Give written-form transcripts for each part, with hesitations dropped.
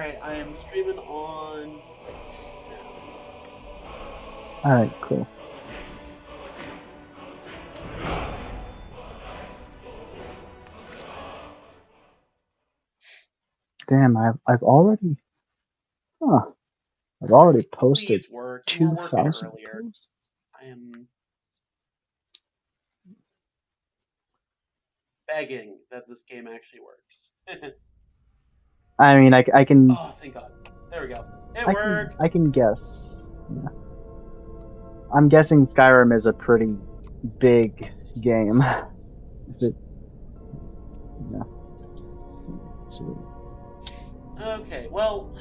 Alright, I am streaming on Twitch now. Alright, cool. Damn, I've already huh. I've already posted Please work. You were working 2,000 earlier. posts. I am begging that this game actually works. I mean, I can Oh, thank God. There we go. It worked! I can guess. Yeah. I'm guessing Skyrim is a pretty big game. Is it? Yeah. So, Okay, well,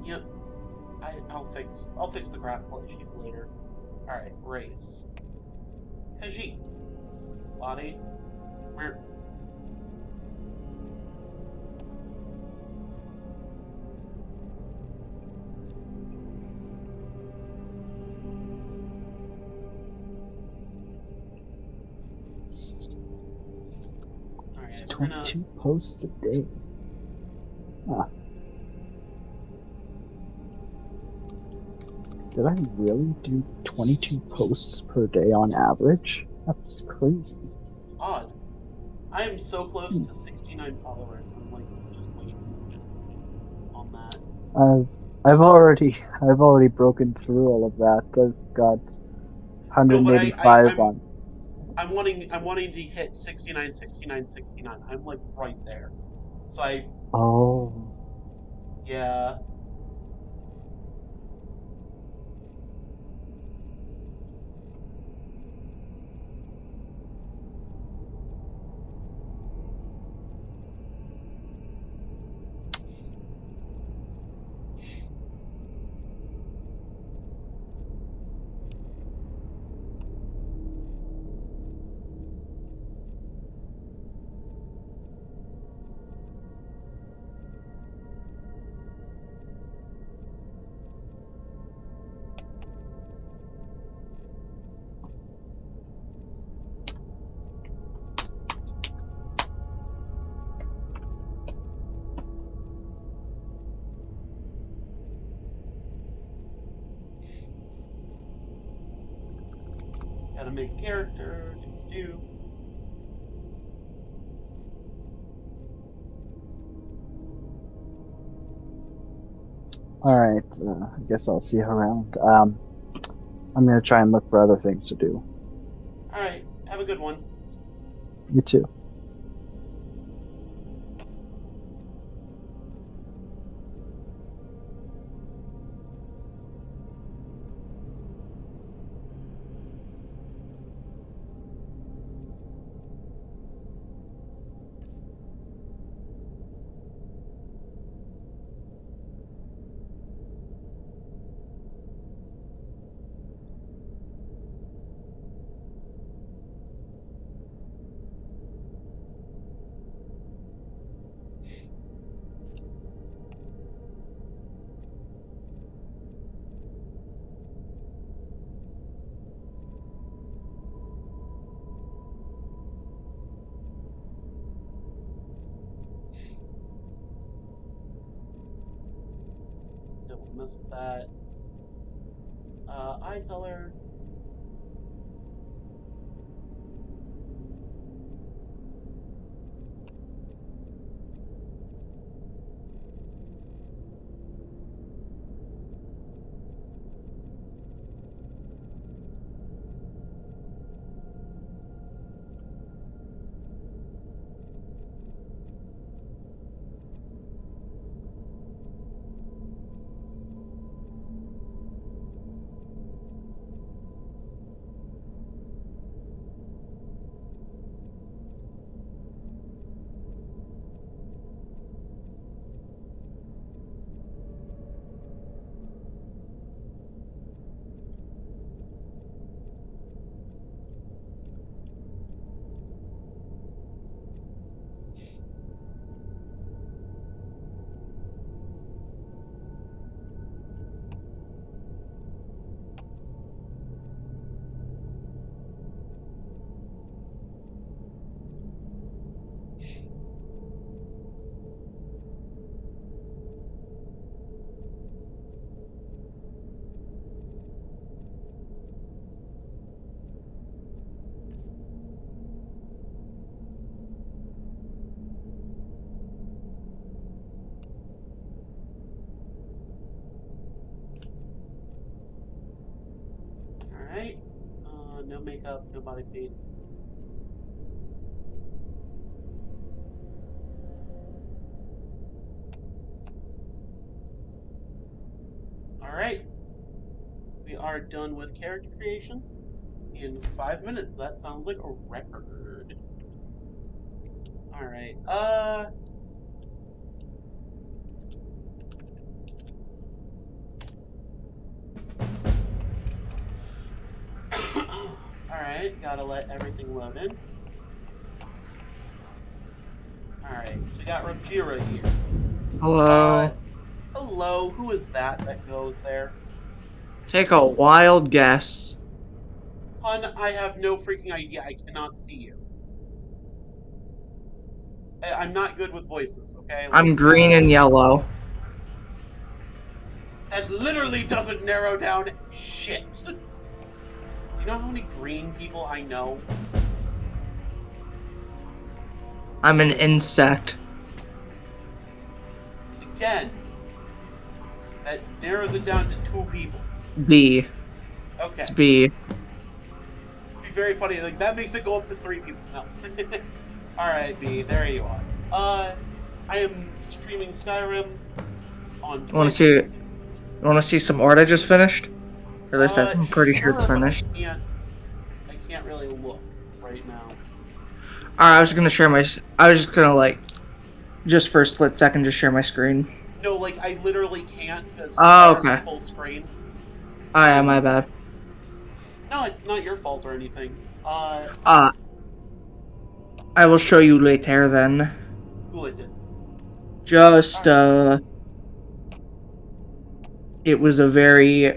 you know, I'll fix the graphical issues later. Alright, race. Khajiit. Body. Where Alright, we're gonna 22 posts a day. Huh. Did I really do 22 posts per day on average? That's crazy. odd. I am so close Hmm. to 69 followers. I'm like just waiting on that. I've I've already broken through all of that. I've got No, but 185 on. I'm wanting to hit 69, 69, 69. I'm like right there. So Oh, yeah. Gotta make a character. Do. all right. I guess I'll see you around. I'm gonna try and look for other things to do. Alright, have a good one. You too. Don't mess with that. Eye color. Alright. No makeup, no body paint. Alright. We are done with character creation in 5 minutes. That sounds like a record. Alright. Alright, gotta let everything load in. Alright, so we got Rajira here. Hello. Hello, who is that goes there? Take a wild guess. Hun, I have no freaking idea. I cannot see you. I'm not good with voices, okay? Like, I'm green and yellow. That literally doesn't narrow down shit. Do you know how many green people I know? I'm an insect. Again, that narrows it down to 2 people. B. Okay. It's B. It'd be very funny. Like, that makes it go up to 3 people. No. Alright, B, there you are. I am streaming Skyrim on Twitch. You wanna see some art I just finished? Or at least I'm pretty sure it's but finished. I can't really look right now. Alright, I was just gonna like, just for a split second, just share my screen. No, like, I literally can't because okay. full screen. Oh yeah, my bad. No, it's not your fault or anything. I will show you later then. Good. Just, it was a very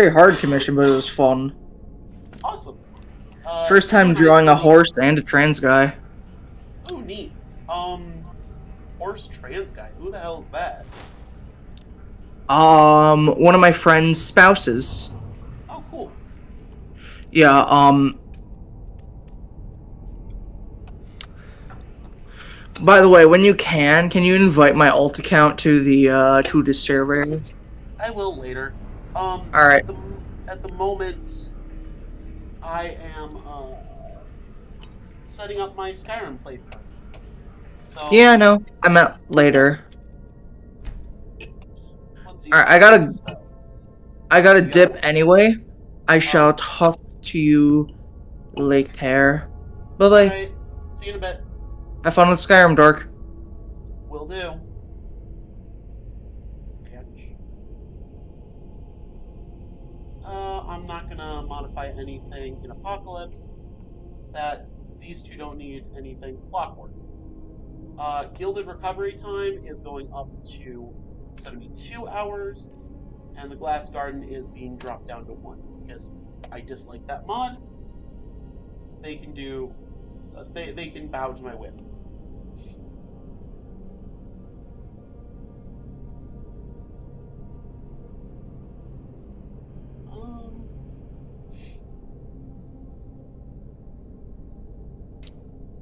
hard commission, but it was fun. Awesome. First time drawing a horse and a trans guy. Oh, neat. Horse trans guy. Who the hell is that? One of my friend's spouses. Oh, cool. Yeah, by the way, when you can you invite my alt account to the server? I will later. Alright. At the moment, I am, setting up my Skyrim playthrough. So, Yeah, I know. I meant later. Alright, I gotta dip anyway. I shall talk to you later. Bye-bye. Alright, see you in a bit. Have fun with Skyrim, dork. Will do. I'm not gonna modify anything in Apocalypse. These two don't need anything clockwork. Gilded recovery time is going up to 72 hours, and the Glass Garden is being dropped down to 1 because I dislike that mod. They can do. They can bow to my whims.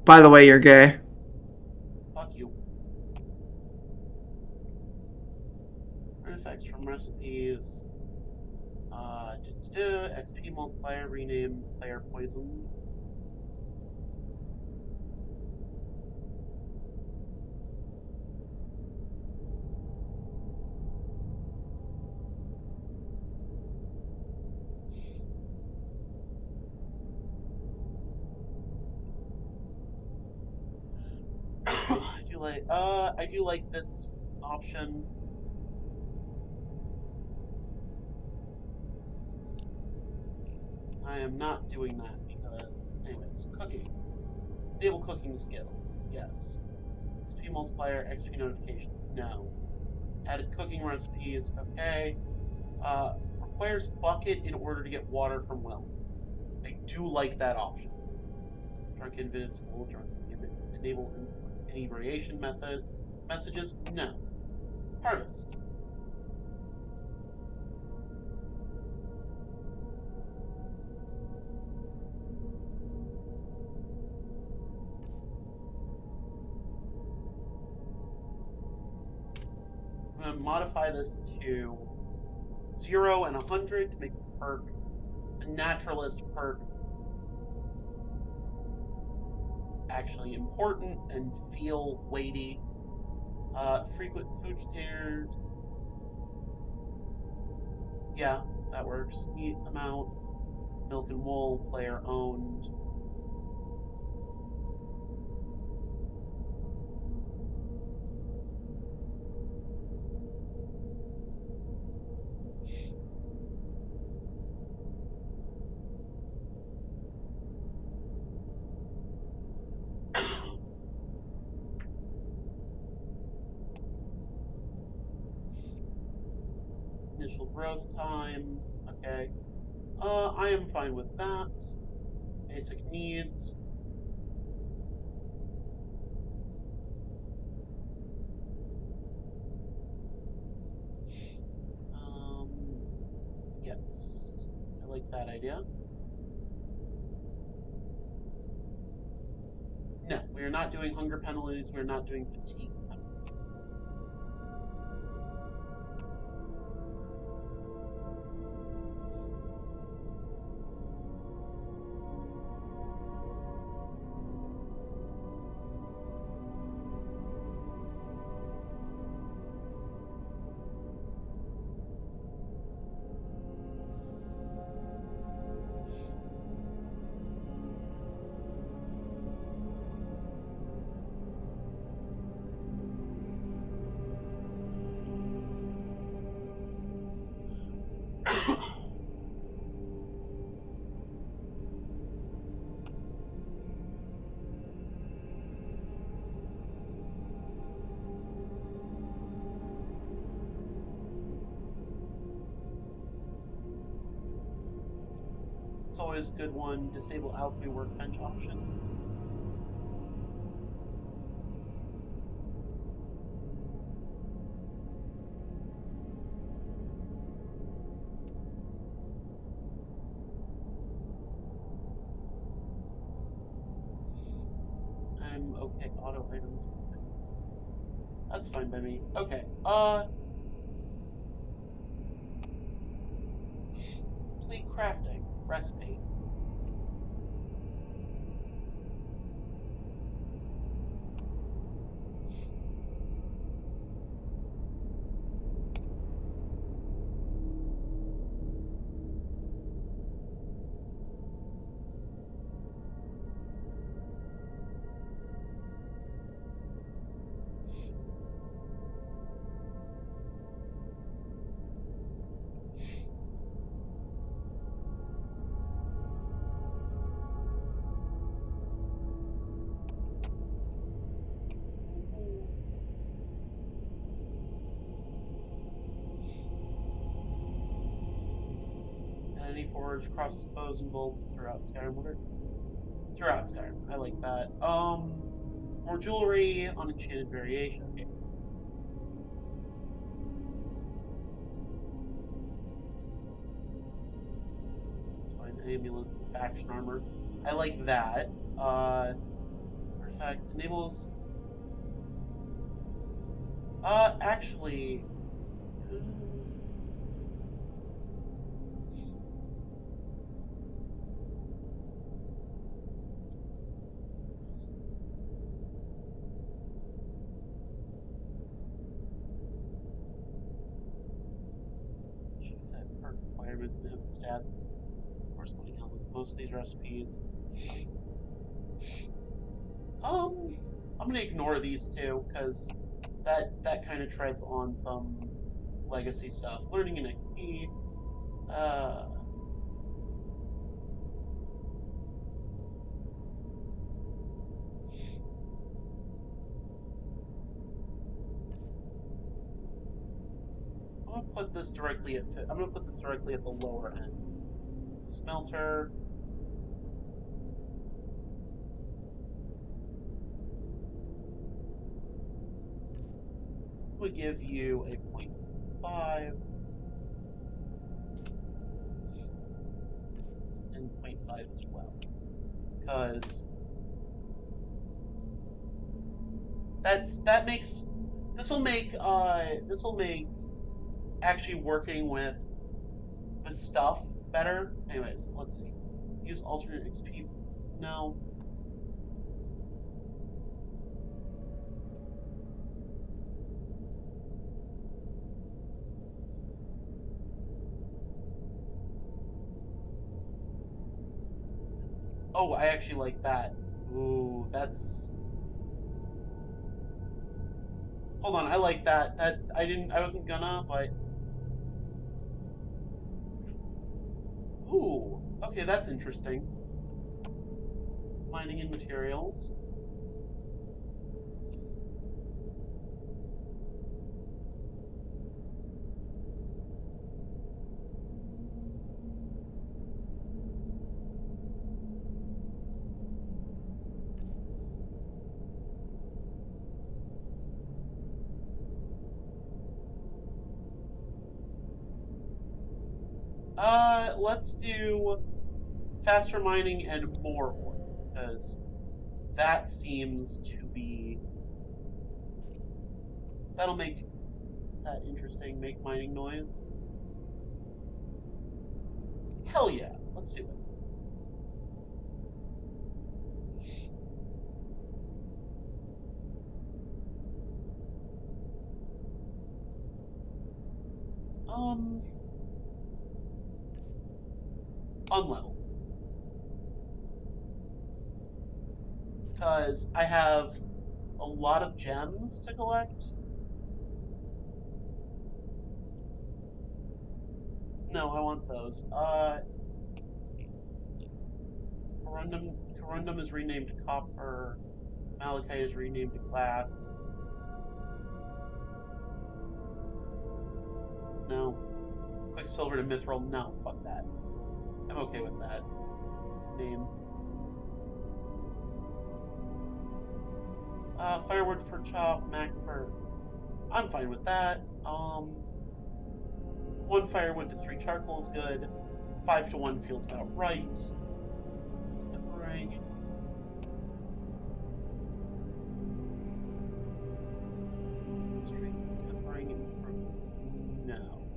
By the way, you're gay. Fuck you. Artifacts from recipes. XP multiplier, rename player poisons. I do like this option. I am not doing that because, anyways, cooking. Enable cooking skill. Yes. XP multiplier, XP notifications. No. Added cooking recipes. Okay. Requires bucket in order to get water from wells. I do like that option. Drunken visits full drunk. Enable inebriation messages. No. Harvest. I'm going to modify this to 0 and 100 to make the perk the naturalist perk actually important and feel weighty. Frequent food containers. Yeah, that works. Meat amount. Milk and wool, player owned. Initial growth time. Okay. I am fine with that. Basic needs. Yes. I like that idea. No, we are not doing hunger penalties. We're not doing fatigue penalties. It's always a good one. Disable alchemy workbench options. I'm okay. Auto items. That's fine by me. Okay. Complete crafting recipe. Any forge crosses bows and bolts throughout Skyrim. Throughout Skyrim. I like that. More jewelry on enchanted variation. Okay. Fine amulets and faction armor. I like that. Artifact enables. Actually. Perk requirements and have stats corresponding elements. Most of these recipes. I'm gonna ignore these two because that kind of treads on some legacy stuff. Learning an XP. I'm gonna put this directly at. I'm gonna put this directly at the lower end. Smelter. Would give you a 0.5 and 0.5 as well, because that makes this will make actually working with the stuff better? Anyways, let's see. Use alternate XP. No. Oh, I actually like that. Ooh, that's... Hold on, I like that. I wasn't gonna, but... Ooh, okay, that's interesting. Mining and materials. Let's do faster mining and more ore, because that seems to be... That'll make that interesting, make mining noise. Hell yeah, let's do it. Unleveled. Because I have a lot of gems to collect. No, I want those. Corundum is renamed to copper. Malachite is renamed to glass. No. Quicksilver to mithril. No, fuck that. I'm okay with that name. Firewood for chop, max per. I'm fine with that. 1 firewood to 3 charcoal is good. 5 to 1 feels about right. Tempering. Strength tempering improvements. No.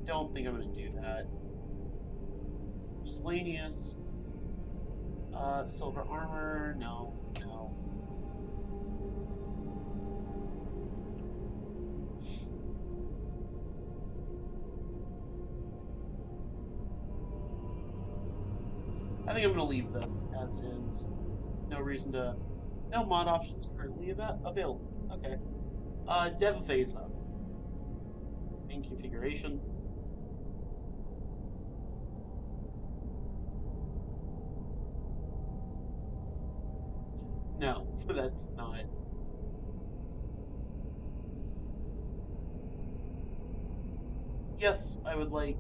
Don't think I'm gonna do that. Miscellaneous. Silver armor. No. No. I think I'm gonna leave this as is. No reason to. No mod options currently available. Okay. Dev Vesa. In configuration. No, that's not. Yes, I would like,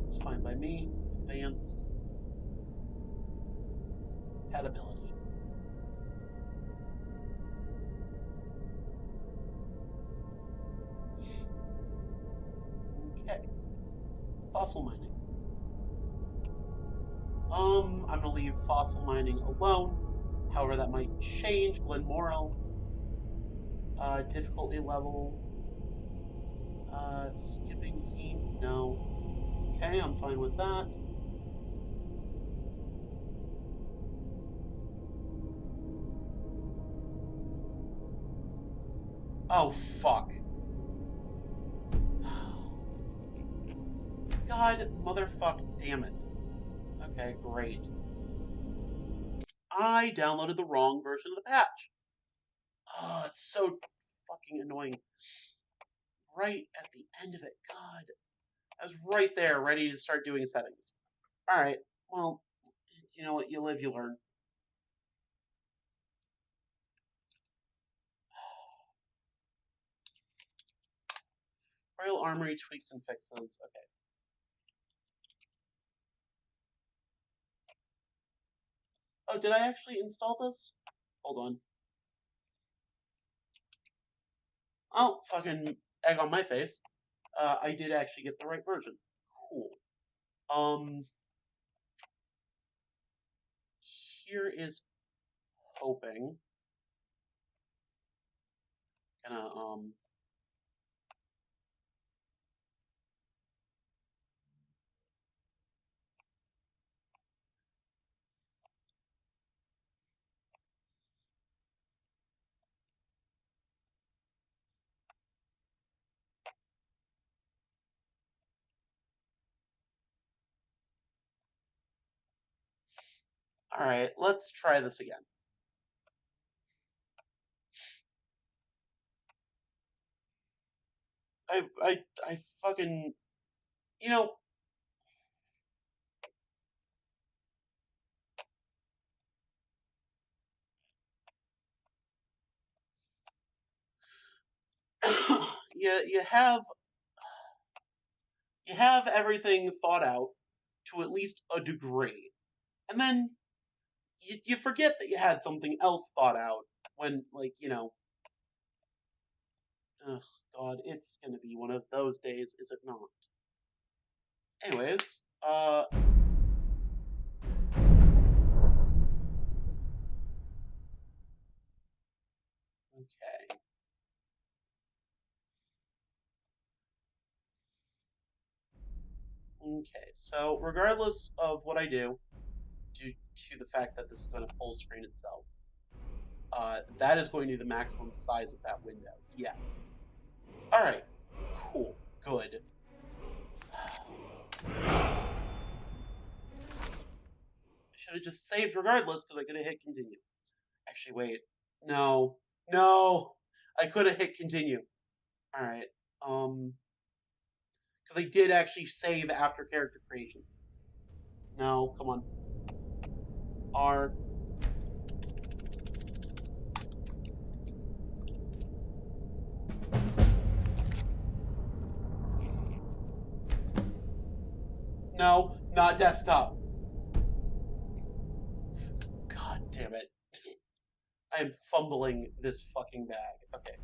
it's fine by me. Advanced. Compatibility. Okay. Fossil mining. I'm gonna leave fossil mining alone. However, that might change. Glenmorrow. Difficulty level. Skipping scenes, no. Okay, I'm fine with that. Oh, fuck. God, motherfuck, damn it. Okay, great. I downloaded the wrong version of the patch. Oh, it's so fucking annoying. Right at the end of it, God. I was right there, ready to start doing settings. Alright, well, you know what, you live, you learn. Royal Armory tweaks and fixes, okay. Oh, did I actually install this? Hold on. Oh, fucking egg on my face. I did actually get the right version. Cool. here is hoping. Gonna all right, let's try this again. I fucking, you know, you have everything thought out to at least a degree, and then you forget that you had something else thought out when, like, you know. Ugh, God, it's gonna be one of those days, is it not? Anyways, okay. Okay, so regardless of what I do, due to the fact that this is going to full screen itself, that is going to be the maximum size of that window. Yes. Alright, cool, good. I should have just saved regardless, because I could have hit continue. Actually, wait. No. I could have hit continue. Alright, because I did actually save after character creation. No, come on. R. No, not desktop. God damn it. I am fumbling this fucking bag. Okay.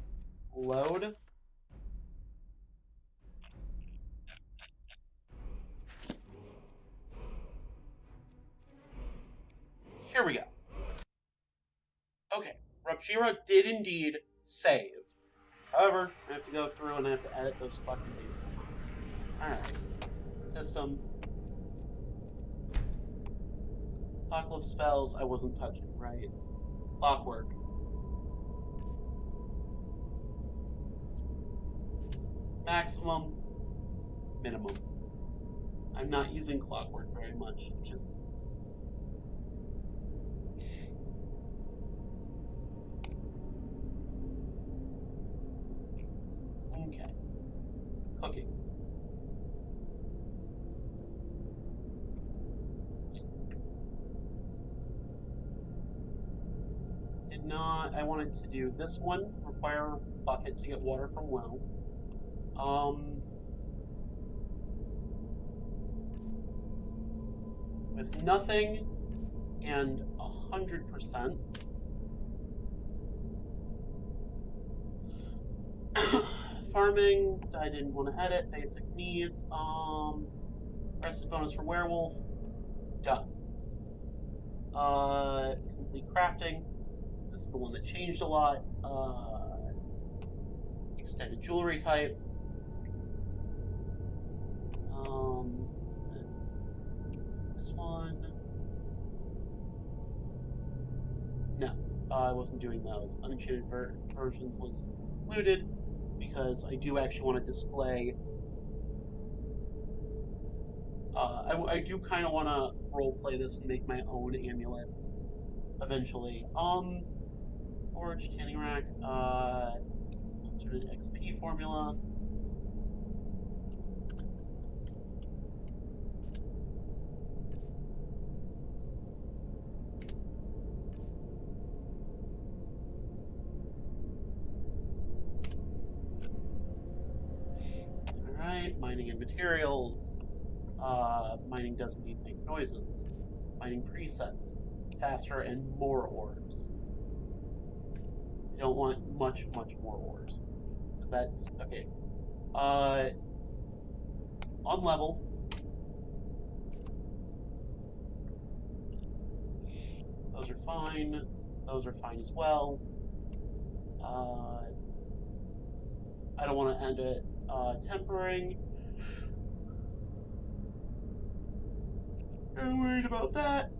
Load. Here we go. Okay. Rupshira did indeed save. However, I have to go through and I have to edit those fucking things. Alright. System. Apocalypse spells I wasn't touching, right? Clockwork. Maximum. Minimum. I'm not using clockwork very much. Just. Okay. Cooking. Did not. I wanted to do this one. Require bucket to get water from well. With nothing and 100%. Farming, I didn't want to edit. Basic needs. Rested bonus for werewolf. Done. Complete crafting. This is the one that changed a lot. Extended jewelry type. This one. No, I wasn't doing those. Unenchanted versions was included because I do actually want to display. I do kind of want to roleplay this and make my own amulets eventually. Forge, tanning rack, alternate XP formula. Alright, mining and materials. Mining doesn't need to make noises. Mining presets. Faster and more ores. You don't want much more ores. Because that's... okay. Unleveled. Those are fine. Those are fine as well. I don't want to end it tempering. I'm worried about that.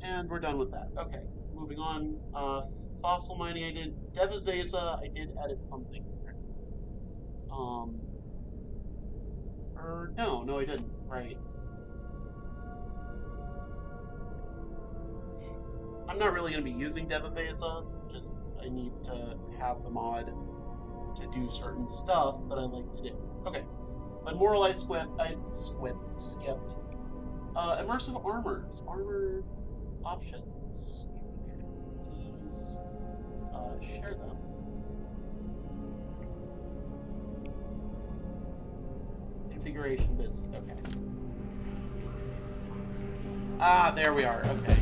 And we're done with that. Okay, moving on. Fossil mining I did. Devasesa, I did edit something here. No, I didn't. Right. I'm not really going to be using Devasesa, just I need to have the mod to do certain stuff that I like to do. Okay, but moral I skipped. Immersive armors, armor options. Please share them. Configuration busy. Okay. Ah, there we are. Okay.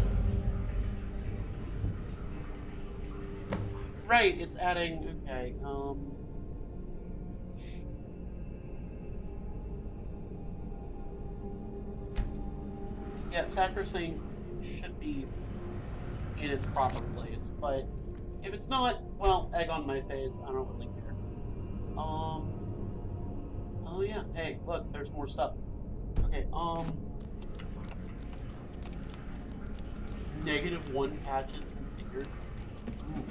Right, it's adding. Okay. Yeah, sacrosanct should be in its proper place, but if it's not, well, egg on my face. I don't really care. Oh yeah. Hey, look, there's more stuff. Okay. -1 patches configured. Ooh.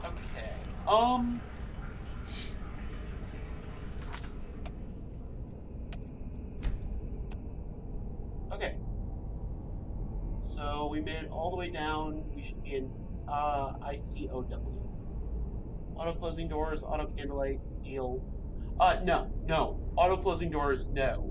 Okay. Okay. So we made it all the way down. We should be in ICOW. Auto closing doors, auto candlelight, deal. No. Auto closing doors, no.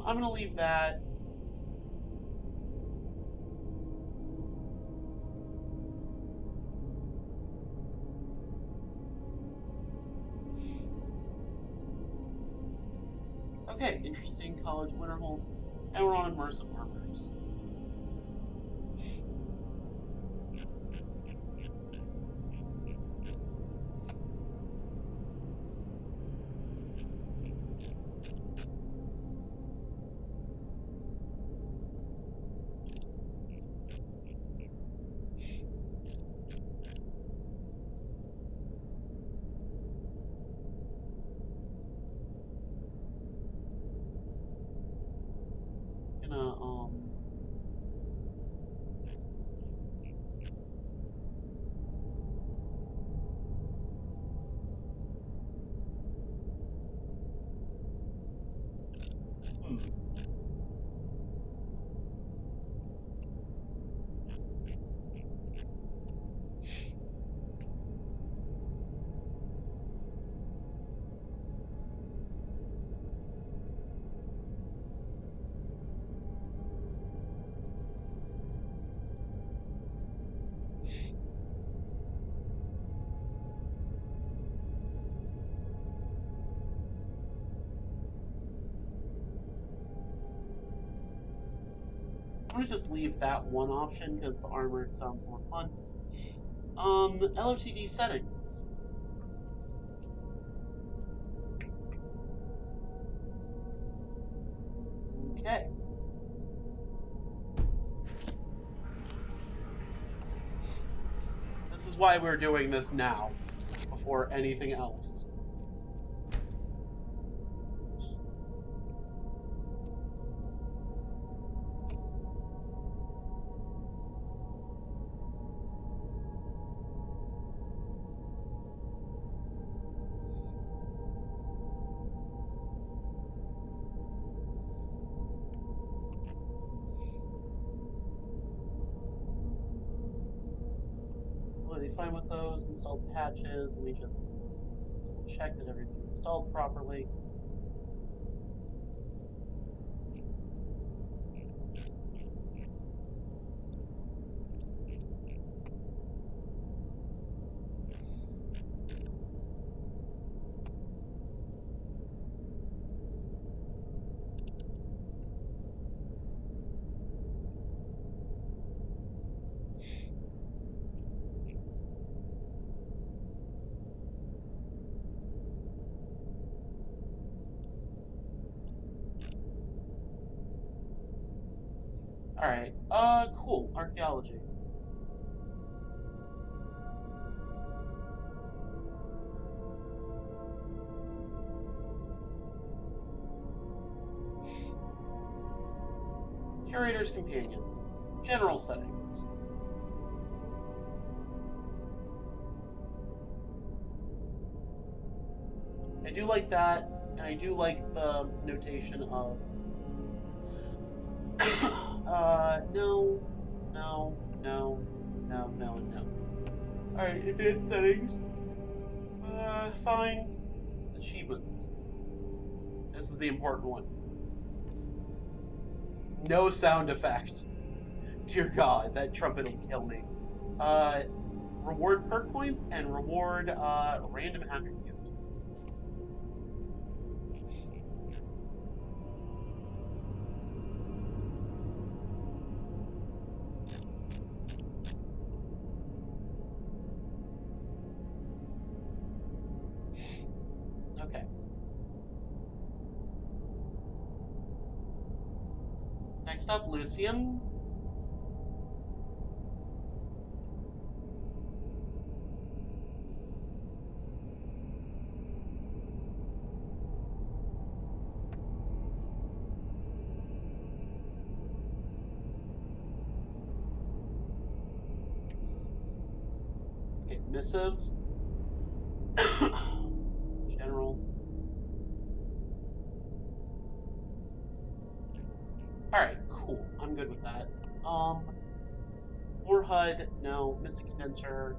I'm gonna leave that. Okay, interesting college winterhold. And we're on immersive armors. I'm gonna just leave that one option because the armor sounds more fun. LOTD settings. Okay. This is why we're doing this now, before anything else. Fine with those, installed patches, let me just check that everything's installed properly. Alright, cool. Archaeology. Curator's Companion. General settings. I do like that, and I do like the notation of no, no, no, no, no, and no. Alright, advanced settings. Fine. Achievements. This is the important one. No sound effect. Dear God, that trumpet will kill me. Reward perk points and reward random attribute. Okay. Next up, Lucian. Okay, missives. General. Alright, cool. I'm good with that. More HUD, no. Mystic Condenser.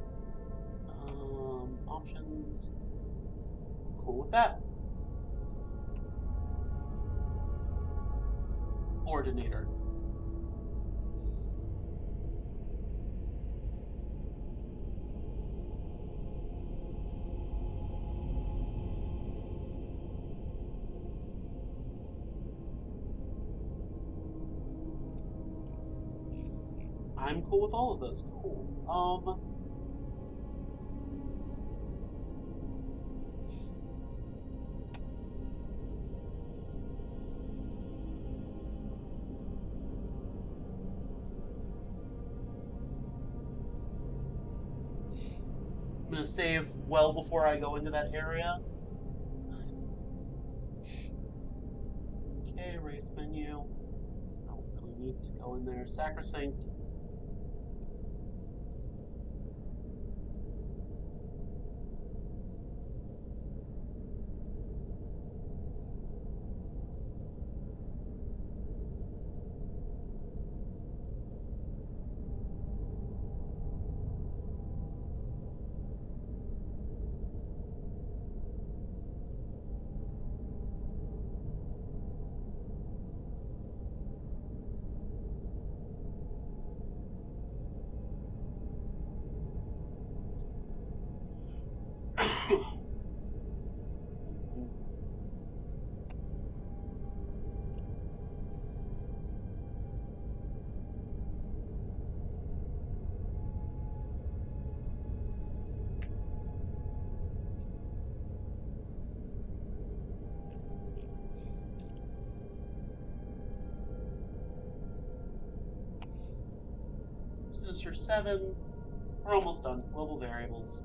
Options. Cool with that. Ordinator. I'm cool with all of those. Cool. I'm gonna save well before I go into that area. Okay, race menu. I don't really need to go in there. Sacrosanct. Sinister 7. We're almost done. Global variables.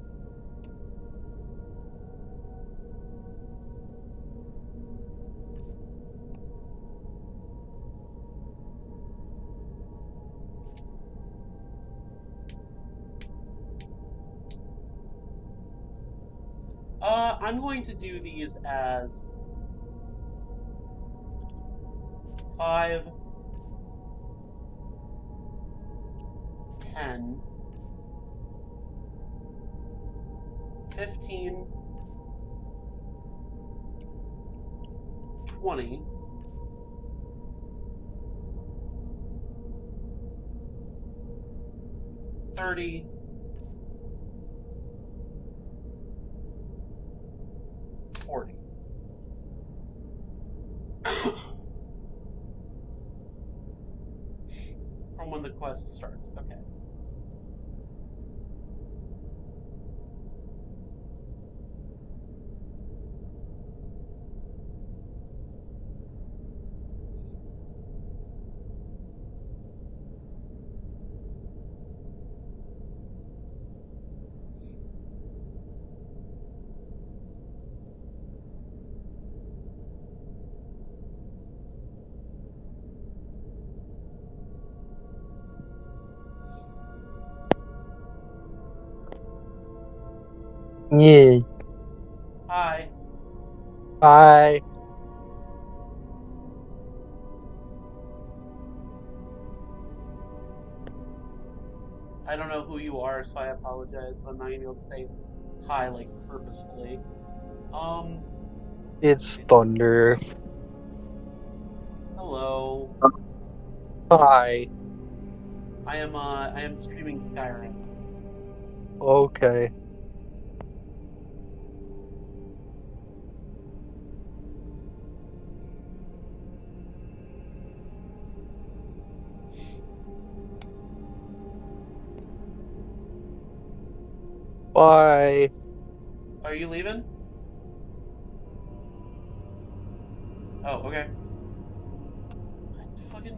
I'm going to do these as 5, 10, 15, 20, 30, 40. From when the quest starts. Okay. Yeah. Hi. Bye. I don't know who you are, so I apologize. I'm not gonna be able to say hi like purposefully. It's Thunder. Hello. Hi. I am streaming Skyrim. Okay. Bye. Are you leaving? Oh, okay. Fucking.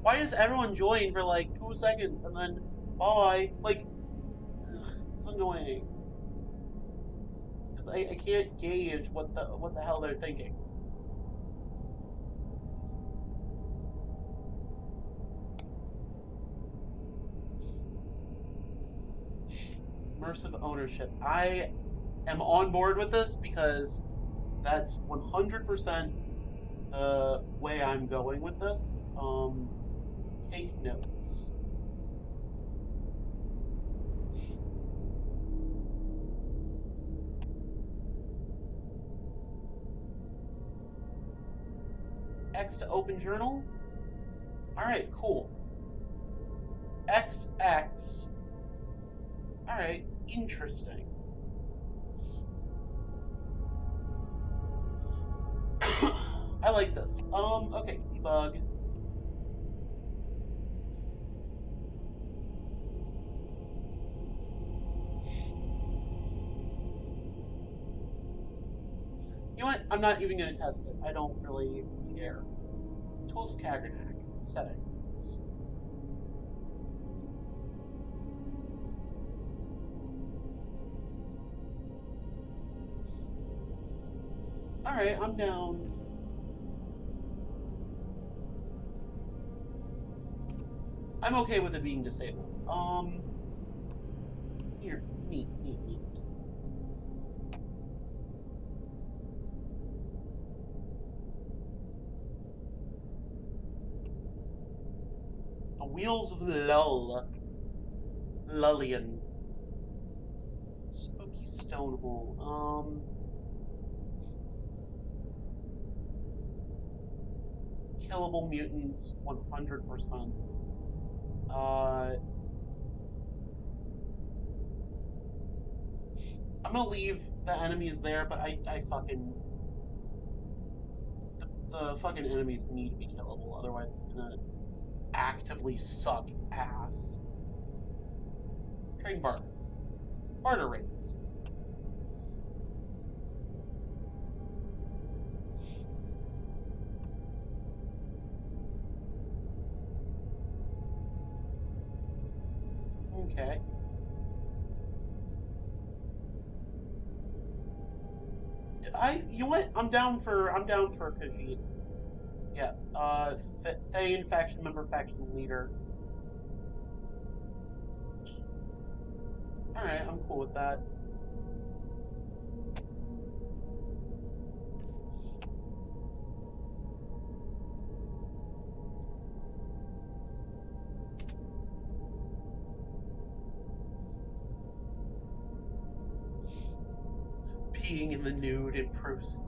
Why does everyone join for like 2 seconds and then bye? Like, ugh, it's annoying. Because I can't gauge what the hell they're thinking. Immersive ownership. I am on board with this because that's 100% the way I'm going with this. Take notes. X to open journal. All right, cool. XX. All right, interesting. I like this. Okay, debug. You know what? I'm not even going to test it. I don't really care. Tools of Kagrenac. Settings. Alright, I'm down. I'm okay with it being disabled. Here, neat. The Wheels of Lullian. Spooky Stonehole. Killable mutants, 100%. I'm gonna leave the enemies there, but I fucking... The fucking enemies need to be killable, otherwise it's gonna actively suck ass. Train barter. Barter rates. Okay. You know what? I'm down for Khajiit. Yeah. Thane, faction member, faction leader. Alright, I'm cool with that. Peeing in the nude improves.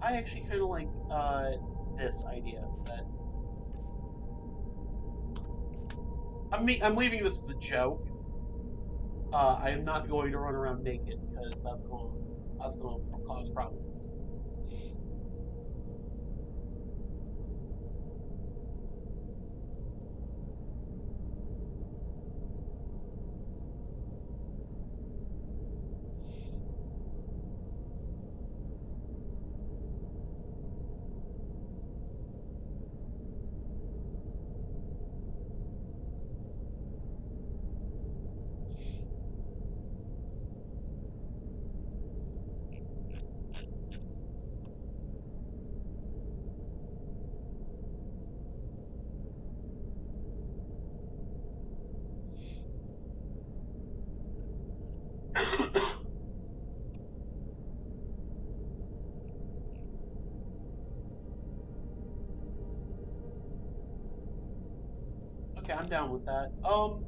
I actually kind of like this idea that I'm leaving this as a joke. I am not going to run around naked because that's going to cause problems. I'm down with that. I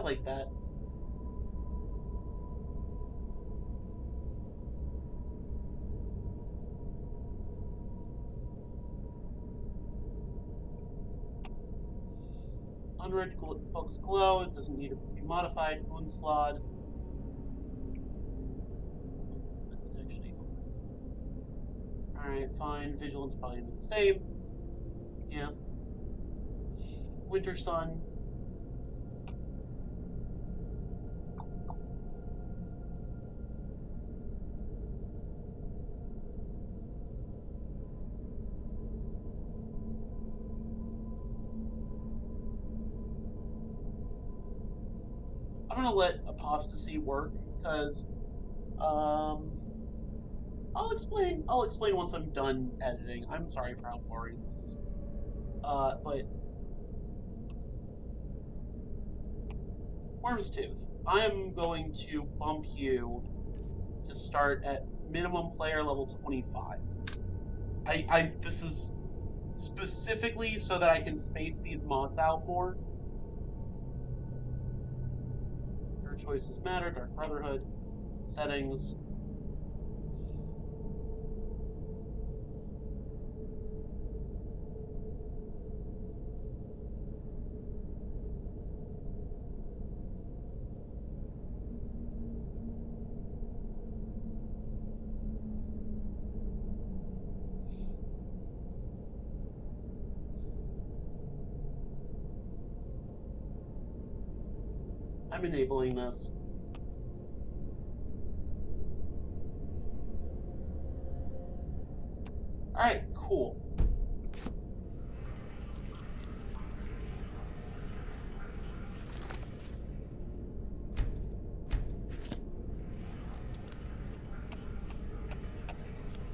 like that. Unread books glow. It doesn't need to be modified. Moonslod. Actually. Alright, fine. Vigilance probably the same. Yeah. Winter Sun. I'm gonna let apostasy work because I'll explain once I'm done editing. I'm sorry for how boring this is. But Worm's Tooth, I am going to bump you to start at minimum player level 25. This is specifically so that I can space these mods out more. Your choices matter. Dark Brotherhood, settings. I'm enabling this. Alright, cool.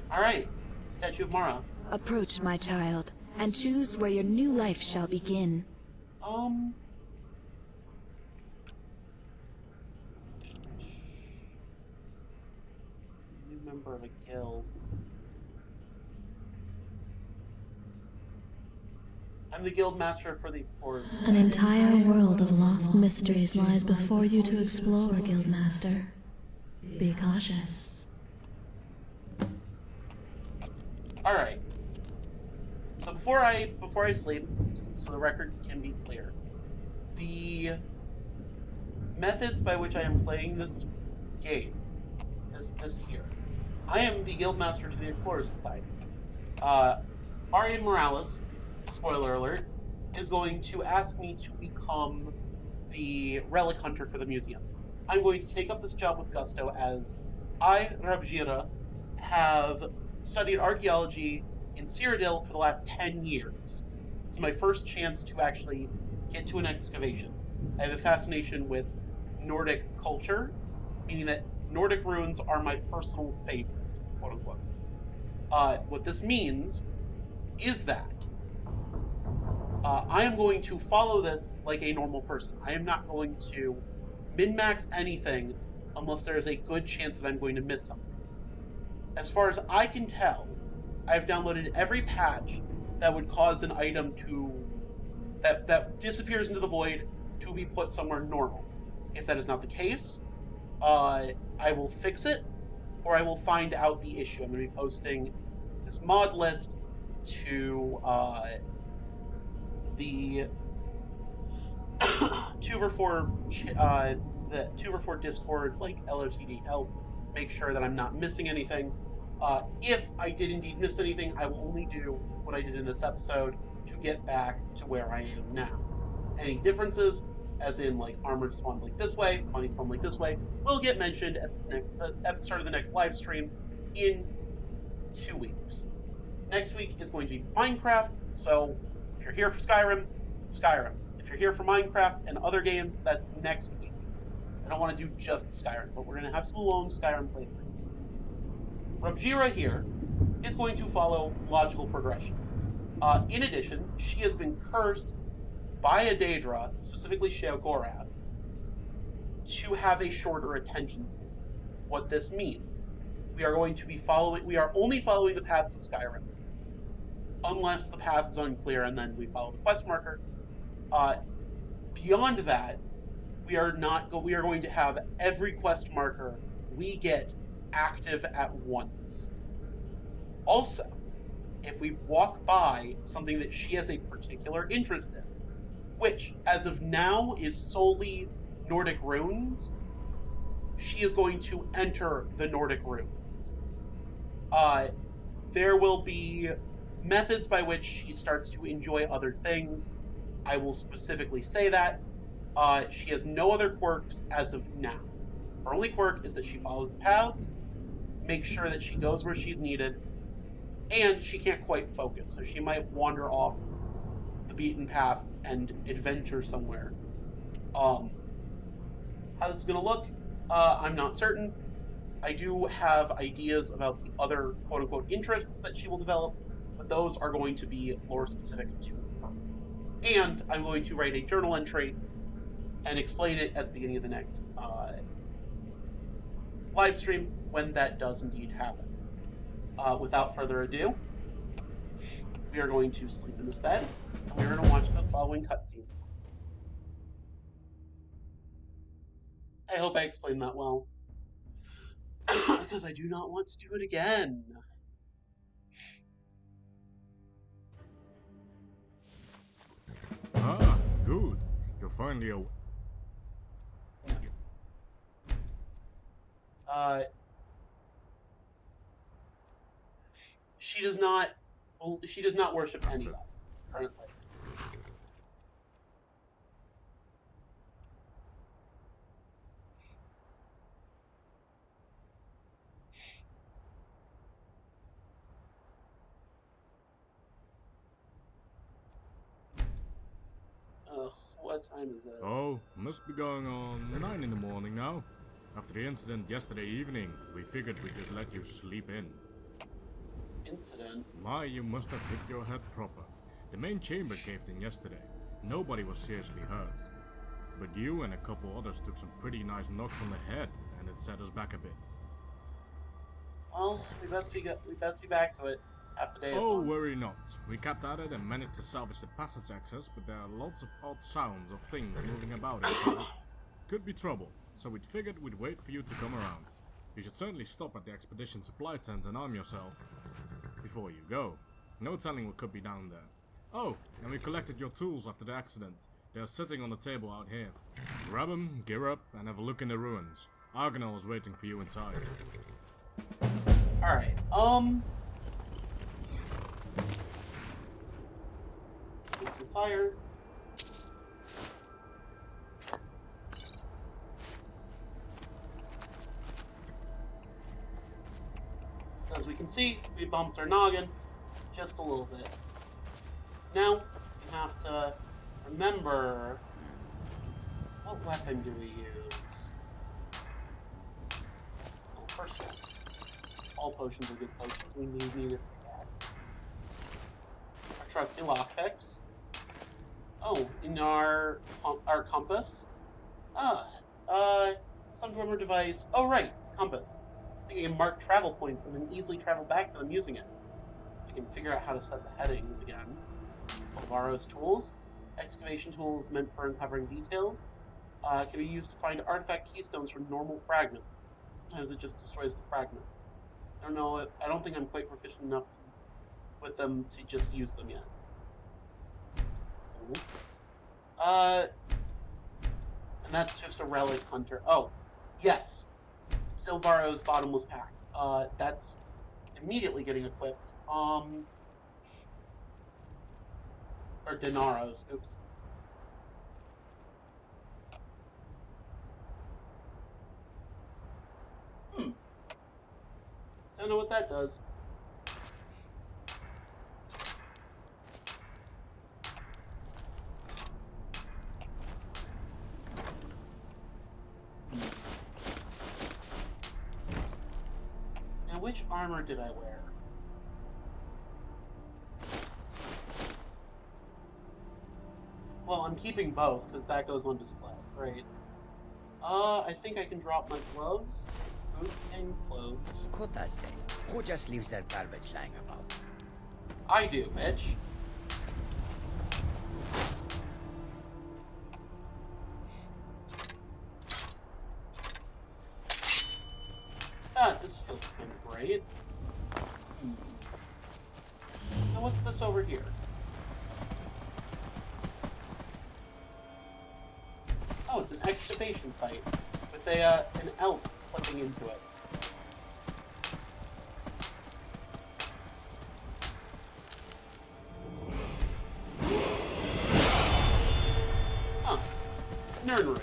Alright, Statue of Mara. Approach, my child, and choose where your new life shall begin. New member of a guild. I'm the guild master for the Explorers. An entire world of lost mysteries lies before you to explore, Guildmaster. Be cautious. Alright. So before I sleep, just so the record can be clear, the methods by which I am playing this game, this here, I am the Guildmaster to the Explorers Society. Arian Morales, spoiler alert, is going to ask me to become the relic hunter for the museum. I'm going to take up this job with gusto as I, Rabjira, have studied archaeology in Cyrodiil for the last 10 years. This is my first chance to actually get to an excavation. I have a fascination with Nordic culture, meaning that Nordic ruins are my personal favorite, quote unquote. What this means is that I am going to follow this like a normal person. I am not going to min-max anything unless there is a good chance that I'm going to miss something. As far as I can tell, I've downloaded every patch that would cause an item that disappears into the void to be put somewhere normal. If that is not the case, I will fix it, or I will find out the issue. I'm going to be posting this mod list to the 2v4 the 2v4 Discord, like LOTD help, make sure that I'm not missing anything. If I did indeed miss anything, I will only do what I did in this episode to get back to where I am now. Any differences, as in like armor spawned like this way, money spawned like this way, will get mentioned at the start of the next live stream in 2 weeks. Next week is going to be Minecraft, so if you're here for Skyrim, Skyrim. If you're here for Minecraft and other games, that's next week. I don't want to do just Skyrim, but we're going to have some lone Skyrim playthroughs. Rabjira here is going to follow logical progression. In addition, she has been cursed by a Daedra, specifically Sheogorath, to have a shorter attention span. What this means, we are only following the paths of Skyrim, unless the path is unclear, and then we follow the quest marker. Beyond that, we are going to have every quest marker we get active at once. Also, if we walk by something that she has a particular interest in, which as of now is solely Nordic runes, she is going to enter the Nordic runes. There will be methods by which she starts to enjoy other things. I will specifically say that. She has no other quirks as of now. Her only quirk is that she follows the paths, makes sure that she goes where she's needed, and she can't quite focus, so she might wander off the beaten path and adventure somewhere. How this is going to look, I'm not certain. I do have ideas about the other quote-unquote interests that she will develop, but those are going to be lore specific to her. And I'm going to write a journal entry and explain it at the beginning of the next live stream when that does indeed happen. Without further ado, we are going to sleep in this bed, and we're going to watch the following cutscenes. I hope I explained that well. Because I do not want to do it again. Ah, good. You're finally She does not worship any gods currently. What time is it? Oh, must be going on 9 in the morning now. After the incident yesterday evening, we figured we could let you sleep in. Incident? My, you must have hit your head proper. The main chamber caved in yesterday. Nobody was seriously hurt. But you and a couple others took some pretty nice knocks on the head, and it set us back a bit. Well, we best be back to it. Half the day is Oh, gone. worry not. We kept at it and managed to salvage the passage access, but there are lots of odd sounds of things moving about inside. Could be trouble, so we figured we'd wait for you to come around. You should certainly stop at the expedition supply tent and arm yourself before you go. No telling what could be down there. Oh, and we collected your tools after the accident. They are sitting on the table out here. Grab them, gear up, and have a look in the ruins. Argonel is waiting for you inside. Alright, get some fire. So as we can see, we bumped our noggin just a little bit. Now, we have to remember, what weapon do we use? Well, first of all potions are good potions. We need a pickaxe. Our trusty lockpicks. Oh, in our compass. Some form of device. Oh right, it's compass. I think I can mark travel points and then easily travel back to them using it. I can figure out how to set the headings again. Alvaro's tools. Excavation tools meant for uncovering details. Can be used to find artifact keystones from normal fragments. Sometimes it just destroys the fragments. I don't know. I don't think I'm quite proficient enough with them to just use them yet. And that's just a relic hunter. Oh, yes. Silvaro's bottomless pack. That's immediately getting equipped. Or Denaro's. Oops. Don't know what that does. Now, which armor did I wear? Well, I'm keeping both, because that goes on display, right? I think I can drop my gloves, boots, and clothes. Who does that? Who just leaves their garbage lying about? I do, bitch. This feels kind of great. Now what's this over here? Oh, it's an excavation site with an elk flipping into it. Huh. Nernroot.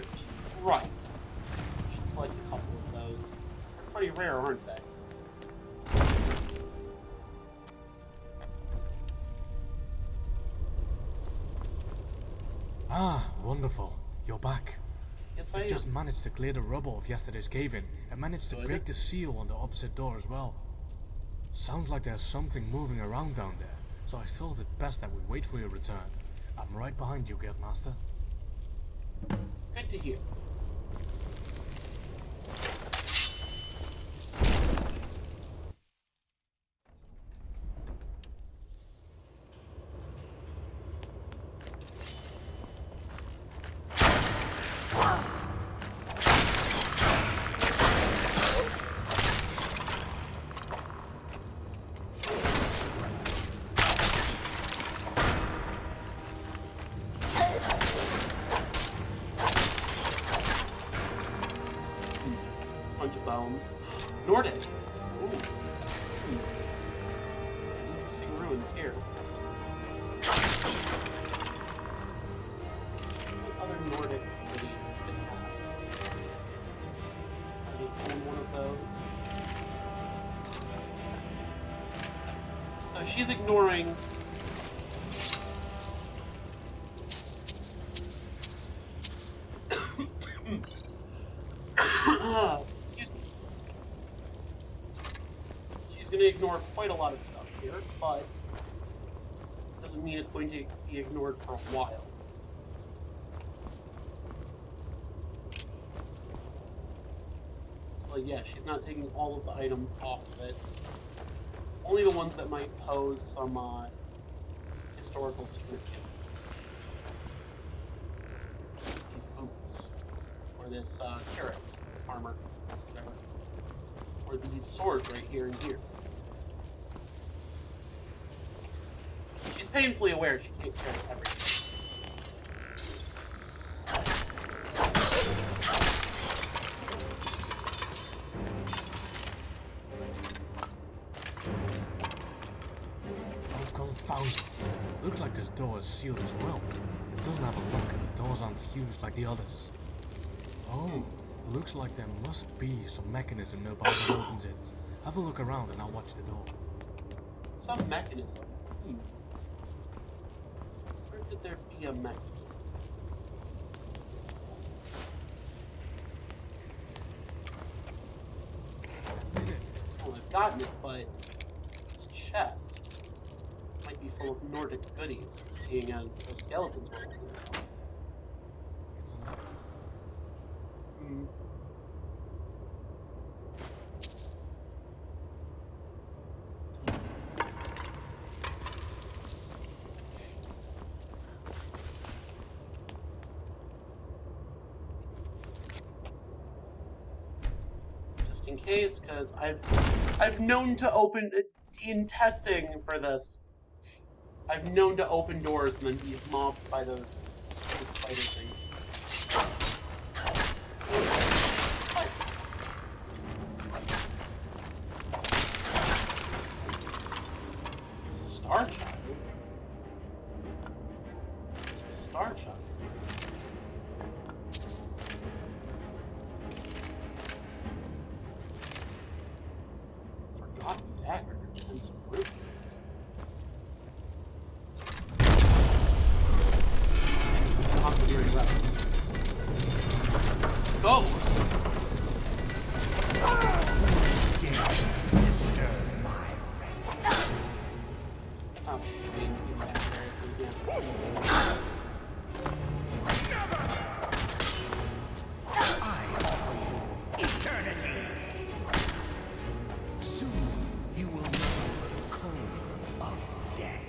Right. Should collect a couple of those. They're pretty rare, aren't they? Ah, wonderful. You're back. Yes, I You've am. just managed to clear the rubble of yesterday's cave-in and managed to Good. break the seal on the opposite door as well. Sounds like there's something moving around down there, so I thought it best that we wait for your return. I'm right behind you, Guildmaster. Good to hear. Bunch of bones. Nordic. Ooh. Some interesting ruins here. What other Nordic goodies do they have? Are they own one of those? So she's ignoring. Excuse me. She's going to ignore quite a lot of stuff here, but doesn't mean it's going to be ignored for a while. So yeah, she's not taking all of the items off of it. Only the ones that might pose some historical significance. These boots. Or this cuirass armor, whatever. Or these swords right here and here. She's painfully aware she can't carry everything. Oh, confound it. Looks like this door is sealed as well. It doesn't have a lock and the doors aren't fused like the others. Oh, looks like there must be some mechanism nearby that opens it. Have a look around and I'll watch the door. Some mechanism. Where could there be a mechanism? Well, I've gotten it, but this chest might be full of Nordic goodies, seeing as those skeletons were holding this one. It's another. Just in case, because I've known to open in testing for this. I've known to open doors and then be mobbed by those stupid spider things. Star Child? Where's the Star Child? Forgotten dagger and some rupees. Continuity weapon. Ghost! Oh, shit, he's back there, so yeah. Eternity. Soon you will know the code of death.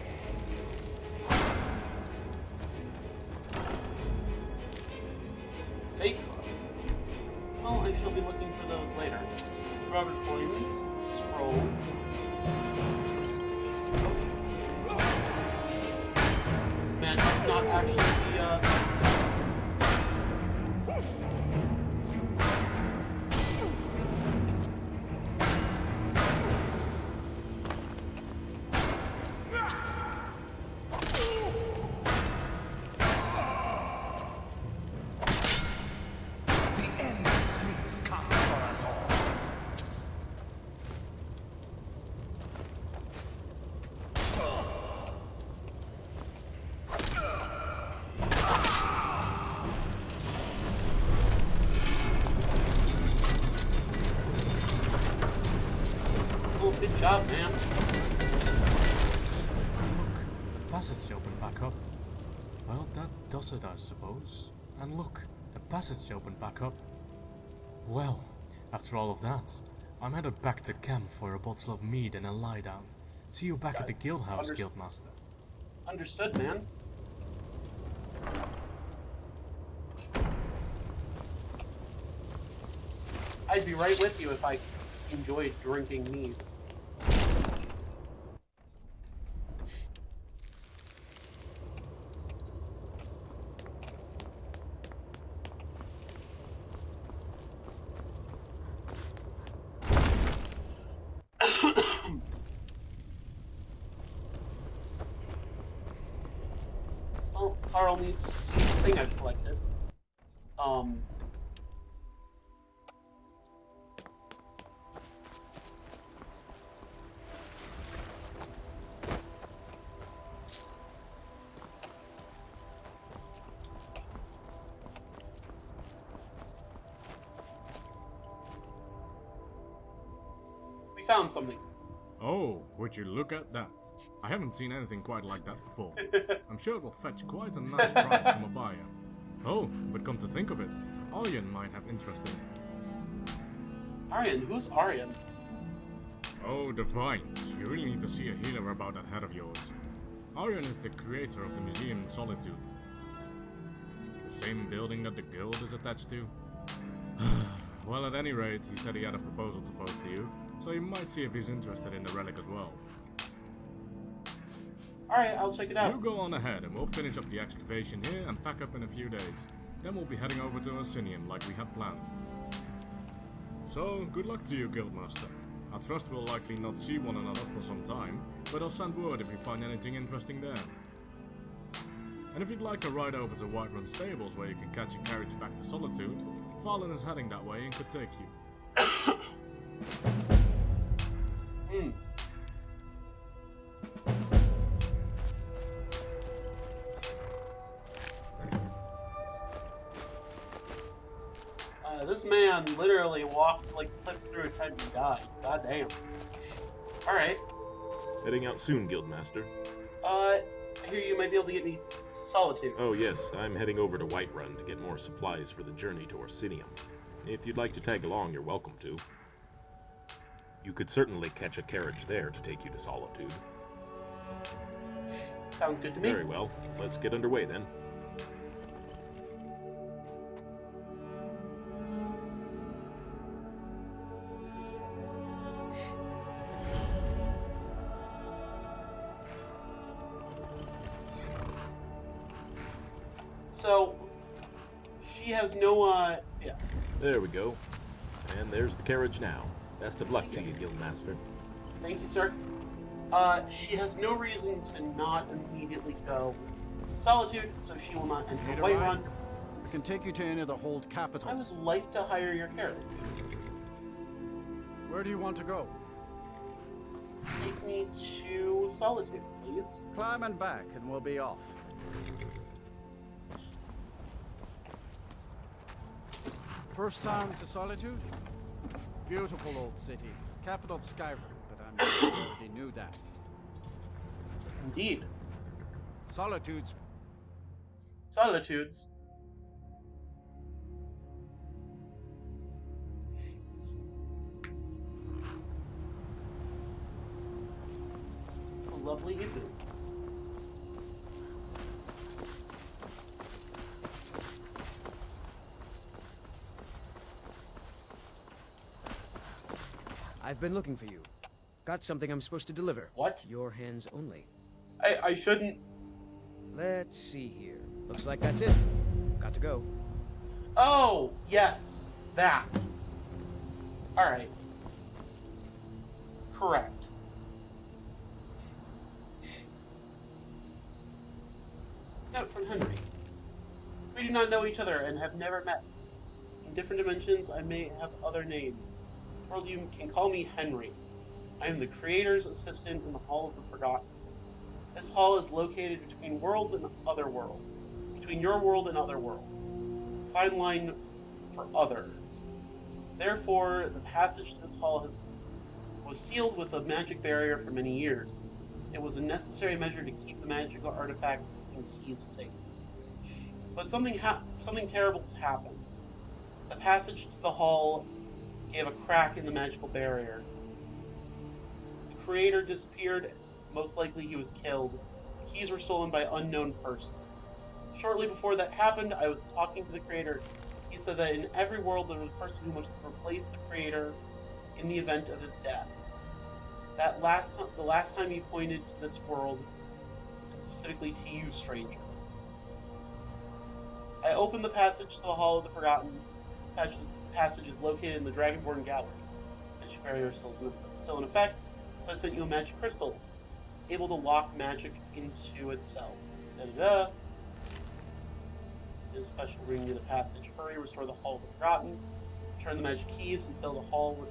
Fake card. Well, I shall be looking for those later. Rubber coins, scroll. This man must not actually be, The end soon comes for us all. Oh, good job, man. And look, the passage opened back up. Well, that does it, I suppose. And look, the passage opened back up. Well, after all of that, I'm headed back to camp for a bottle of mead and a lie down. See you back at the guild house, Guildmaster. Understood, man. I'd be right with you if I enjoyed drinking mead. Well, Carl needs to see the thing I've collected. We found something. Oh, would you look at that? I haven't seen anything quite like that before. I'm sure it will fetch quite a nice price from a buyer. Oh, but come to think of it, Aryan might have interest in it. Aryan? Who's Aryan? Oh, the vines. You really need to see a healer about that head of yours. Aryan is the creator of the Museum in Solitude. The same building that the guild is attached to. Well, at any rate, he said he had a proposal to pose to you, so you might see if he's interested in the relic as well. Alright, I'll check it out. You go on ahead and we'll finish up the excavation here and pack up in a few days. Then we'll be heading over to Orsinium like we had planned. So, good luck to you, Guildmaster. I trust we'll likely not see one another for some time, but I'll send word if we find anything interesting there. And if you'd like a ride over to Whiterun Stables where you can catch a carriage back to Solitude, Farlan is heading that way and could take you. This man literally walked, like, flipped through a tent and died. God damn. Alright. Heading out soon, Guildmaster. I hear you might be able to get me to Solitude. Oh yes, I'm heading over to Whiterun to get more supplies for the journey to Orsinium. If you'd like to tag along, you're welcome to. You could certainly catch a carriage there to take you to Solitude. Sounds good to me. Very well. Let's get underway then. So, she has no, so yeah. There we go. And there's the carriage now. Best of luck to you, Guildmaster. Thank you, sir. She has no reason to not immediately go to Solitude, so she will not enter Whiterun. I can take you to any of the hold I capitals. would like to hire your carriage. Where do you want to go? Take me to Solitude, please. Climb and back, and we'll be off. First time to Solitude? Beautiful old city. Capital of Skyrim, but I'm sure you already knew that. Indeed. Solitude's Solitudes. It's a lovely evening. I've been looking for you. Got something I'm supposed to deliver. What? Your hands only. I shouldn't. Let's see here. Looks like that's it. Got to go. Oh, yes. That. Alright. Correct. Note from Henry. We do not know each other and have never met. In different dimensions, I may have other names. World, you can call me Henry. I am the creator's assistant in the Hall of the Forgotten. This hall is located between worlds and other worlds. Between your world and other worlds. Fine line for others. Therefore, the passage to this hall was sealed with a magic barrier for many years. It was a necessary measure to keep the magical artifacts and keys safe. But something terrible has happened. The passage to the hall gave a crack in the magical barrier. The creator disappeared. Most likely he was killed. The keys were stolen by unknown persons. Shortly before that happened, I was talking to the creator. He said that in every world there was a person who must replace the creator in the event of his death. The last time he pointed to this world, and specifically to you, stranger. I opened the passage to the Hall of the Forgotten. This passage is located in the Dragonborn Gallery. The magic barrier is still in effect, so I sent you a magic crystal. It's able to lock magic into itself. Da-da-da. In a special ring near the passage. Hurry, restore the Hall of the Forgotten. Turn the magic keys and fill the hall with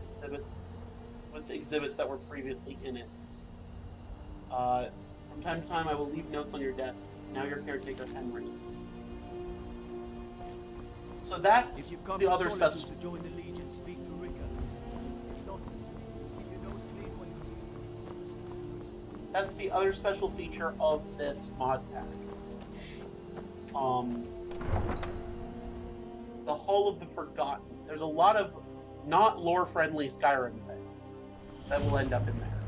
the exhibits that were previously in it. From time to time, I will leave notes on your desk. Now your caretaker, Henry. So that's the other special. To join the Legion, speak to Rika. If not, keep your nose clean when you leave. That's the other special feature of this mod pack. The Hall of the Forgotten. There's a lot of not lore-friendly Skyrim things that will end up in there.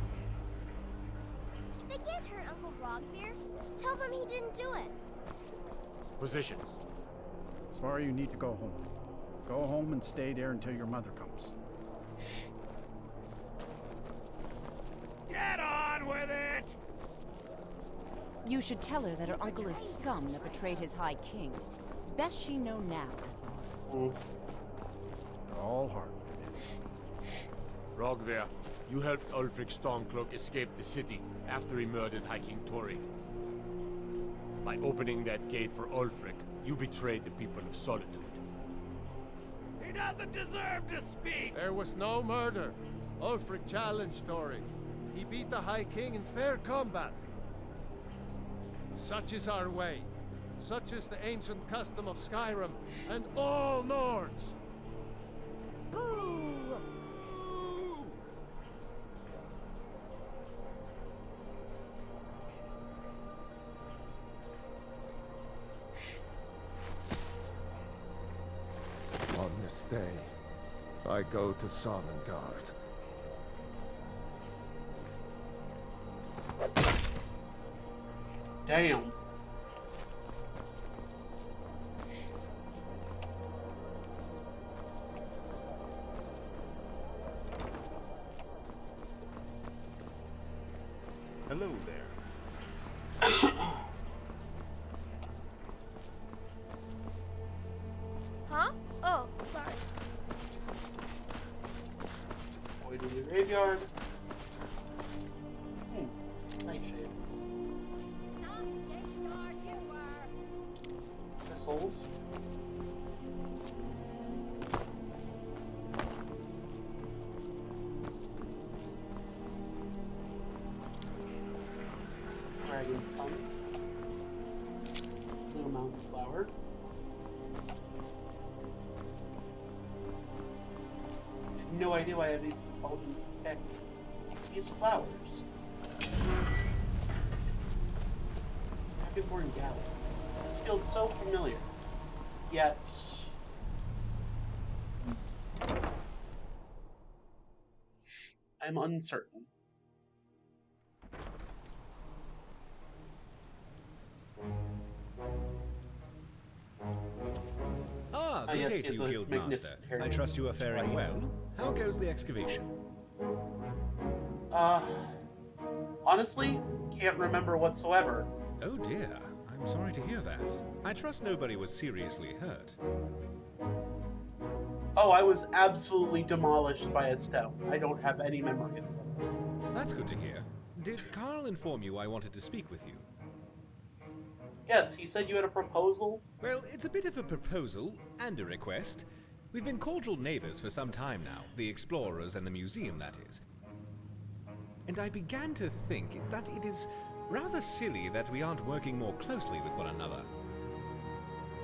They can't hurt Uncle Rogbeer. Tell them he didn't do it. Positions. Sorry, you need to go home. Go home and stay there until your mother comes. Get on with it! You should tell her that her uncle is scum that betrayed his High King. Best she know now. All hard. Rogver, you helped Ulfric Stormcloak escape the city after he murdered High King Torik. By opening that gate for Ulfric, you betrayed the people of Solitude. He doesn't deserve to speak! There was no murder. Ulfric challenged Torik. He beat the High King in fair combat. Such is our way. Such is the ancient custom of Skyrim and all Nords. Boo! On this day, I go to Sovngarde. Damn. Hello there. Huh? Oh, sorry. Void in the graveyard. Nightshade. Missiles. Dragon's Tongue. Little mountain flower. I have no idea why I have these compulsions pick these flowers. Dragonborn Gallery. This feels so familiar. Yet I'm uncertain. Ah, good yes, day to you, Guildmaster. I trust you are faring well. How goes the excavation? Honestly, can't remember whatsoever. Oh dear, I'm sorry to hear that. I trust nobody was seriously hurt. Oh, I was absolutely demolished by a stone. I don't have any memory of it. That's good to hear. Did Carl inform you I wanted to speak with you? Yes, he said you had a proposal? Well, it's a bit of a proposal and a request. We've been cordial neighbors for some time now, the explorers and the museum, that is. And I began to think that it is rather silly that we aren't working more closely with one another.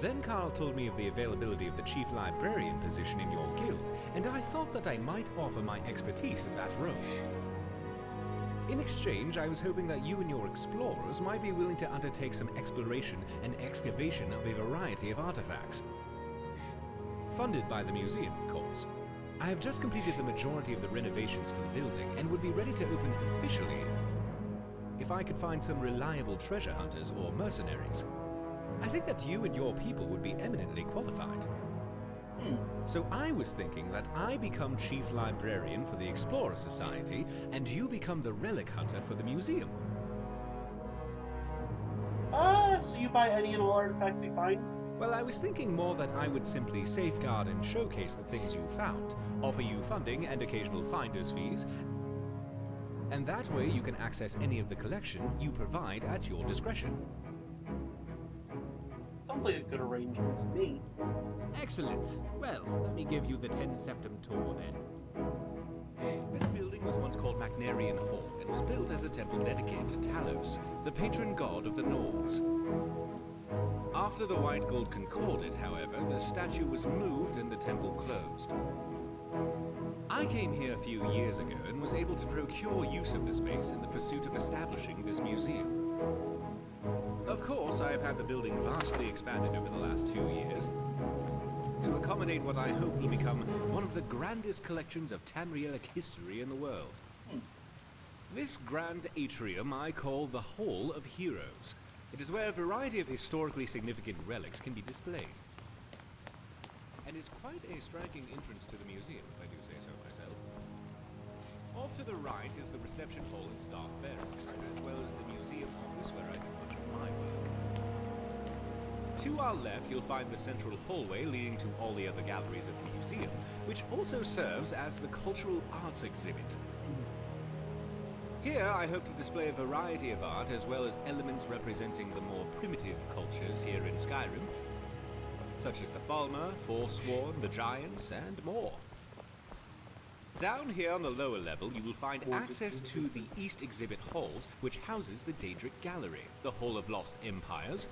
Then Carl told me of the availability of the chief librarian position in your guild, and I thought that I might offer my expertise in that role. In exchange, I was hoping that you and your explorers might be willing to undertake some exploration and excavation of a variety of artifacts. Funded by the museum, of course. I have just completed the majority of the renovations to the building and would be ready to open officially if I could find some reliable treasure hunters or mercenaries. I think that you and your people would be eminently qualified. So I was thinking that I become chief librarian for the Explorer Society and you become the relic hunter for the museum. So you buy any and all artifacts we find? Well, I was thinking more that I would simply safeguard and showcase the things you found, offer you funding and occasional finder's fees, and that way you can access any of the collection you provide at your discretion. Sounds like a good arrangement to me. Excellent. Well, let me give you the 10 Septem tour then. This building was once called Magnarian Hall and was built as a temple dedicated to Talos, the patron god of the Nords. After the White Gold Concordate, however, the statue was moved and the temple closed. I came here a few years ago and was able to procure use of the space in the pursuit of establishing this museum. Of course, I have had the building vastly expanded over the last 2 years to accommodate what I hope will become one of the grandest collections of Tamrielic history in the world. This grand atrium I call the Hall of Heroes. It is where a variety of historically significant relics can be displayed. And it's quite a striking entrance to the museum, if I do say so myself. Off to the right is the reception hall and staff barracks, as well as the museum office where I do much of my work. To our left, you'll find the central hallway leading to all the other galleries of the museum, which also serves as the cultural arts exhibit. Here, I hope to display a variety of art, as well as elements representing the more primitive cultures here in Skyrim, such as the Falmer, Forsworn, the Giants, and more. Down here on the lower level, you will find access to the East Exhibit Halls, which houses the Daedric Gallery, the Hall of Lost Empires,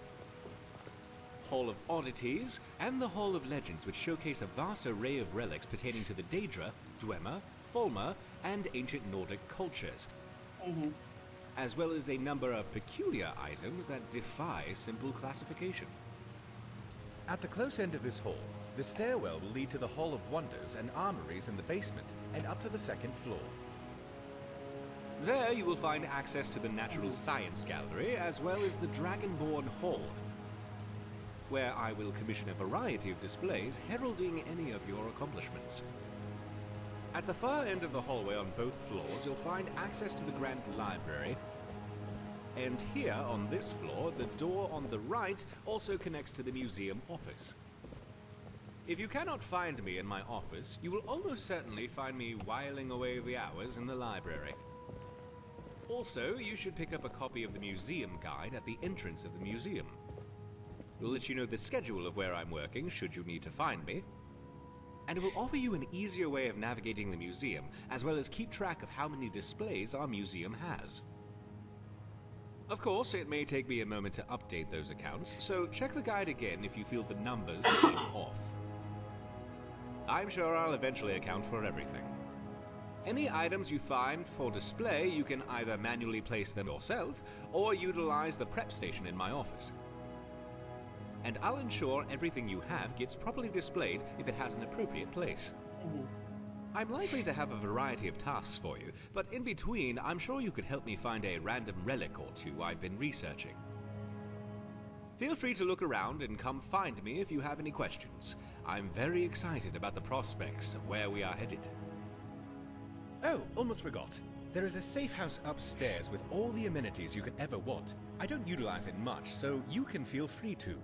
Hall of Oddities, and the Hall of Legends, which showcase a vast array of relics pertaining to the Daedra, Dwemer, Falmer, and ancient Nordic cultures, as well as a number of peculiar items that defy simple classification. At the close end of this hall, the stairwell will lead to the Hall of Wonders and armories in the basement and up to the second floor. There you will find access to the Natural Science Gallery as well as the Dragonborn Hall, where I will commission a variety of displays heralding any of your accomplishments. At the far end of the hallway on both floors, you'll find access to the Grand Library. And here, on this floor, the door on the right also connects to the museum office. If you cannot find me in my office, you will almost certainly find me whiling away the hours in the library. Also, you should pick up a copy of the museum guide at the entrance of the museum. It will let you know the schedule of where I'm working, should you need to find me. And it will offer you an easier way of navigating the museum, as well as keep track of how many displays our museum has. Of course, it may take me a moment to update those accounts, so check the guide again if you feel the numbers seem off. I'm sure I'll eventually account for everything. Any items you find for display, you can either manually place them yourself, or utilize the prep station in my office. And I'll ensure everything you have gets properly displayed if it has an appropriate place. I'm likely to have a variety of tasks for you, but in between, I'm sure you could help me find a random relic or two I've been researching. Feel free to look around and come find me if you have any questions. I'm very excited about the prospects of where we are headed. Oh, almost forgot. There is a safe house upstairs with all the amenities you could ever want. I don't utilize it much, so you can feel free to.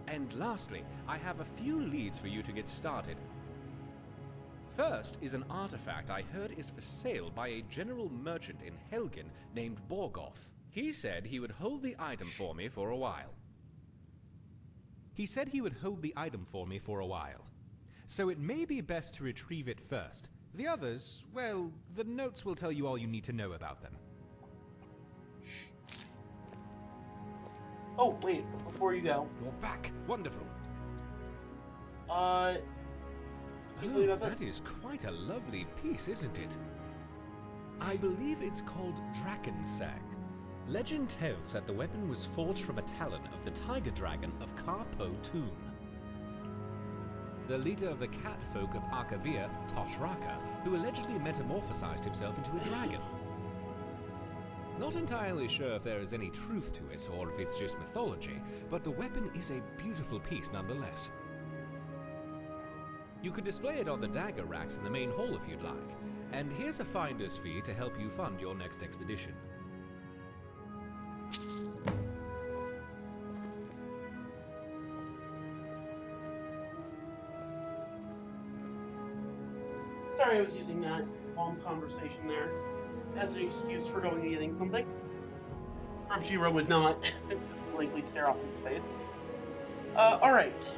And lastly, I have a few leads for you to get started. First is an artifact I heard is for sale by a general merchant in Helgen named Borgoth. He said he would hold the item for me for a while. So it may be best to retrieve it first. The others, well, the notes will tell you all you need to know about them. Oh, wait, before you go. You're back. Wonderful. Can you tell me about that this? is quite a lovely piece, isn't it? I believe it's called Drakensang. Legend tells that the weapon was forged from a talon of the tiger dragon of Karpo Toon. The leader of the cat folk of Arkavir, Toshraka, who allegedly metamorphosized himself into a dragon. Not entirely sure if there is any truth to it or if it's just mythology, but the weapon is a beautiful piece nonetheless. You could display it on the dagger racks in the main hall if you'd like, and here's a finder's fee to help you fund your next expedition. Sorry I was using that long conversation there as an excuse for going and getting something. Jiro would not just blankly stare off in space. Alright.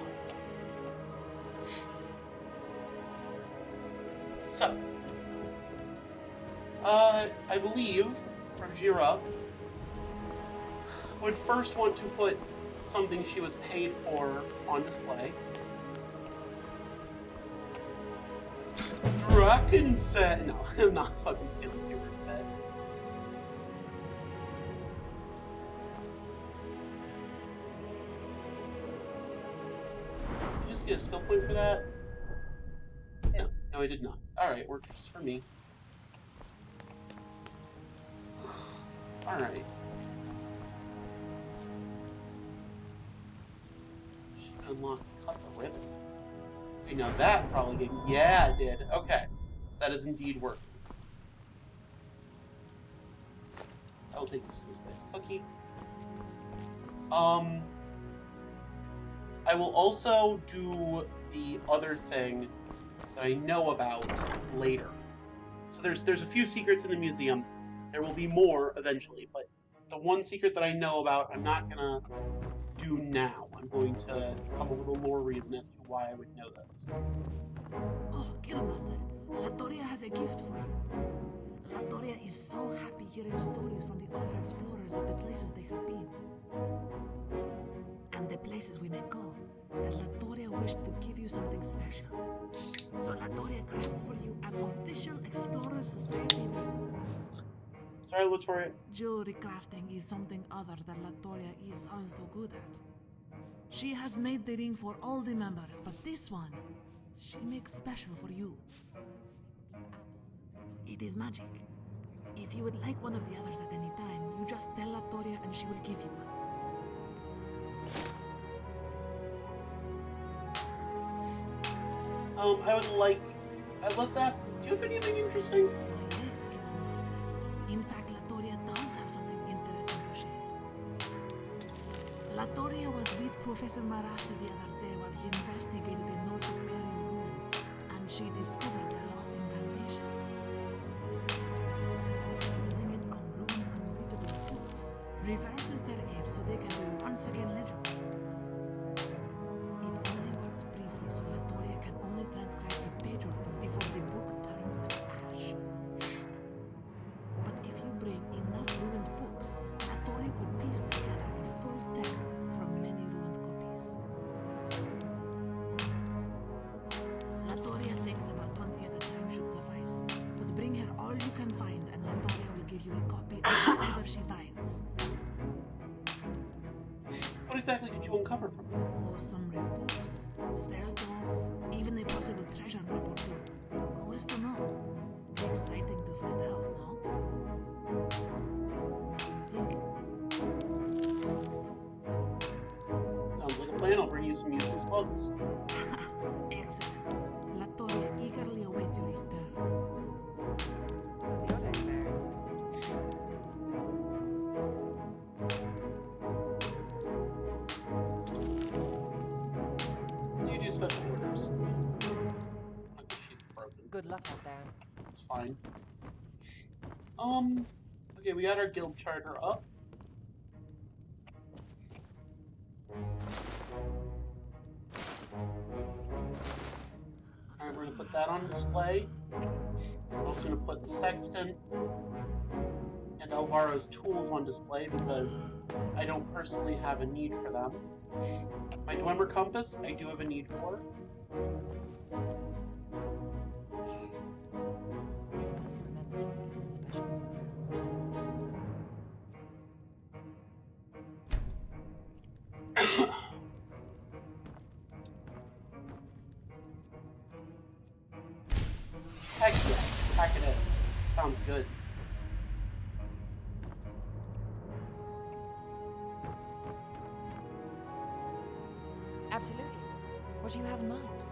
So, I believe Jiro would first want to put something she was paid for on display. Dragonset. No, I'm not fucking stealing viewers' bed. Did you just get a skill point for that? No, I did not. Alright, works for me. Alright. She unlocked cut the ribbon. Okay, now that probably did. Yeah, it did. Okay. So that is indeed working. I will take this nice cookie. I will also do the other thing that I know about later. So there's a few secrets in the museum. There will be more eventually, but the one secret that I know about, I'm not gonna do now. I'm going to come up with a lore reason as to why I would know this. Oh, Guildmaster, Latoria has a gift for you. Latoria is so happy hearing stories from the other explorers of the places they have been. And the places we may go, that Latoria wished to give you something special. So Latoria crafts for you an official Explorers Society ring. Sorry, Latoria. Jewelry crafting is something other than Latoria is also good at. She has made the ring for all the members, but this one, she makes special for you. It is magic. If you would like one of the others at any time, you just tell Latoria and she will give you one. I would like... let's ask, do you have anything interesting? Yes, Guildmaster. In fact, Latoria does have something interesting to share. Latoria was with Professor Marassi the other day while he investigated the North Burial Ruin, and she discovered the lost incantation. Using it on ruined unreadable books reverses their age so they can be once again legible. It only works briefly, so Latoria can only transcribe a page or two before the book turns to ash. But if you bring enough ruined books, Latoria could piece together a full text from many ruined copies. Latoria thinks about 20 at a time should suffice, but bring her all you can find and Latoria will give you a copy of whatever she finds. What exactly did you uncover from this? Oh, some rare books, spell tomes, even a possible treasure map or two. Who is to know? Be exciting to find out, no? What do you think? Sounds like a plan. I'll bring you some useless books. Excellent. Latoria eagerly awaits your return. orders. Okay, she's broken. Good luck out there. It's fine. Okay, we got our guild charter up. Alright, we're gonna put that on display. We're also gonna put the sextant and Alvaro's tools on display because I don't personally have a need for them. My Dwemer compass, I do have a need for. Heck yes, pack it in. Sounds good. Absolutely. What do you have in mind?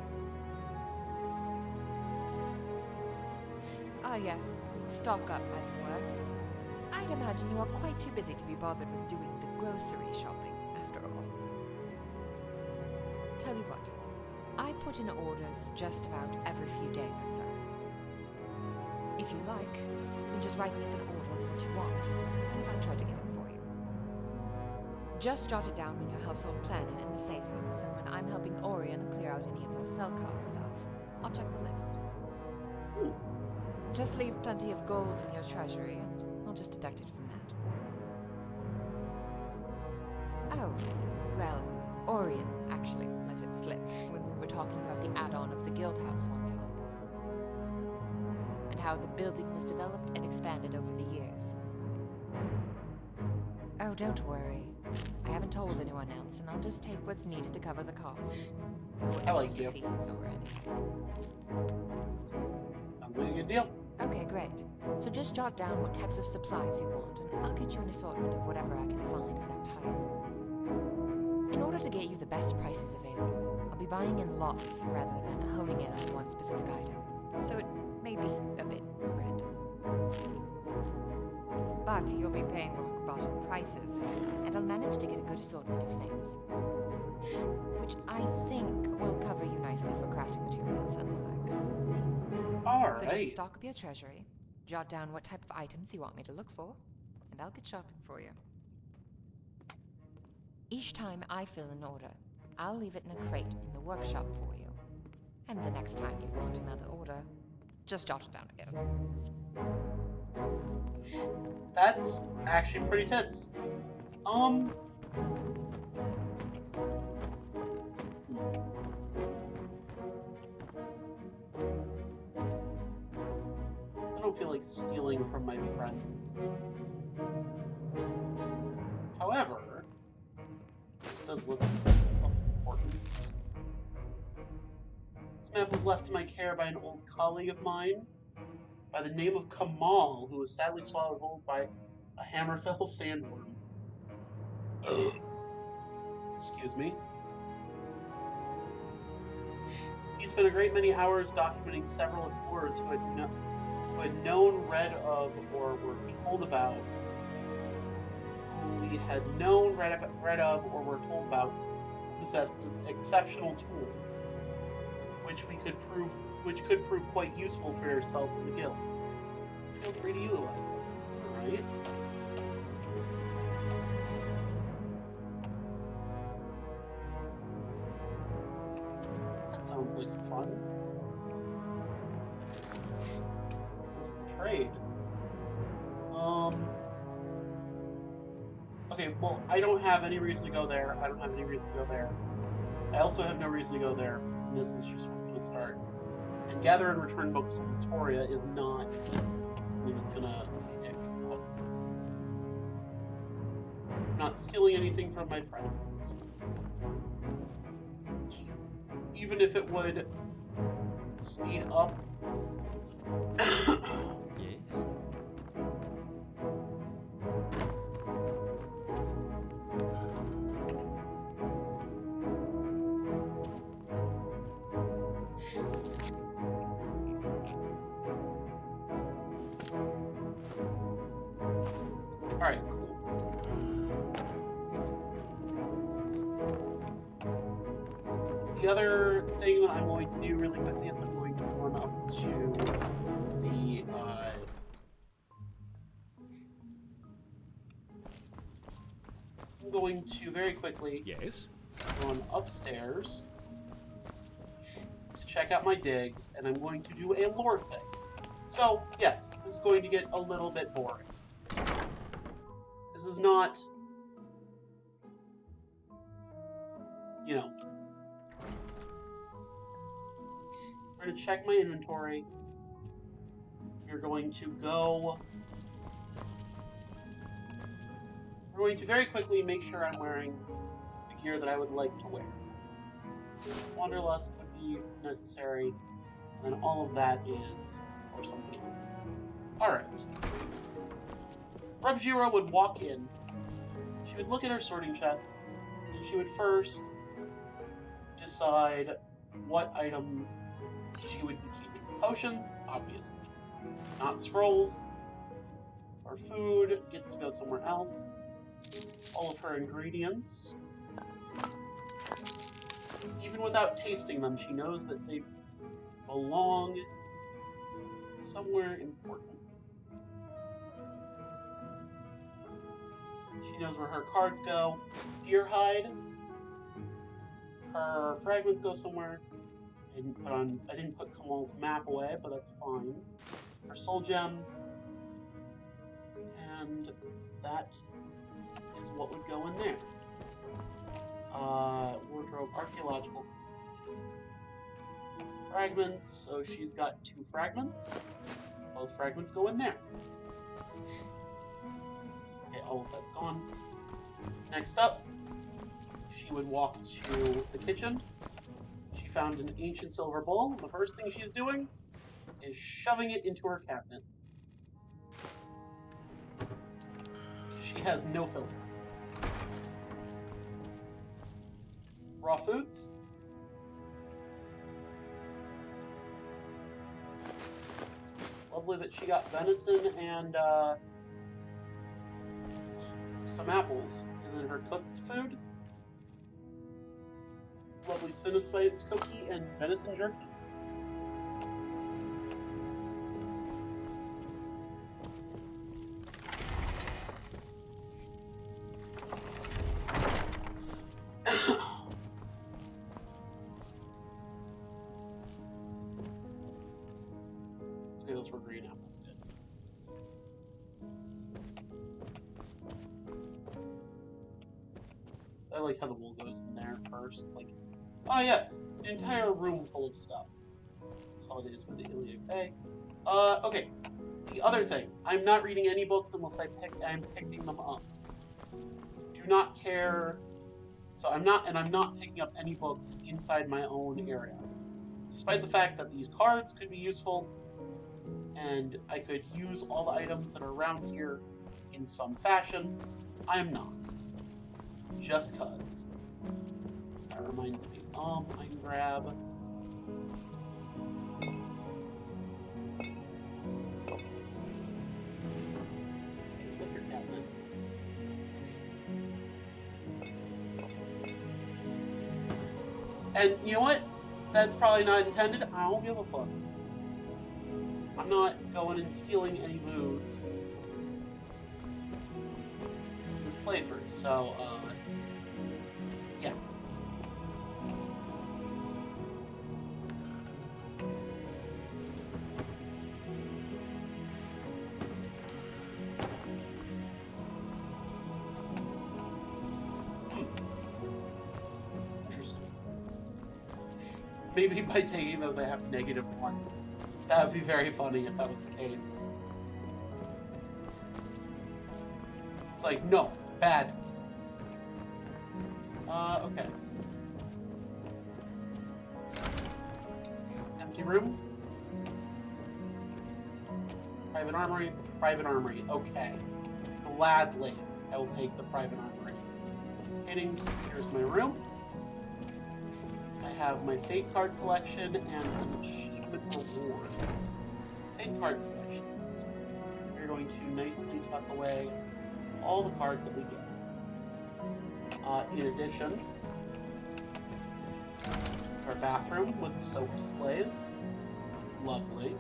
Ah, yes. Stock up, as it were. I'd imagine you are quite too busy to be bothered with doing the grocery shopping, after all. Tell you what, I put in orders just about every few days or so. If you like, you can just write me up an order of what you want, and I'll try to get it for you. Just jot it down in your household planner in the safe house, and when I'm helping Orion clear out any of your cell card stuff, I'll check the list. Just leave plenty of gold in your treasury, and I'll just deduct it from that. Oh, well, Orion actually let it slip when we were talking about the add-on of the guild house one time. And how the building was developed and expanded over the years. Oh, don't worry. I haven't told anyone else, and I'll just take what's needed to cover the cost. No extra fees or anything. Sounds like a good deal. Okay, great. So just jot down what types of supplies you want, and I'll get you an assortment of whatever I can find of that type. In order to get you the best prices available, I'll be buying in lots rather than honing in on one specific item. So it may be a bit red. But you'll be paying rock-bottom prices, and I'll manage to get a good assortment of things. Which I think will cover you nicely for crafting materials and the like. Alright. So just stock up your treasury, jot down what type of items you want me to look for, and I'll get shopping for you. Each time I fill an order, I'll leave it in a crate in the workshop for you. And the next time you want another order, just jot it down again. That's actually pretty tits. I don't feel like stealing from my friends. However, this does look of importance. This map was left to my care by an old colleague of mine by the name of Kamal, who was sadly swallowed whole by a Hammerfell sandworm. Excuse me. He spent a great many hours documenting several explorers who had known, read of, or were told about. Who we had known, read of, or were told about, possessed exceptional tools, which could prove quite useful for yourself and the guild. Feel free to utilize them, right? That sounds like fun. Trade. Okay, well, I don't have any reason to go there. I don't have any reason to go there. I also have no reason to go there. And this is just what's going to start. And gather and return books to Victoria is not something that's going to pick up. I'm not stealing anything from my friends. Even if it would speed up. Alright, cool. The other thing that going to do really quickly is I'm going to run up to the I'm going to very quickly run upstairs to check out my digs, and I'm going to do a lore thing. So, yes, this is going to get a little bit boring. This is not, you know, we're going to check my inventory. We're going to very quickly make sure I'm wearing the gear that I would like to wear. Wanderlust would be necessary, and then all of that is for something else. Alright. Rub-Jiro would walk in. She would look at her sorting chest, and she would first decide what items she would be keeping. Potions, obviously. Not scrolls. Or food gets to go somewhere else. All of her ingredients. Even without tasting them, she knows that they belong somewhere important. She knows where her cards go. Deer hide. Her fragments go somewhere. I didn't put Kamal's map away, but that's fine. Her soul gem. And that is what would go in there. Wardrobe, archaeological fragments. So she's got 2 fragments. Both fragments go in there. Okay, all of that's gone. Next up, she would walk to the kitchen. She found an ancient silver bowl. The first thing she's doing is shoving it into her cabinet. She has no filter. Raw foods. Lovely that she got venison and some apples. And then her cooked food. Lovely Cinespice cookie and venison jerky. Okay, those were green apples, good. I like how the wool goes in there first, like. Oh yes, an entire room full of stuff. Holidays with the Iliac Bay. Okay. The other thing, I'm not reading any books unless I'm picking them up. Do not care. So I'm not picking up any books inside my own area. Despite the fact that these cards could be useful, and I could use all the items that are around here in some fashion, I am not. Just cuz. That reminds me. I can grab. Liquor cabinet. And you know what? That's probably not intended. I don't give a fuck. I'm not going and stealing any booze in this playthrough, so, yeah. Interesting. Maybe by taking those I have -1. That would be very funny if that was the case. It's like, no, bad. Okay. Empty room. Private armory, okay. Gladly, I will take the private armories. Paintings, here's my room. I have my fate card collection and an achievement reward. Fate card collections. We're going to nicely tuck away all the cards that we get. In addition, our bathroom with soap displays. Lovely.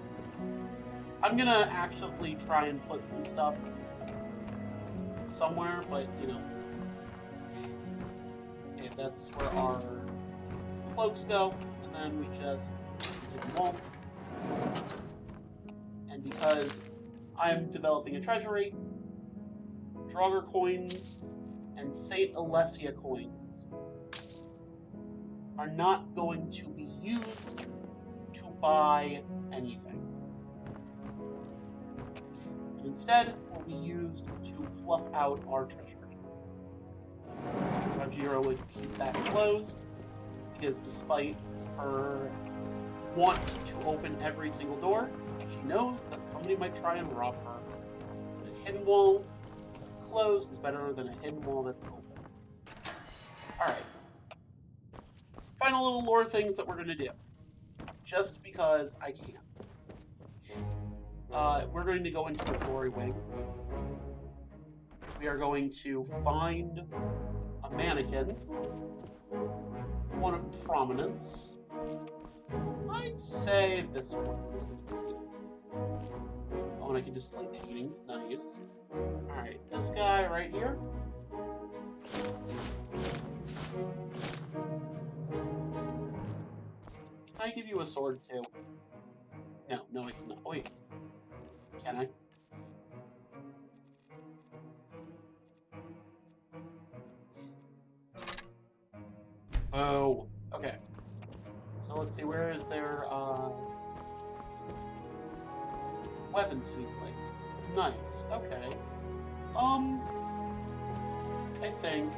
I'm gonna actually try and put some stuff somewhere, but you know. Okay, that's where our cloaks go, and then we just hit them all. And because I'm developing a treasury, Draugr coins and Saint Alessia coins are not going to be used to buy anything. And instead, will be used to fluff out our treasury. Rajira would keep that closed, because despite her want to open every single door, she knows that somebody might try and rob her. A hidden wall that's closed is better than a hidden wall that's open. Alright. Final little lore things that we're going to do. Just because I can. We're going to go into the glory wing. We are going to find a mannequin. One of prominence. I'd say this one. This one's pretty good. Oh, and I can display paintings. Nice. Alright, this guy right here. Can I give you a sword too? No, I cannot. Oh, wait. Can I? Oh, okay. So let's see, where is their weapons to be placed? Nice, okay. I think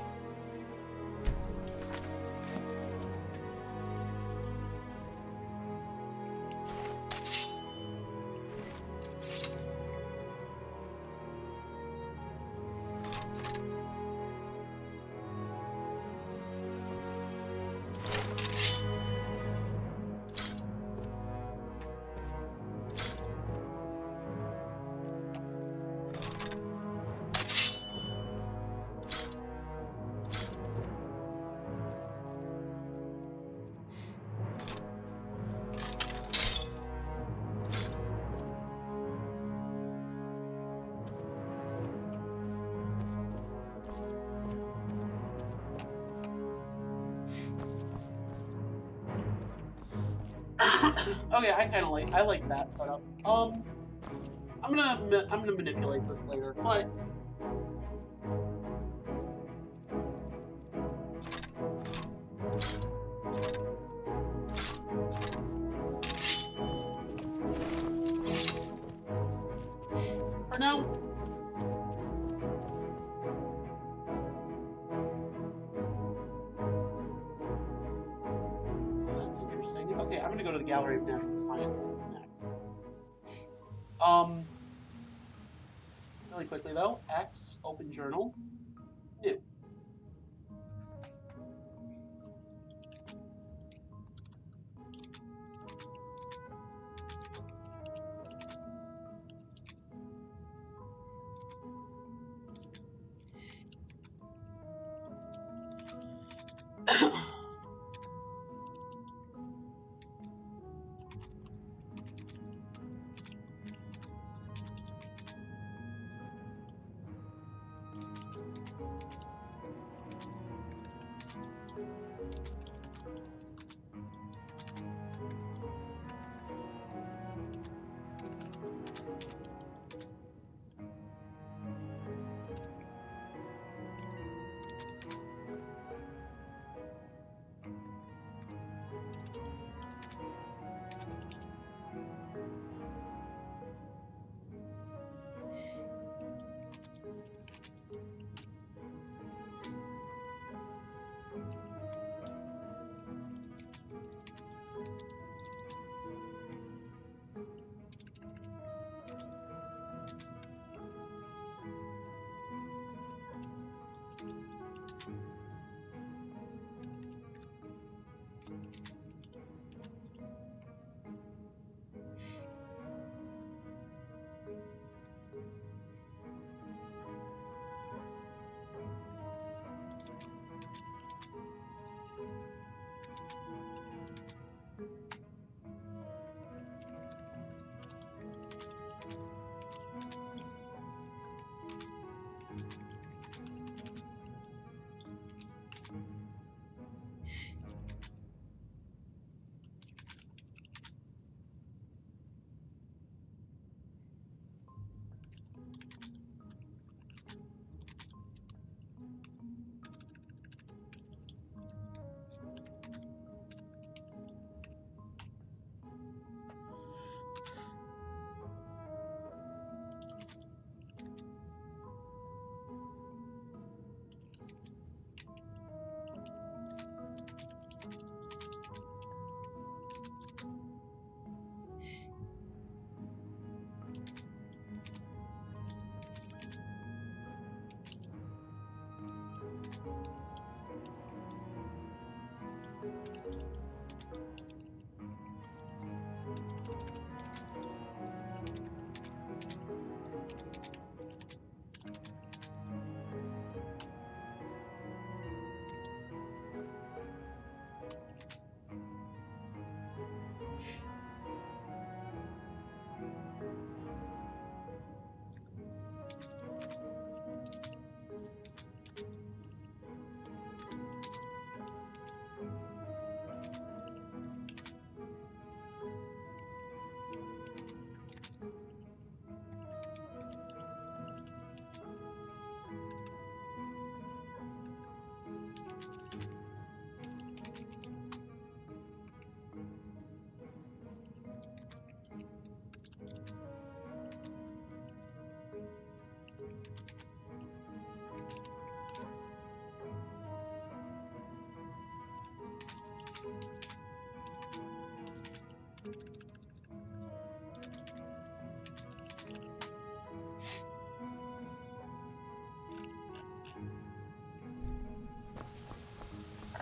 okay, I like that setup. I'm gonna manipulate this later, but for now, that's interesting. Okay, I'm gonna go to the Gallery of Natural Sciences next. Really quickly though, X, open journal, new.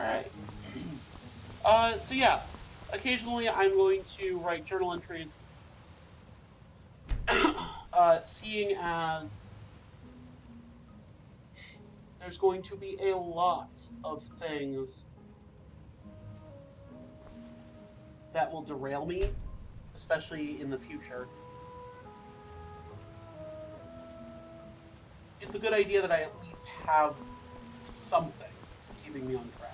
Alright. So yeah, occasionally I'm going to write journal entries, seeing as there's going to be a lot of things that will derail me, especially in the future. It's a good idea that I at least have something keeping me on track.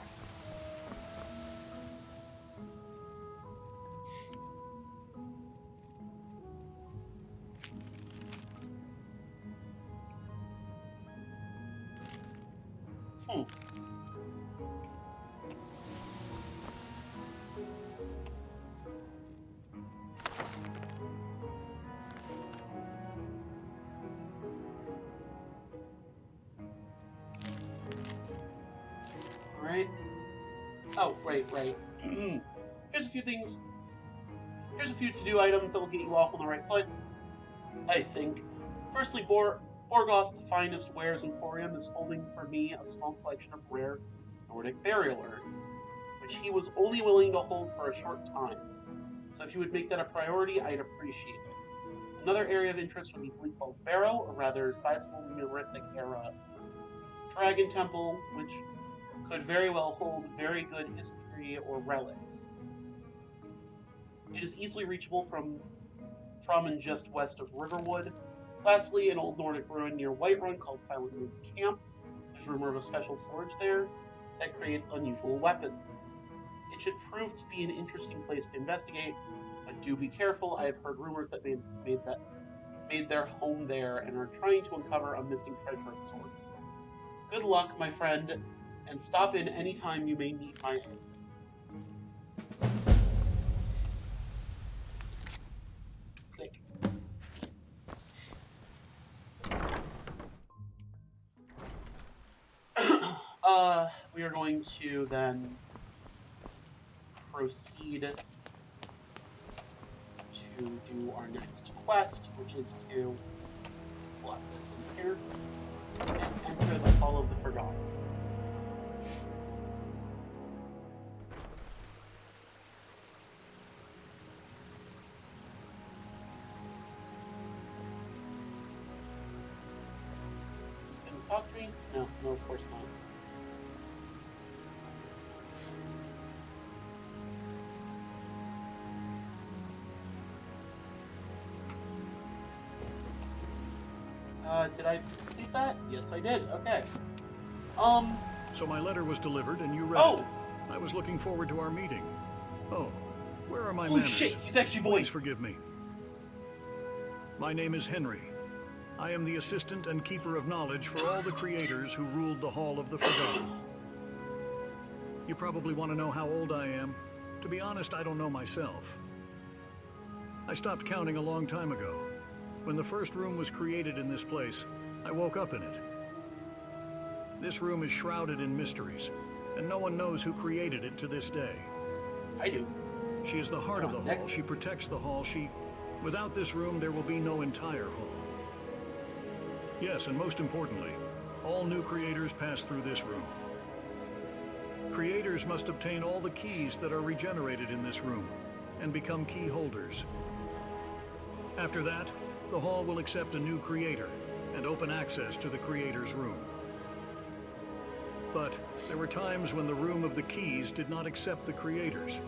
Alright. Oh, right. Here's a few things. Here's a few to-do items that will get you off on the right foot, I think. Firstly, Borgoth, the finest wares emporium, is holding for me a small collection of rare Nordic burial urns, which he was only willing to hold for a short time. So if you would make that a priority, I'd appreciate it. Another area of interest would be Bleakfall's Barrow, a rather sizable Neolithic-era dragon temple, which could very well hold very good history or relics. It is easily reachable from and just west of Riverwood. Lastly, an old Nordic ruin near Whiterun called Silent Moon's Camp. There's rumor of a special forge there that creates unusual weapons. It should prove to be an interesting place to investigate, but do be careful. I have heard rumors that made their home there and are trying to uncover a missing treasure of sorts. Good luck, my friend, and stop in any time you may need my aid. Click. We are going to then proceed to do our next quest, which is to slot this in here and enter the Hall of the Forgotten. Is it going to talk to me? No, of course not. Did I complete that? Yes, I did. Okay. So my letter was delivered and you read it. I was looking forward to our meeting. Oh, where are my holy manners? Shit, he's actually voiced. Please forgive me. My name is Henry. I am the assistant and keeper of knowledge for all the creators who ruled the Hall of the Forgotten. You probably want to know how old I am. To be honest, I don't know myself. I stopped counting a long time ago. When the first room was created in this place, I woke up in it. This room is shrouded in mysteries, and no one knows who created it to this day. I do. She is the heart of the hall. She protects the hall. Without this room, there will be no entire hall. Yes, and most importantly, all new creators pass through this room. Creators must obtain all the keys that are regenerated in this room, and become key holders. After that, the hall will accept a new creator and open access to the creator's room. But there were times when the room of the keys did not accept the creators,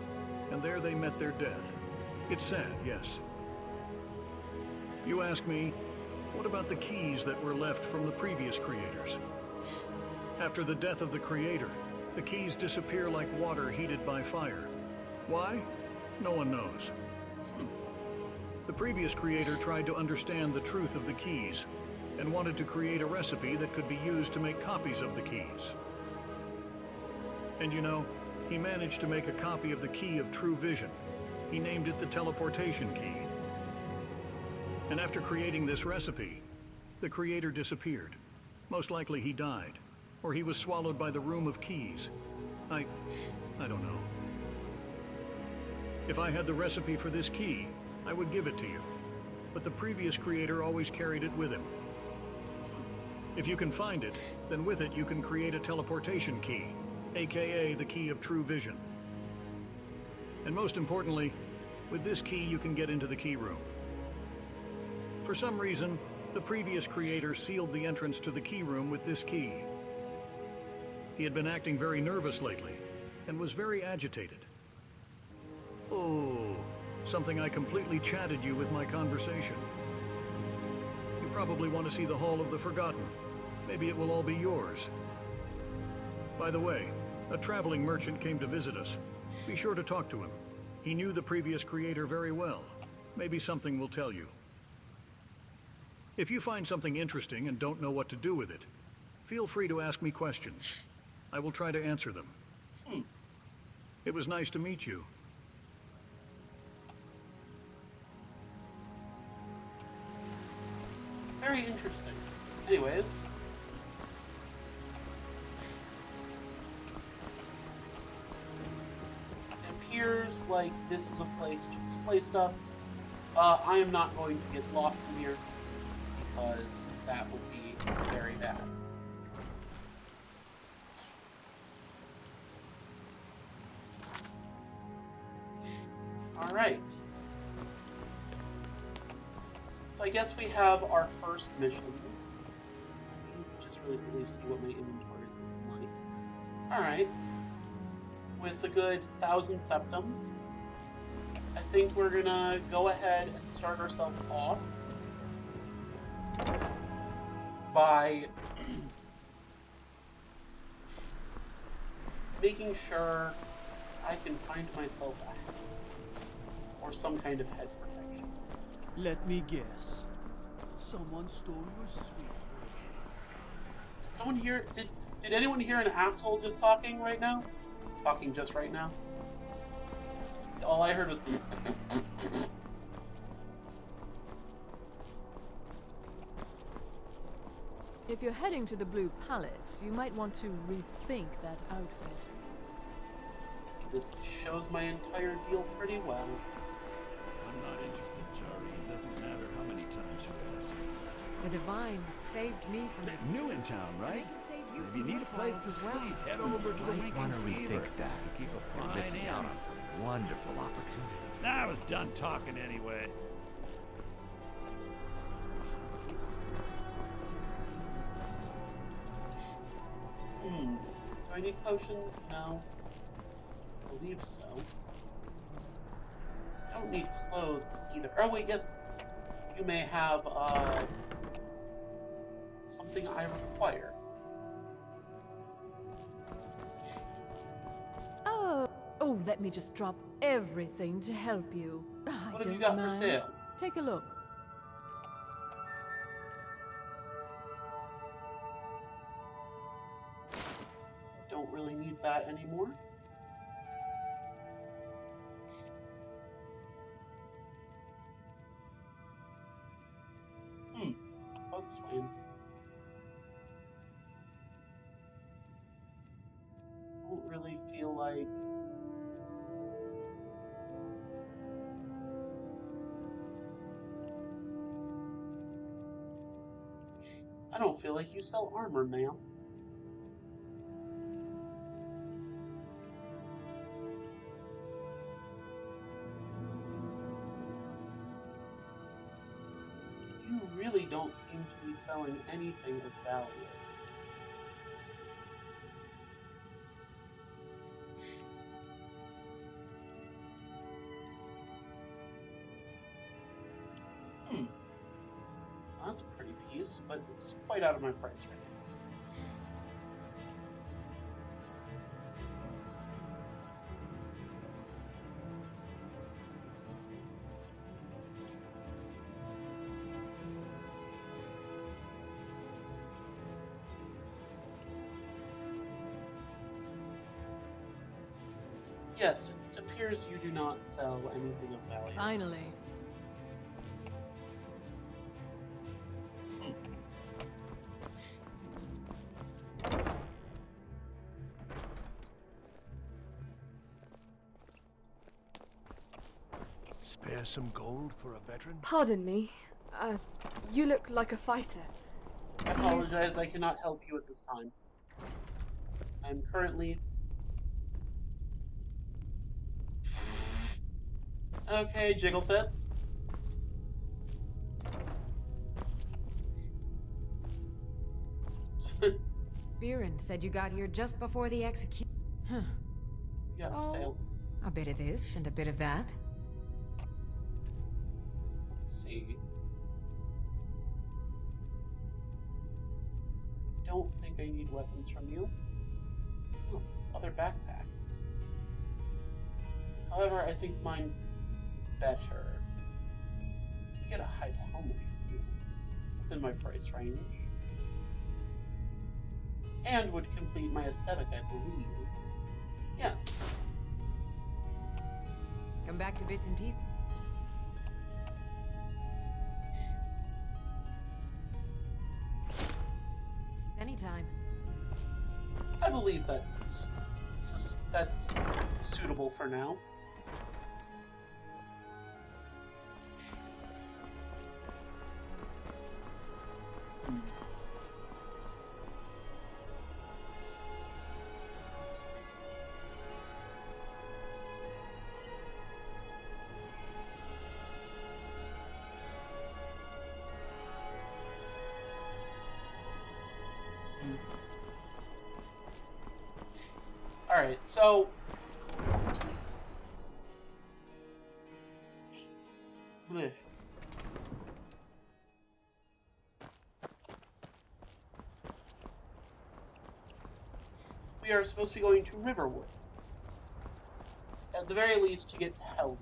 and there they met their death. It's sad, yes. You ask me, what about the keys that were left from the previous creators? After the death of the creator, the keys disappear like water heated by fire. Why? No one knows. The previous creator tried to understand the truth of the keys and wanted to create a recipe that could be used to make copies of the keys. And you know, he managed to make a copy of the key of true vision. He named it the teleportation key. And after creating this recipe, the creator disappeared. Most likely he died, or he was swallowed by the room of keys. I don't know. If I had the recipe for this key, I would give it to you, but the previous creator always carried it with him. If you can find it, then with it you can create a teleportation key, aka the key of true vision. And most importantly, with this key you can get into the key room. For some reason, the previous creator sealed the entrance to the key room with this key. He had been acting very nervous lately, and was very agitated. Oh, something I completely chatted you with my conversation. You probably want to see the Hall of the Forgotten. Maybe it will all be yours. By the way, a traveling merchant came to visit us. Be sure to talk to him. He knew the previous creator very well. Maybe something will tell you. If you find something interesting and don't know what to do with it, feel free to ask me questions. I will try to answer them. It was nice to meet you. Very interesting. Anyways. It appears like this is a place to display stuff. I am not going to get lost in here, because that would be very bad. Alright. So I guess we have our first missions. Just really quickly see what my inventory is looking like. Alright. With a good 1,000 septums, I think we're gonna go ahead and start ourselves off by making sure I can find myself a head, or some kind of head protection. Let me guess. Someone stole your sweet. Did someone hear? Did anyone hear an asshole just talking right now? Talking just right now? All I heard was. If you're heading to the Blue Palace, you might want to rethink that outfit. This shows my entire deal pretty well. I'm not interested, Jari. It doesn't matter how many times you ask. The Divine saved me from this. New in town, right? If you need a place to sleep, head over to the Winking Want to Skeever. rethink that. Keep a You're fine missing out inn. on some wonderful opportunities. I was done talking anyway. Do I need potions? No. I believe so. I don't need clothes either. Oh wait, yes. You may have something I require. Oh, let me just drop everything to help you. What have you got for sale? Take a look. Don't really need that anymore. Boatswain. Don't really feel like I don't feel like you sell armor, ma'am. You really don't seem to be selling anything of value. That's a pretty piece, but it's quite out of my price range. Yes, it appears you do not sell anything of value. Finally. Spare some gold for a veteran? Pardon me. You look like a fighter. I apologize, I cannot help you at this time. I'm currently Okay, Jiggle Fits. Biren said you got here just before the execution. Huh. Yeah, for sale. A bit of this and a bit of that. Let's see. I don't think I need weapons from you. Oh, other backpacks. However, I think mine's better. Get a hide helmet from you. It's within my price range. And would complete my aesthetic, I believe. Yes. Come back to bits and pieces. Anytime. I believe that's suitable for now. Alright, so... Blech. We are supposed to be going to Riverwood. At the very least, to get to Helgen.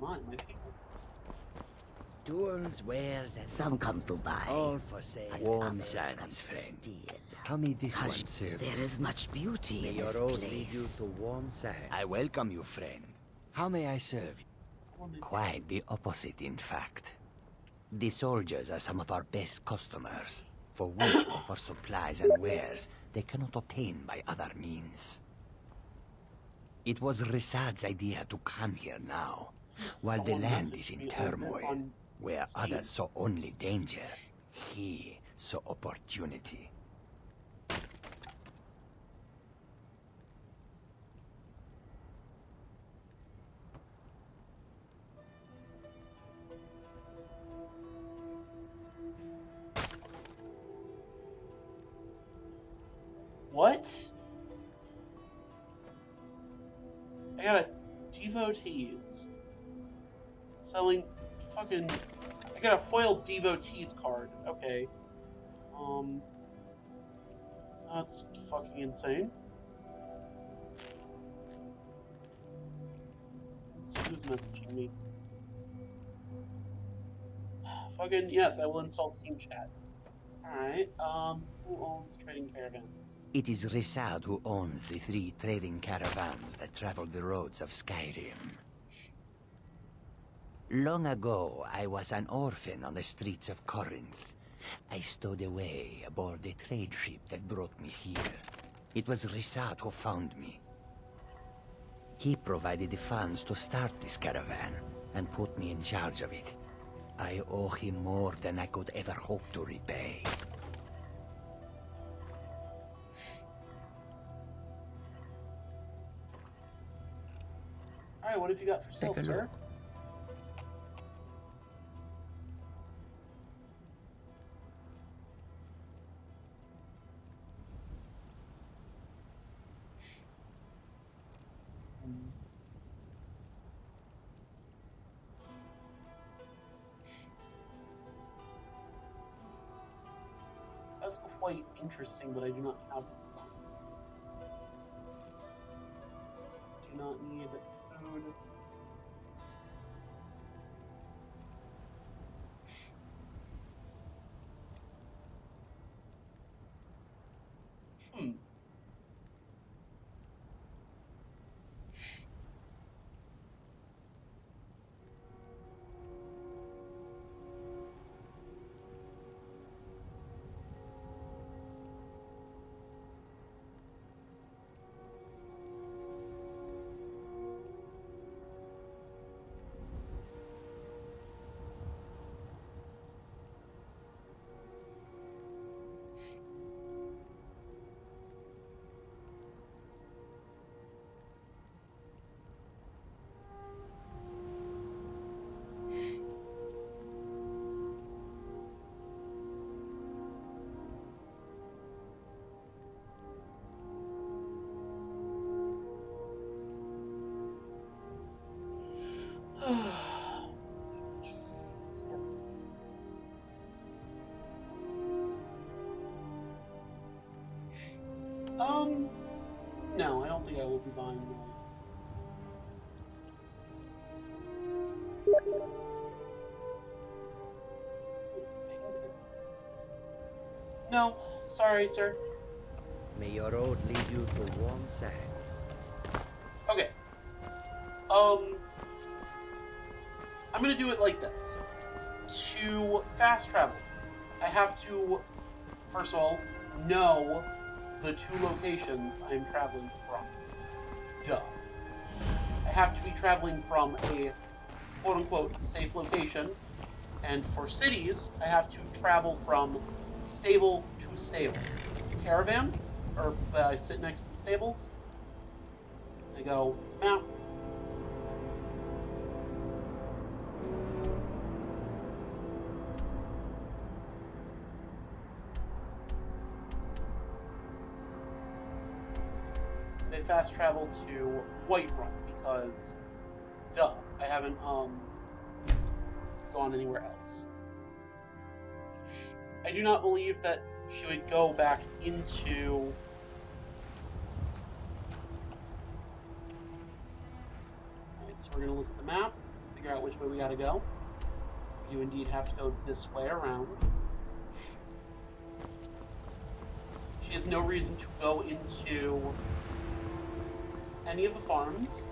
Oh my people. Tools, wares, and Some come to buy. all for sale. Warm Others silence, come to friend. steal. How may this one Hush, serve there you? is much beauty May in your this road lead you place. to warm silence. I welcome you, friend. How may I serve you? Quite the opposite, in fact. The soldiers are some of our best customers. For we offer supplies and wares they cannot obtain by other means. It was Risad's idea to come here now, while the Someone land messaged is in me over turmoil. on Where Steam. others saw only danger, he saw opportunity. What? I got a devotees. Selling fucking... I got a foiled devotees card. Okay. That's fucking insane. Let's see who's messaging me. Fucking, yes, I will install Steam Chat. Alright, who owns the trading caravans? It is Risad who owns the 3 trading caravans that travel the roads of Skyrim. Long ago, I was an orphan on the streets of Corinth. I stowed away aboard a trade ship that brought me here. It was Risad who found me. He provided the funds to start this caravan and put me in charge of it. I owe him more than I could ever hope to repay. Alright, what have you got for sale, Take a sir? look. That's quite interesting, but I do not have funds. Do not need food. buying noise. No, sorry, sir. May your road lead you to warm sands. Okay. I'm gonna do it like this. To fast travel, I have to, first of all, know the 2 locations I'm traveling from. Duh. I have to be traveling from a quote-unquote safe location, and for cities, I have to travel from stable to stable. Caravan, or I sit next to the stables, I go, map. They fast travel to Whiterun because, duh, I haven't gone anywhere else. I do not believe that she would go back into Alright, so we're gonna look at the map, figure out which way we gotta go. We do indeed have to go this way around. She has no reason to go into any of the farms.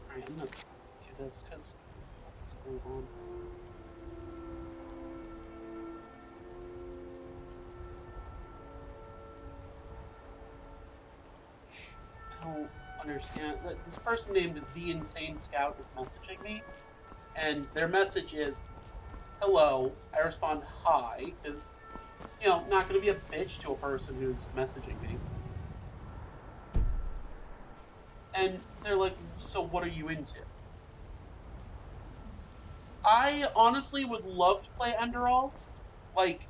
Alright, I'm gonna do this because what's going on? I don't understand. This person named The Insane Scout is messaging me, and their message is, hello. I respond, hi, because, you know, not going to be a bitch to a person who's messaging me. And they're like, so what are you into? I honestly would love to play Enderall. Like,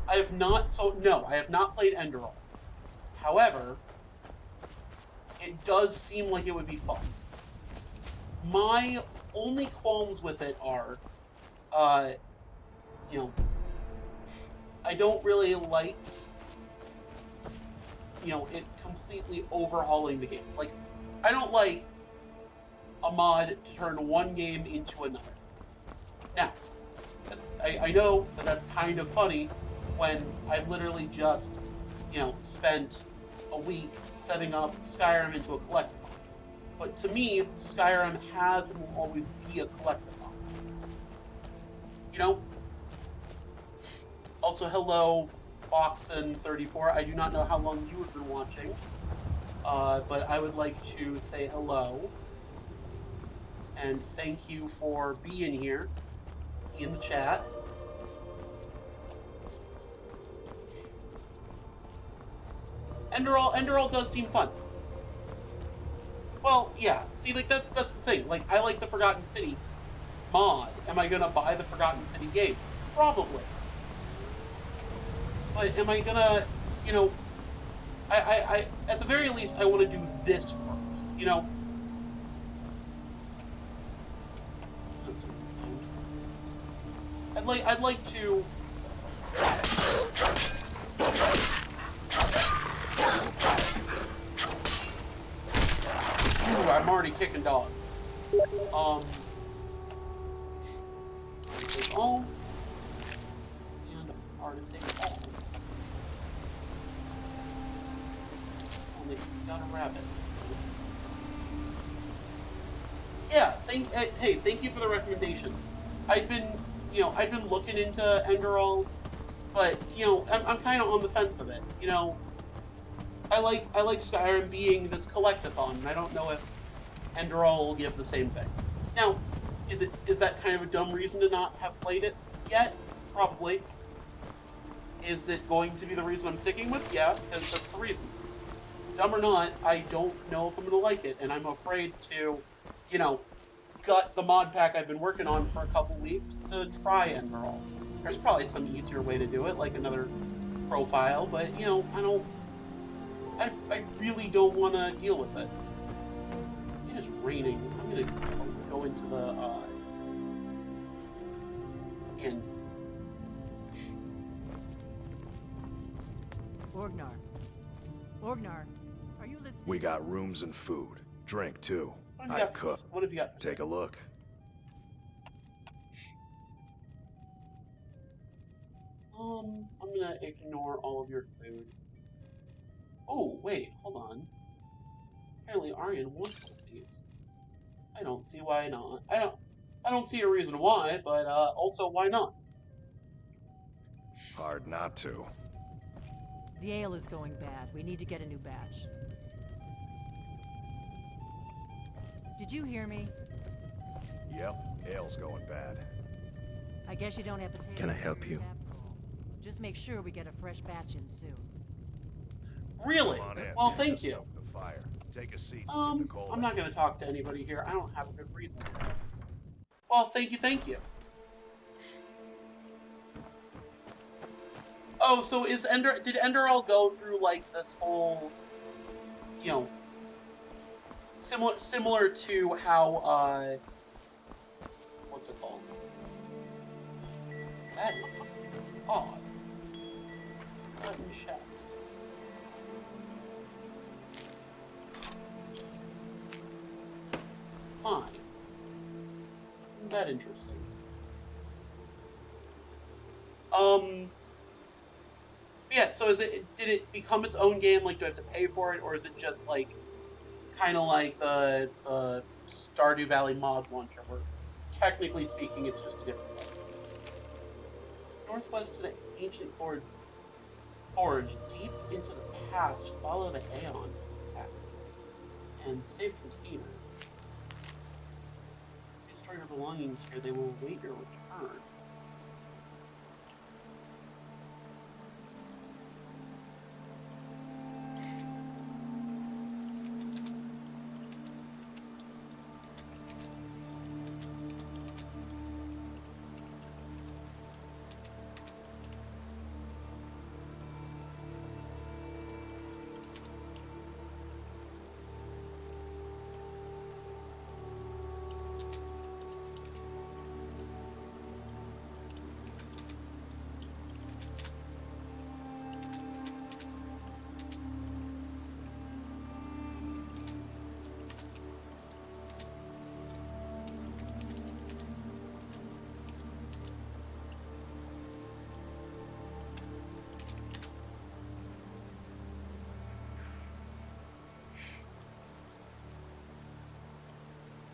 I have not played Enderall. However, it does seem like it would be fun. My only qualms with it are, you know, I don't really like, you know, it completely overhauling the game. Like, I don't like a mod to turn one game into another. Now, I know that that's kind of funny when I've literally just, you know, spent a week setting up Skyrim into a collectathon. But to me, Skyrim has and will always be a collectathon. You know? Also, hello, Boxen34. I do not know how long you have been watching, but I would like to say hello and thank you for being here in the chat. Enderall does seem fun. Well, yeah. See, like that's the thing. Like, I like the Forgotten City mod. Am I gonna buy the Forgotten City game? Probably. But am I gonna, you know? I at the very least, I want to do this first. You know. I'd like to. Ooh, I'm already kicking dogs. Take all. And R to take all. Only got a rabbit. Yeah, hey, thank you for the recommendation. I'd been looking into Enderall, but, you know, I'm kind of on the fence of it. You know, I like Skyrim being this collectathon, and I don't know if Enderall will give the same thing. Now, is that kind of a dumb reason to not have played it yet? Probably. Is it going to be the reason I'm sticking with? Yeah, because that's the reason. Dumb or not, I don't know if I'm going to like it, and I'm afraid to, you know, gut the mod pack I've been working on for a couple weeks to try Enderall. There's probably some easier way to do it, like another profile, but, you know, I really don't want to deal with it. It is raining. I'm gonna go into the inn. Orgnar. Orgnar, are you listening? We got rooms and food. Drink, too. What have you I got for- cook. What have you got for Take a look. I'm gonna ignore all of your food. Oh, wait, hold on. Apparently Aryan wants all of these. I don't see why not. I don't see a reason why, but also why not? Hard not to. The ale is going bad. We need to get a new batch. Did you hear me? Yep, ale's going bad. I guess you don't have potatoes. Can I for help your you? tap roll. Just make sure we get a fresh batch in soon. Really? Come on in. Well, thank you. Stoke the fire. Take a seat. Get the coal I'm not gonna talk to anybody here. I don't have a good reason. Well, thank you, thank you. Oh, so did Enderal go through like this whole, you know, similar to how what's it called? That is odd. Button chest. Fine. Isn't that interesting? Yeah, so did it become its own game? Like, do I have to pay for it, or is it just like, kind of like the Stardew Valley mod launcher, where technically speaking, it's just a different one? Northwest to the ancient forge, deep into the past, follow the Aeon path, and safe container. Restore your belongings here, they will await your return.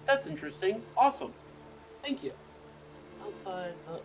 That's interesting. Awesome. Thank you. Outside the...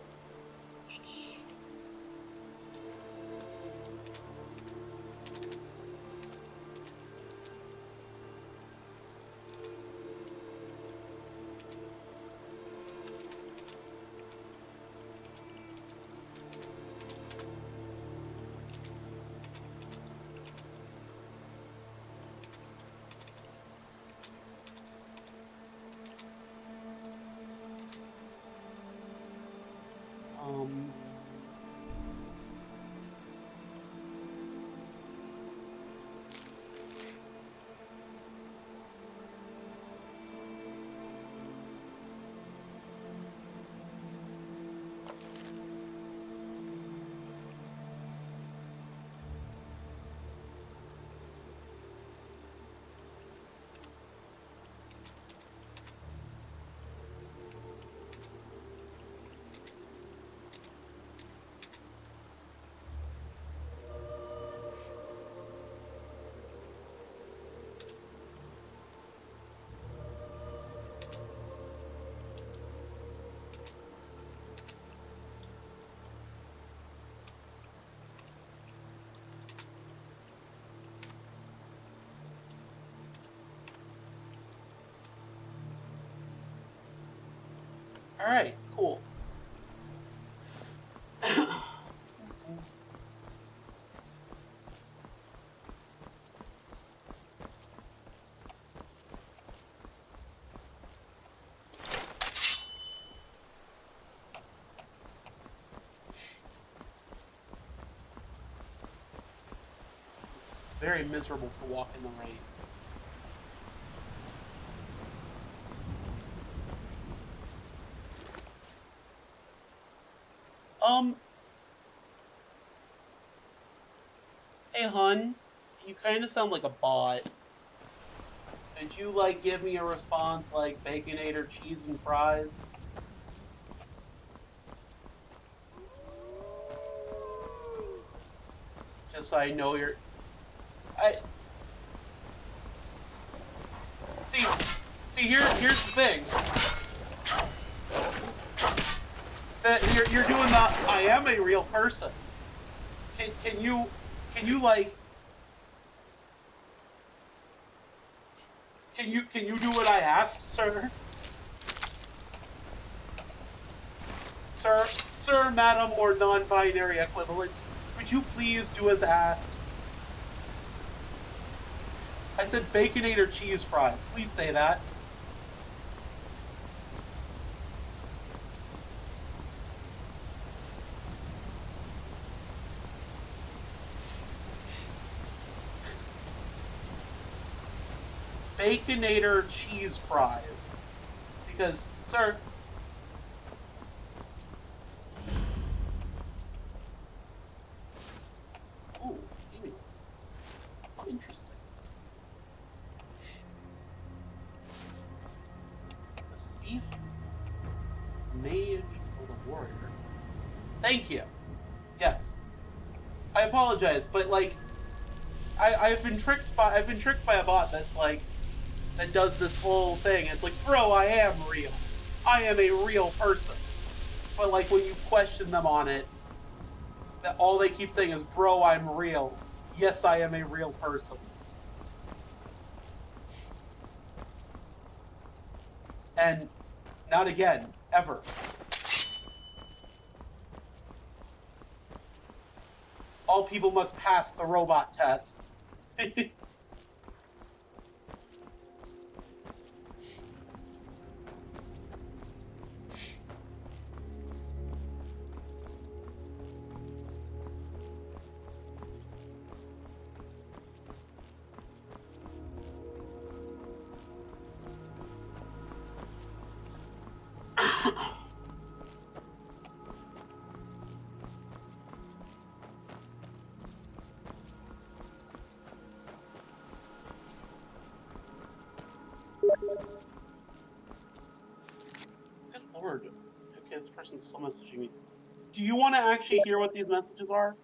Alright, cool. Very miserable to walk in the rain. Hey, hun. You kind of sound like a bot. Could you, like, give me a response like Baconator, cheese, and fries? Just so I know you're... See, here's the thing. That you're doing the I am a real person. Can you like... Can you do what I asked, sir? Sir, madam, or non-binary equivalent, could you please do as asked? I said Baconator cheese fries. Please say that. Baconator cheese fries. Because, sir... Ooh, emails. Interesting. The thief, mage, or the warrior? Thank you. Yes. I apologize, but like, I've been tricked by a bot that's like, that does this whole thing. It's like, bro, I am real. I am a real person. But like, when you question them on it, that all they keep saying is, bro, I'm real. Yes, I am a real person. And not again, ever. All people must pass the robot test. Good lord. Okay, this person's still messaging me. Do you want to actually hear what these messages are?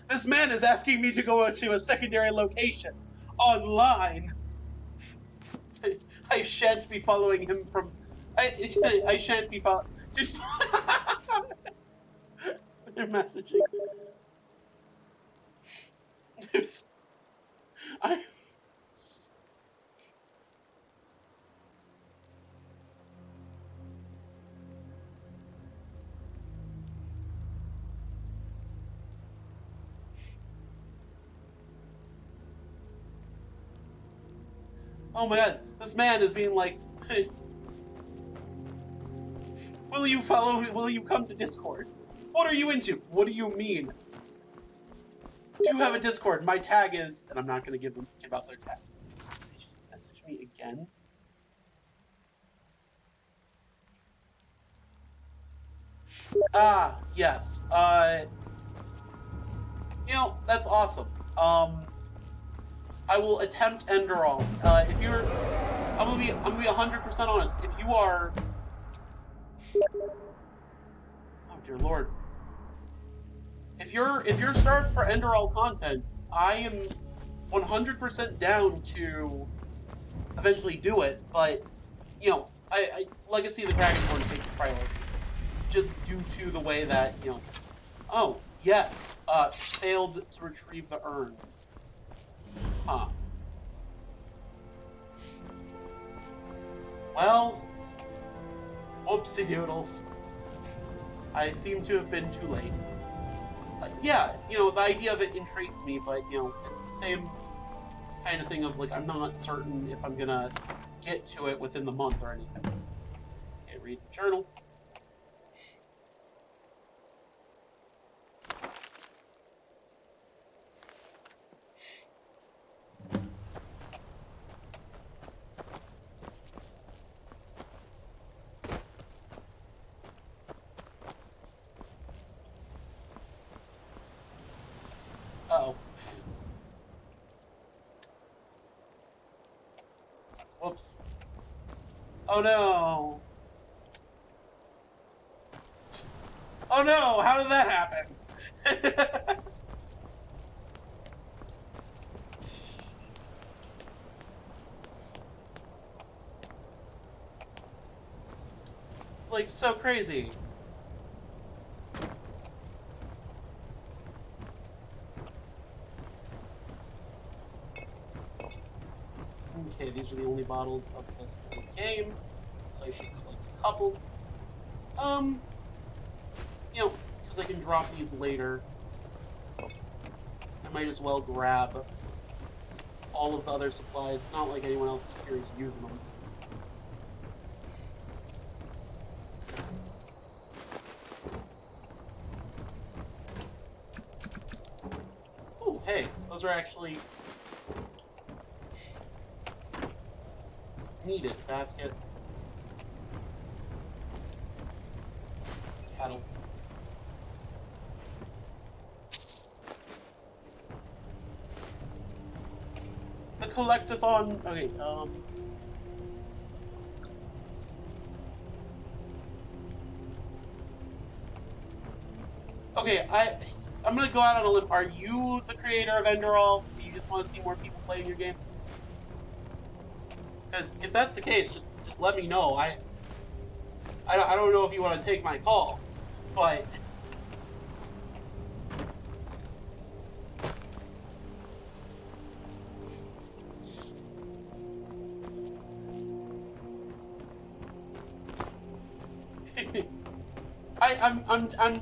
This man is asking me to go to a secondary location online. I shan't be following him from. I shan't be following. They're messaging. Oh my god, this man is being like, will you come to Discord? What are you into? What do you mean? Do you have a Discord? My tag is, and I'm not gonna give out their tag. They just message me again? Ah, yes. You know, that's awesome. I will attempt Enderall. If you're, I'm gonna be 100% honest. If you are, oh dear lord. If you're starved for Enderall content, I am 100% down to eventually do it. But you know, Legacy of the Dragonborn takes priority, just due to the way that, you know. Oh yes, failed to retrieve the urns. Huh. Well, whoopsie doodles. I seem to have been too late. yeah, you know, the idea of it intrigues me, but, you know, it's the same kind of thing of, like, I'm not certain if I'm gonna get to it within the month or anything. Okay, read the journal. Uh-oh. Whoops. Oh no! Oh no! How did that happen? It's like so crazy. Okay, these are the only bottles of this game, so I should collect a couple. You know, because I can drop these later. I might as well grab all of the other supplies. It's not like anyone else here is using them. Oh, hey, those are actually needed. Basket. Cattle. The collectathon. Okay, okay, I'm gonna go out on a limb. Are you the creator of Enderall? Do you just want to see more people playing your game? Because if that's the case, just let me know. I don't know if you want to take my calls, but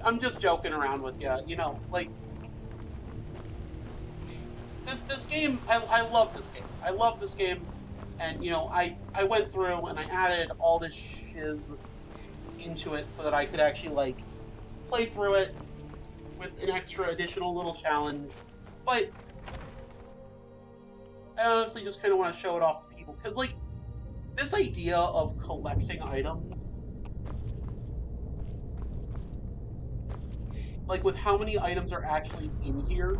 I'm just joking around with you. You know, like this game. I love this game. I love this game. And, you know, I went through and I added all this shiz into it so that I could actually, like, play through it with an extra additional little challenge. But I honestly just kind of want to show it off to people. Because, like, this idea of collecting items, like, with how many items are actually in here,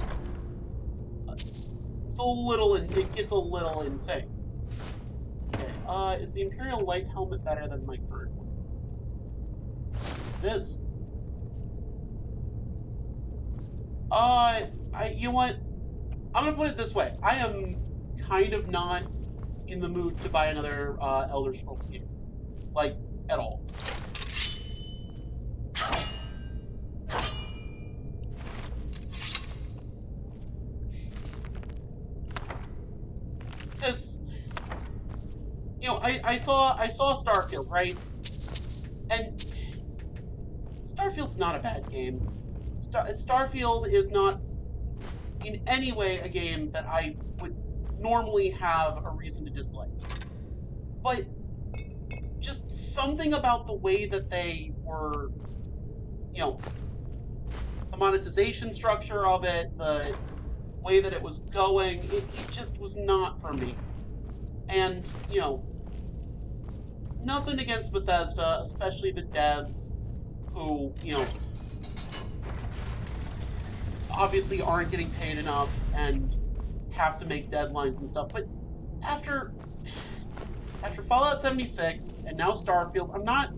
it gets a little insane. Okay, is the Imperial Light Helmet better than my current one? It is. You know what? I'm gonna put it this way. I am kind of not in the mood to buy another Elder Scrolls game. Like, at all. Because, you know, I saw Starfield, right? And Starfield's not a bad game. Starfield is not in any way a game that I would normally have a reason to dislike. But just something about the way that they were, you know, the monetization structure of it, the way that it was going, it just was not for me. And, you know, nothing against Bethesda, especially the devs who, you know, obviously aren't getting paid enough and have to make deadlines and stuff, but after Fallout 76 and now Starfield, I'm not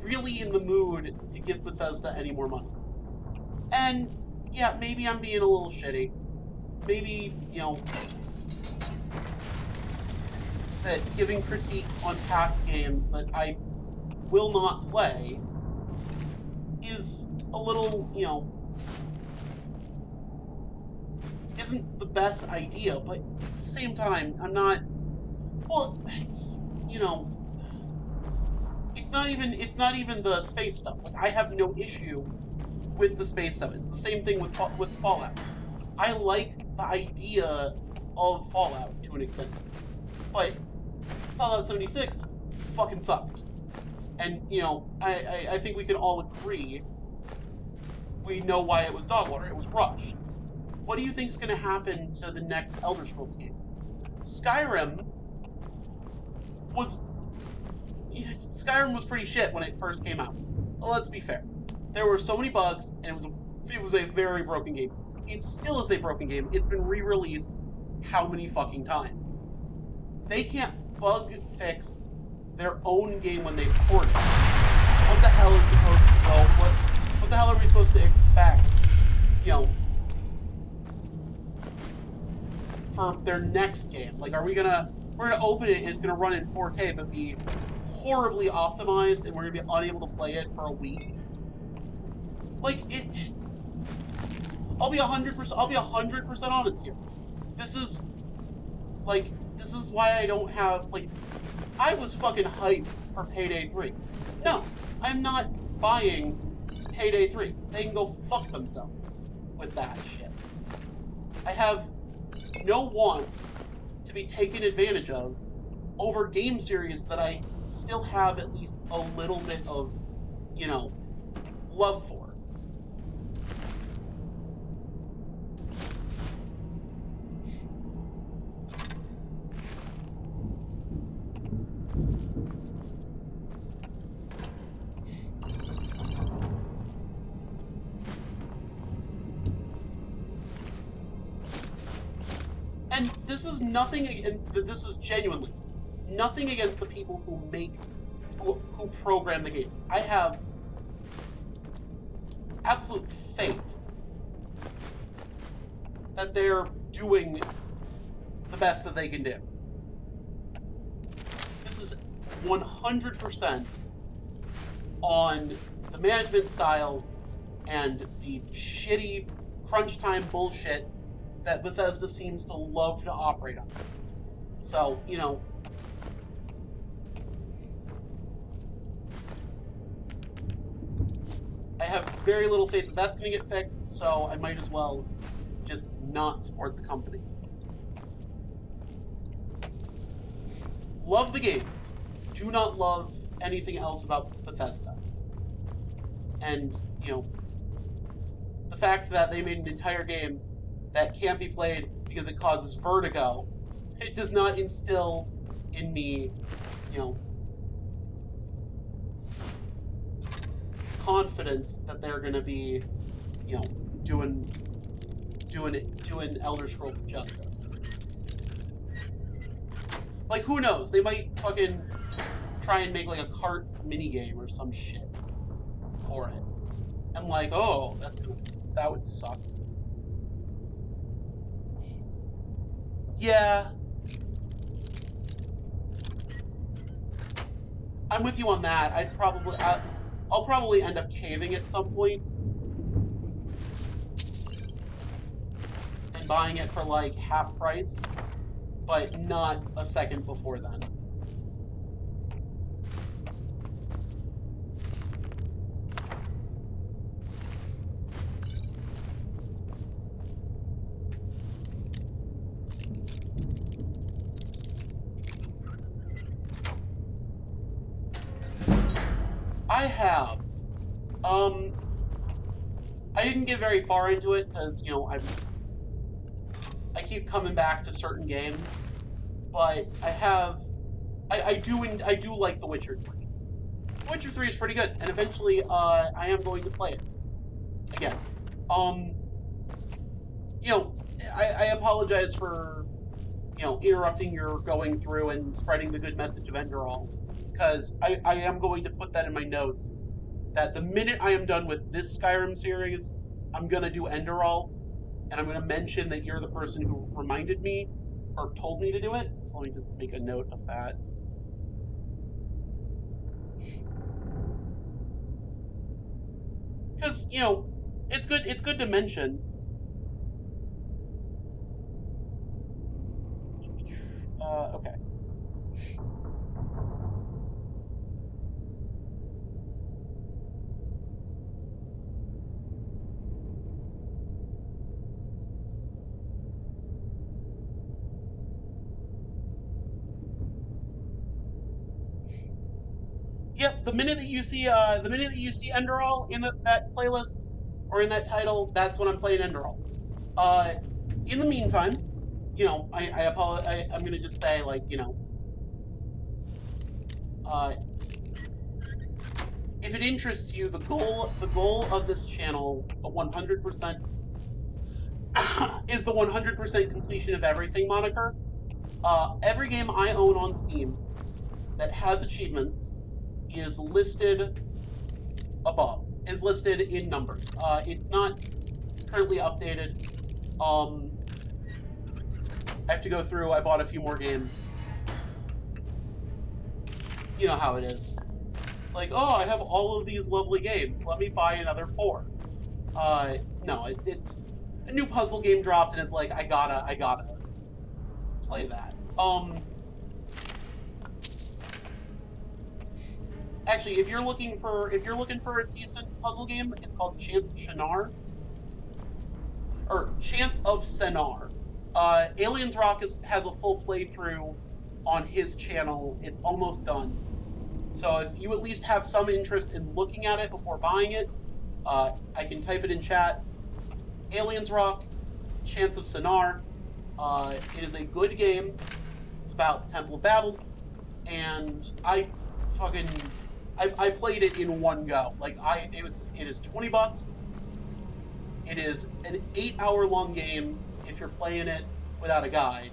really in the mood to give Bethesda any more money. And yeah, maybe I'm being a little shitty. Maybe, you know, that giving critiques on past games that I will not play is a little, you know, isn't the best idea, but at the same time, I'm not, well, you know, it's not even the space stuff. Like, I have no issue with the space stuff. It's the same thing with Fallout. I like the idea of Fallout to an extent, but Fallout 76 fucking sucked. And, you know, I think we can all agree we know why it was dog water. It was rushed. What do you think is going to happen to the next Elder Scrolls game? Skyrim was pretty shit when it first came out. Well, let's be fair. There were so many bugs, and it was a very broken game. It still is a broken game. It's been re-released how many fucking times? They can't bug fix their own game when they port it. What the hell is supposed to go? What the hell are we supposed to expect? You know, for their next game? Like, we're gonna open it and it's gonna run in 4K, but be horribly optimized, and we're gonna be unable to play it for a week. Like, I'll be 100% honest here. This is why I don't have, like, I was fucking hyped for Payday 3. No, I'm not buying Payday 3. They can go fuck themselves with that shit. I have no want to be taken advantage of over game series that I still have at least a little bit of, you know, love for. And this is nothing, and this is genuinely nothing against the people who program the games. I have absolute faith that they're doing the best that they can do. This is 100% on the management style and the shitty crunch time bullshit that Bethesda seems to love to operate on. So, you know, I have very little faith that that's going to get fixed, so I might as well just not support the company. Love the games. Do not love anything else about Bethesda. And, you know, the fact that they made an entire game that can't be played because it causes vertigo, it does not instill in me, you know, confidence that they're going to be, you know, doing Elder Scrolls justice. Like, who knows? They might fucking try and make like a cart minigame or some shit for it. I'm like, oh, that would suck. Yeah. I'm with you on that. I'll probably end up caving at some point and buying it for like half price, but not a second before then. I have. I didn't get very far into it because, you know, I keep coming back to certain games, but I do like The Witcher 3. The Witcher 3 is pretty good, and eventually I am going to play it again. You know, I apologize for, you know, interrupting your going through and spreading the good message of Enderall, because I am going to put that in my notes, that the minute I am done with this Skyrim series, I'm going to do Enderall, and I'm going to mention that you're the person who reminded me, or told me to do it, so let me just make a note of that. Because, you know, it's good to mention. Okay. Yep, the minute that you see Enderall in that playlist or in that title, that's when I'm playing Enderall. In the meantime, you know, I apologize. I'm gonna just say, like, you know, if it interests you, the goal of this channel, the 100%, is the 100% completion of everything moniker. Every game I own on Steam that has achievements is listed above, is listed in numbers. It's not currently updated. I have to go through, I bought a few more games. You know how it is. It's like, oh, I have all of these lovely games. Let me buy another 4. No, it's a new puzzle game dropped, and it's like, I gotta play that. Actually, if you're looking for a decent puzzle game, it's called Chance of Shannara. Or Chance of Sennar. Aliens Rock has a full playthrough on his channel. It's almost done. So if you at least have some interest in looking at it before buying it, I can type it in chat. Aliens Rock, Chance of Sennar. It is a good game. It's about the Temple of Babel, and I played it in one go. Like it is $20. It is an 8-hour-long game if you're playing it without a guide.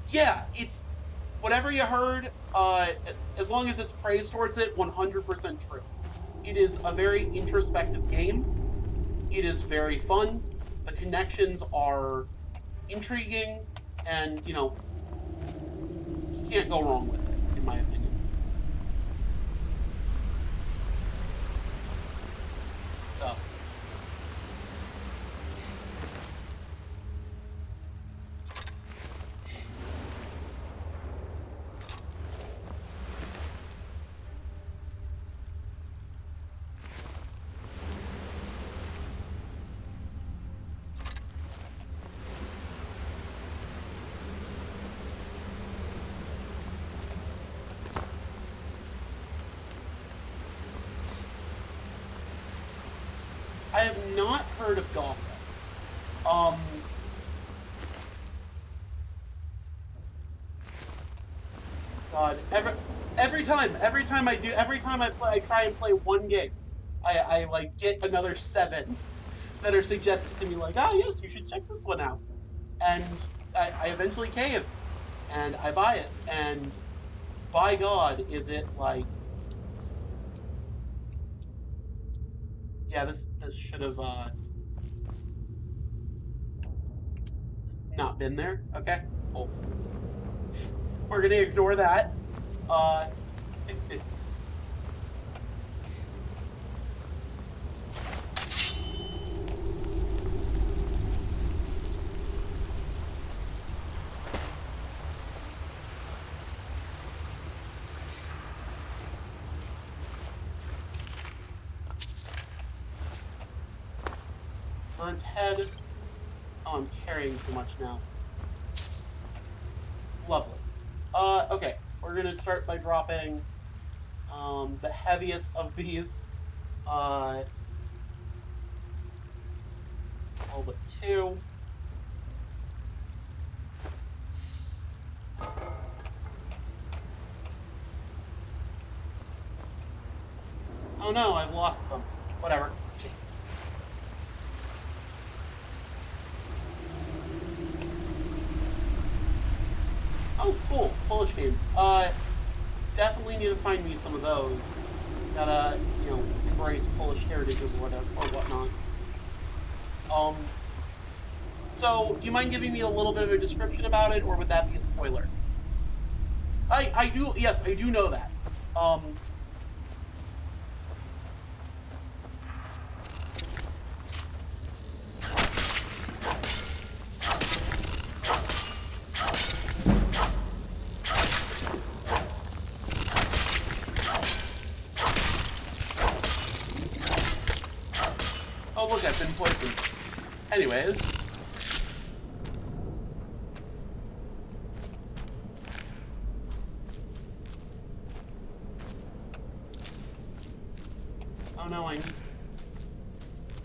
Yeah, it's whatever you heard. As long as it's praise towards it, 100% true. It is a very introspective game. It is very fun. The connections are intriguing, and you know, you can't go wrong with it, in my opinion. So. I have not heard of Gotha. God, every time I try and play one game, I like get another 7 that are suggested to me, like, ah, yes, you should check this one out, and I eventually cave, and I buy it, and by God, is it like. Yeah, this should have not been there. Okay, cool. We're gonna ignore that. Burnt head. Oh, I'm carrying too much now. Lovely. Okay, we're gonna start by dropping the heaviest of these. All but 2. Oh no, I've lost them. Whatever. Oh, cool. Polish games. Definitely need to find me some of those. Gotta, you know, embrace Polish heritage or whatever, or whatnot. So, do you mind giving me a little bit of a description about it, or would that be a spoiler? I do, yes, I do know that. Oh, look, I've been poisoned. Anyways. No, I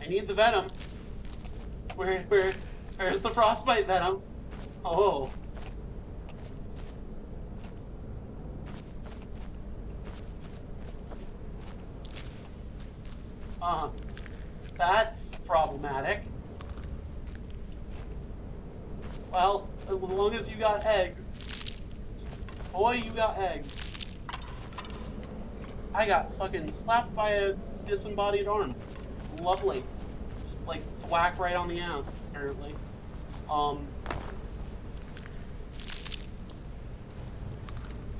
need the venom. Where's the frostbite venom? Oh. That's problematic. Well, as long as you got eggs. Boy, you got eggs. I got fucking slapped by a disembodied arm. Lovely. Just like thwack right on the ass, apparently.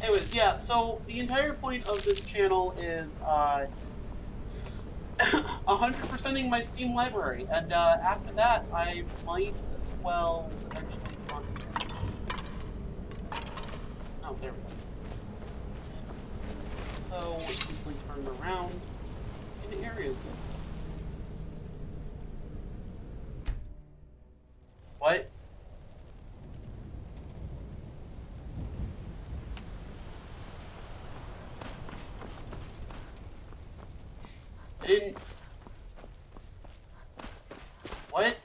Anyways, yeah, so the entire point of this channel is 100%ing my Steam library, and after that, I might as well eventually contact. Oh, there we go. So, easily turn around in areas like this. What? I didn't... What?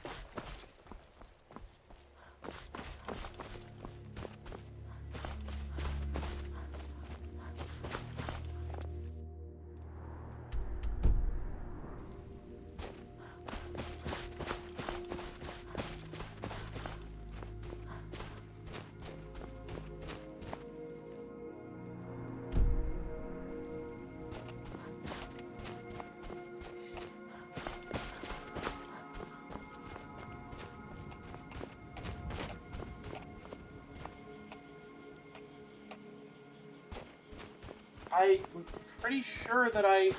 I was pretty sure that I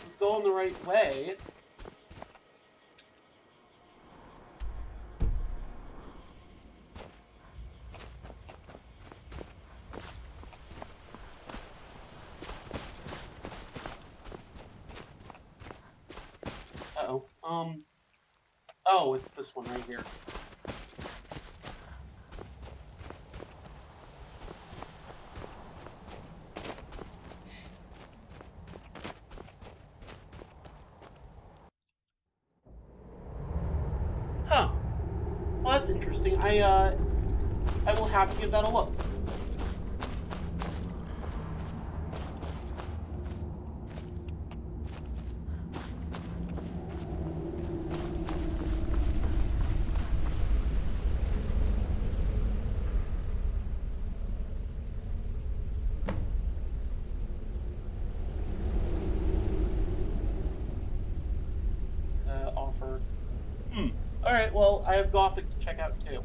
was going the right way. Uh-oh. Oh, it's this one right here. Huh. Well, that's interesting. I will have to give that a look. Offer. Alright, well, I have Gothic to check out too.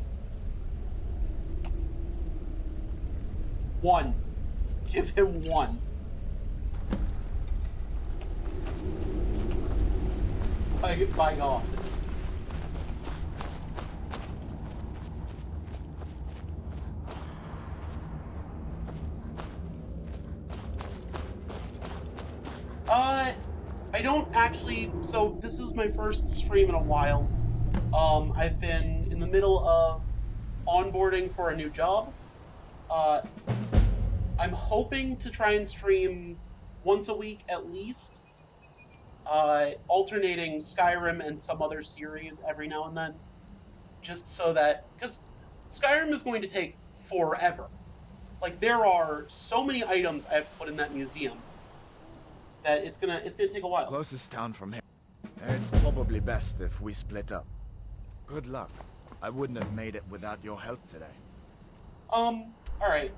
1. Give him 1. By God. I don't actually, so this is my first stream in a while. I've been in the middle of onboarding for a new job. I'm hoping to try and stream once a week at least, alternating Skyrim and some other series every now and then, just so that, because Skyrim is going to take forever. Like, there are so many items I have to put in that museum that it's gonna take a while. Closest town from here. It's probably best if we split up. Good luck. I wouldn't have made it without your help today. Alright.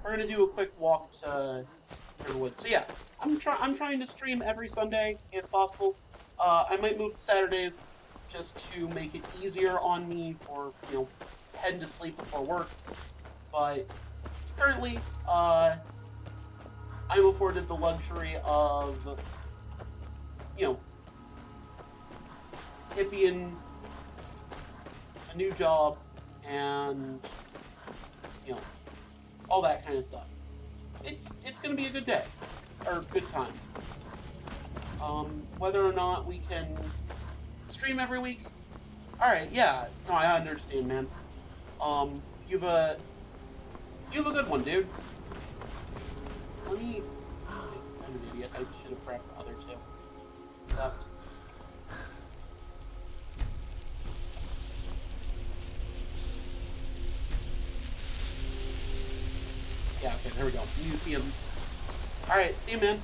We're gonna do a quick walk to Riverwood. So yeah, I'm trying to stream every Sunday, if possible. I might move to Saturdays just to make it easier on me for, you know, heading to sleep before work. But currently, I'm afforded the luxury of, you know, hippieing a new job and, you know, all that kind of stuff. It's gonna be a good day, or good time. Whether or not we can stream every week, alright, yeah, no, I understand, man. You have a good one, dude. Let me... I'm an idiot. I should have prepped the other two. accept. Yeah, okay, there we go. Museum. Alright, see you, man.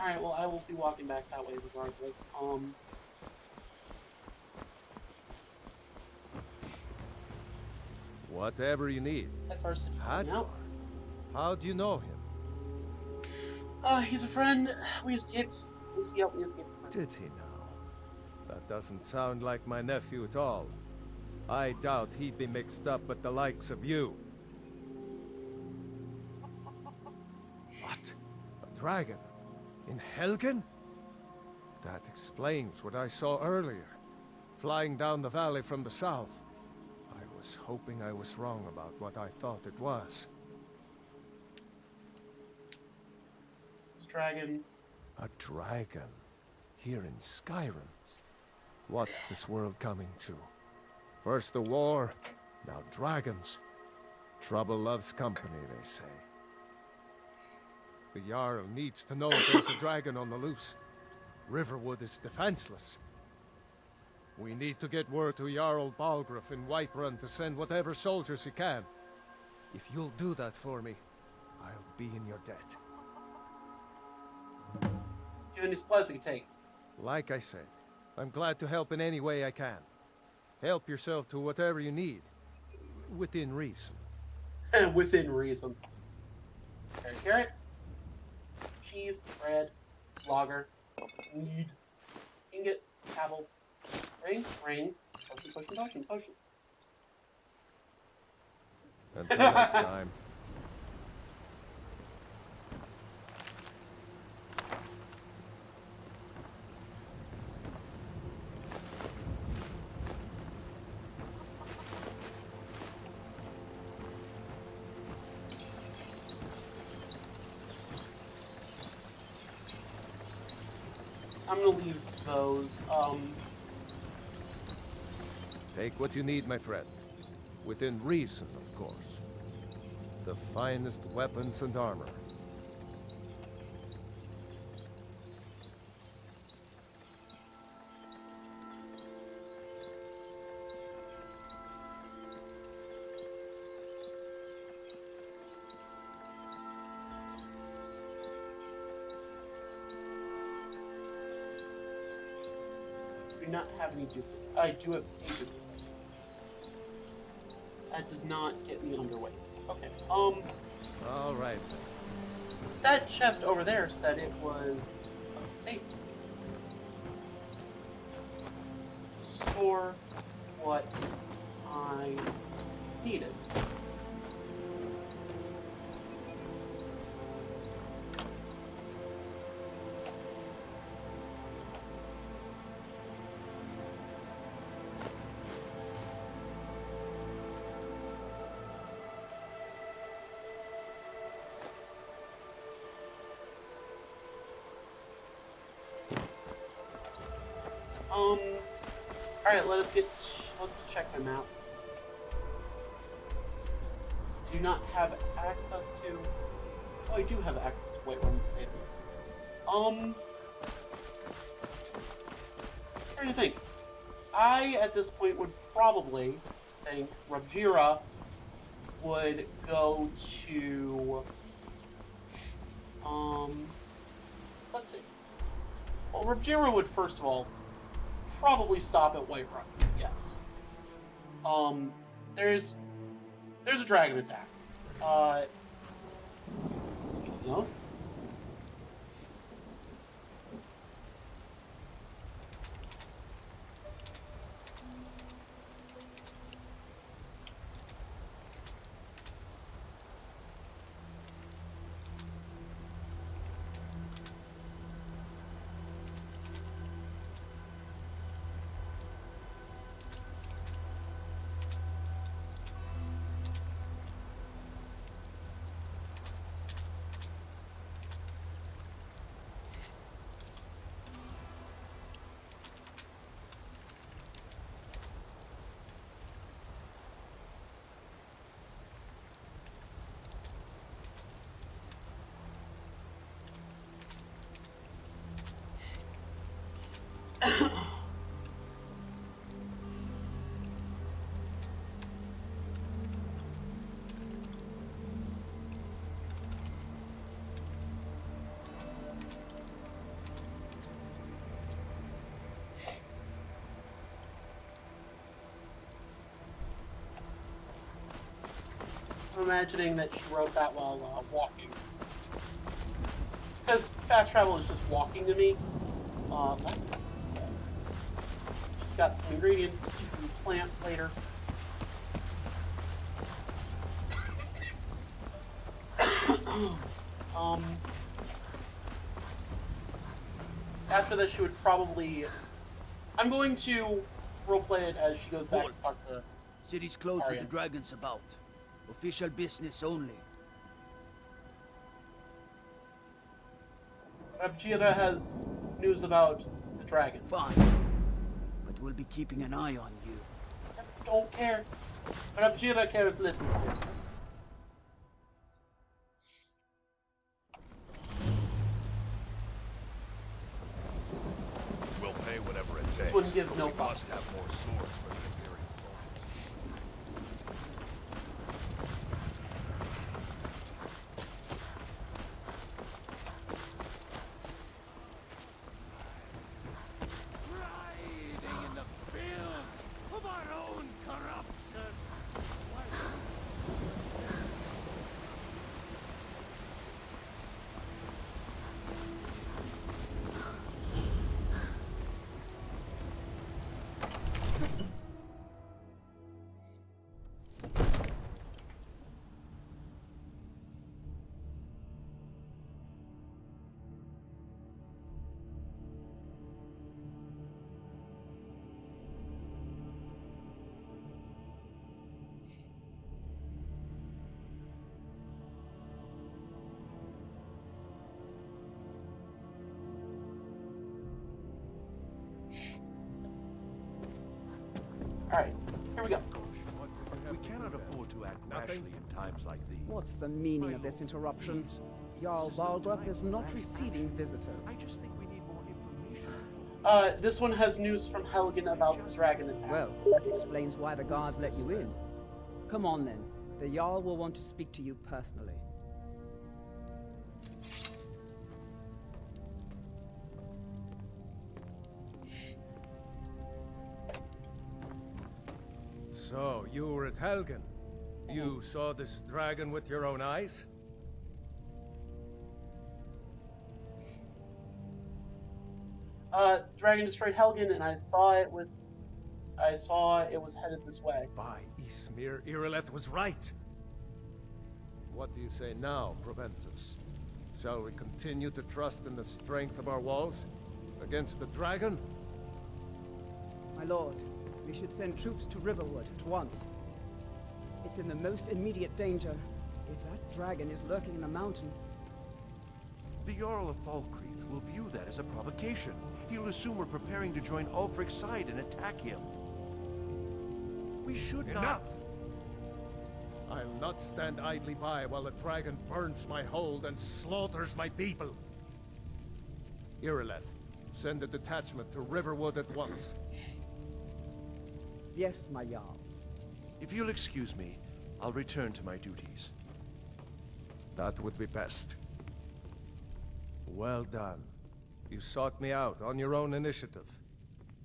Alright, well, I will be walking back that way regardless. Whatever you need. At first, Hadvar. How do you know him? He's a friend. We escaped. He helped me escape. Did he now? That doesn't sound like my nephew at all. I doubt he'd be mixed up with the likes of you. What? A dragon? In Helgen? That explains what I saw earlier. Flying down the valley from the south. I was hoping I was wrong about what I thought it was. Dragon. A dragon? Here in Skyrim? What's this world coming to? First the war, now dragons. Trouble loves company, they say. The Jarl needs to know if there's a dragon on the loose. Riverwood is defenseless. We need to get word to Jarl Balgruuf in Whiterun to send whatever soldiers he can. If you'll do that for me, I'll be in your debt. Do you have any supplies I can take? Like I said, I'm glad to help in any way I can. Help yourself to whatever you need. Within reason. Within reason. Okay, carrot. Cheese, bread, lager, mead, ingot, apple, ring, potion. Until next time. I'm gonna leave those. Take what you need, my friend. Within reason, of course. The finest weapons and armor. Do not have any duplicate. I do have a duplicate. That does not get me underway. Okay. All right. That chest over there said it was a safe place. Store what I needed. Alright, let's check the map. I do not have access to... Oh, I do have access to Whiterun Stables. Trying to think. I, at this point, would probably think Rabjira would go to... let's see. Well, Rajira would, first of all, probably stop at Whiterun, yes. There's a dragon attack. Speaking of... I'm imagining that she wrote that while walking. Because fast travel is just walking to me. She's got some ingredients to plant later. After that, she would probably... I'm going to roleplay it as she goes back to talk to City's closed Arya. with the dragons about. Official business only. Rabjira has news about the dragon. Fine. But we'll be keeping an eye on you. Don't care. Rabjira cares little. We'll pay whatever it takes. This one gives no We must fucks. have more swords for the Imperial soldiers. Riding in the filth of our own corruption. Alright, here we go. We cannot afford to act rashly in times like these. What's the meaning of this interruption? Jarl Balgrup is not receiving visitors. I just think we need more information. This one has news from Helgen about the dragon attack. Well, that explains why the guards let you in. Come on then. The Jarl will want to speak to you personally. So, you were at Helgen. You saw this dragon with your own eyes? Dragon destroyed Helgen, and I saw it was headed this way. By Ysmir, Irileth was right. What do you say now, Proventus? Shall we continue to trust in the strength of our walls? Against the dragon? My lord, we should send troops to Riverwood at once. It's in the most immediate danger. If that dragon is lurking in the mountains... The Jarl of Falkreath will view that as a provocation. He'll assume we're preparing to join Ulfric's side and attack him. We should not... Enough! I'll not stand idly by while the dragon burns my hold and slaughters my people. Irileth, send a detachment to Riverwood at once. Yes, my Jarl. If you'll excuse me, I'll return to my duties. That would be best. Well done. You sought me out on your own initiative.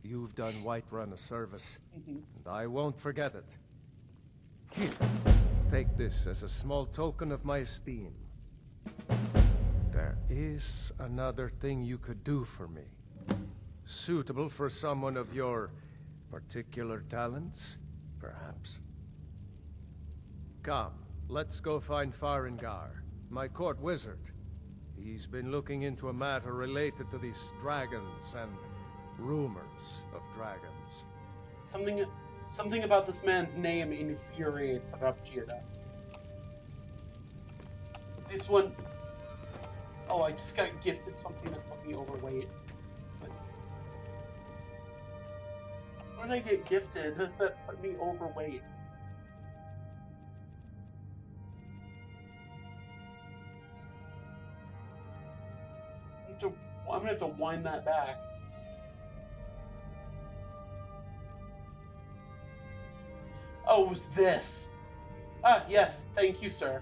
You've done Whiterun a service, and I won't forget it. Here, take this as a small token of my esteem. There is another thing you could do for me. Suitable for someone of your particular talents, perhaps. Come, let's go find Farengar, my court wizard. He's been looking into a matter related to these dragons and rumors of dragons. Something about this man's name infuriated Rapjirda. This one... Oh, I just got gifted something that put me overweight. What did I get gifted that put me overweight? I'm gonna have to wind that back. Oh, it was this. Ah, yes. Thank you, sir.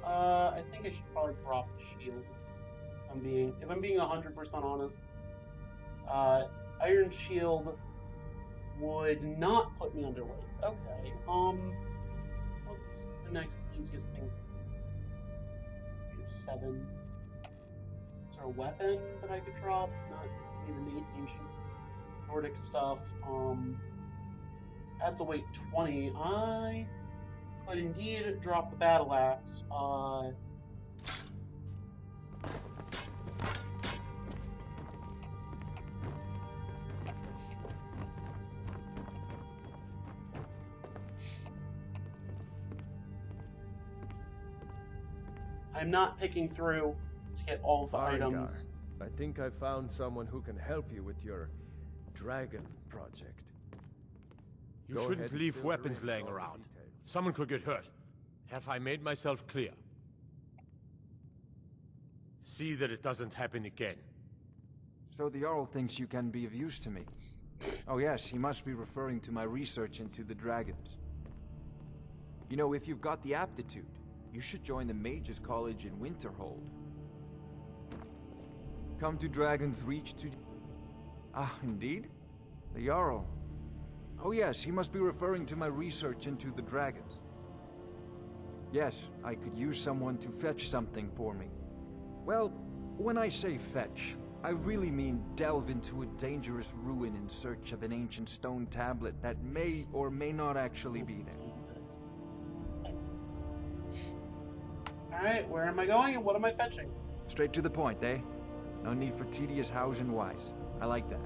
I think I should probably drop the shield. If I'm being 100% honest. Iron shield would not put me underweight. Okay. What's the next easiest thing? We have 7. Is there a weapon that I could drop? Not even the ancient Nordic stuff. That's a weight 20. I could indeed drop the battle axe. I'm not picking through to get all of the items. I think I found someone who can help you with your dragon project. You shouldn't leave weapons laying around. Someone could get hurt. Have I made myself clear? See that it doesn't happen again. So the Jarl thinks you can be of use to me. Oh yes, he must be referring to my research into the dragons. You know, if you've got the aptitude, you should join the Mages College in Winterhold. Come to Dragon's Reach to... Ah, indeed? The Jarl. Oh yes, he must be referring to my research into the dragons. Yes, I could use someone to fetch something for me. Well, when I say fetch, I really mean delve into a dangerous ruin in search of an ancient stone tablet that may or may not actually be there. Alright, where am I going and what am I fetching? Straight to the point, eh? No need for tedious hows and whys. I like that.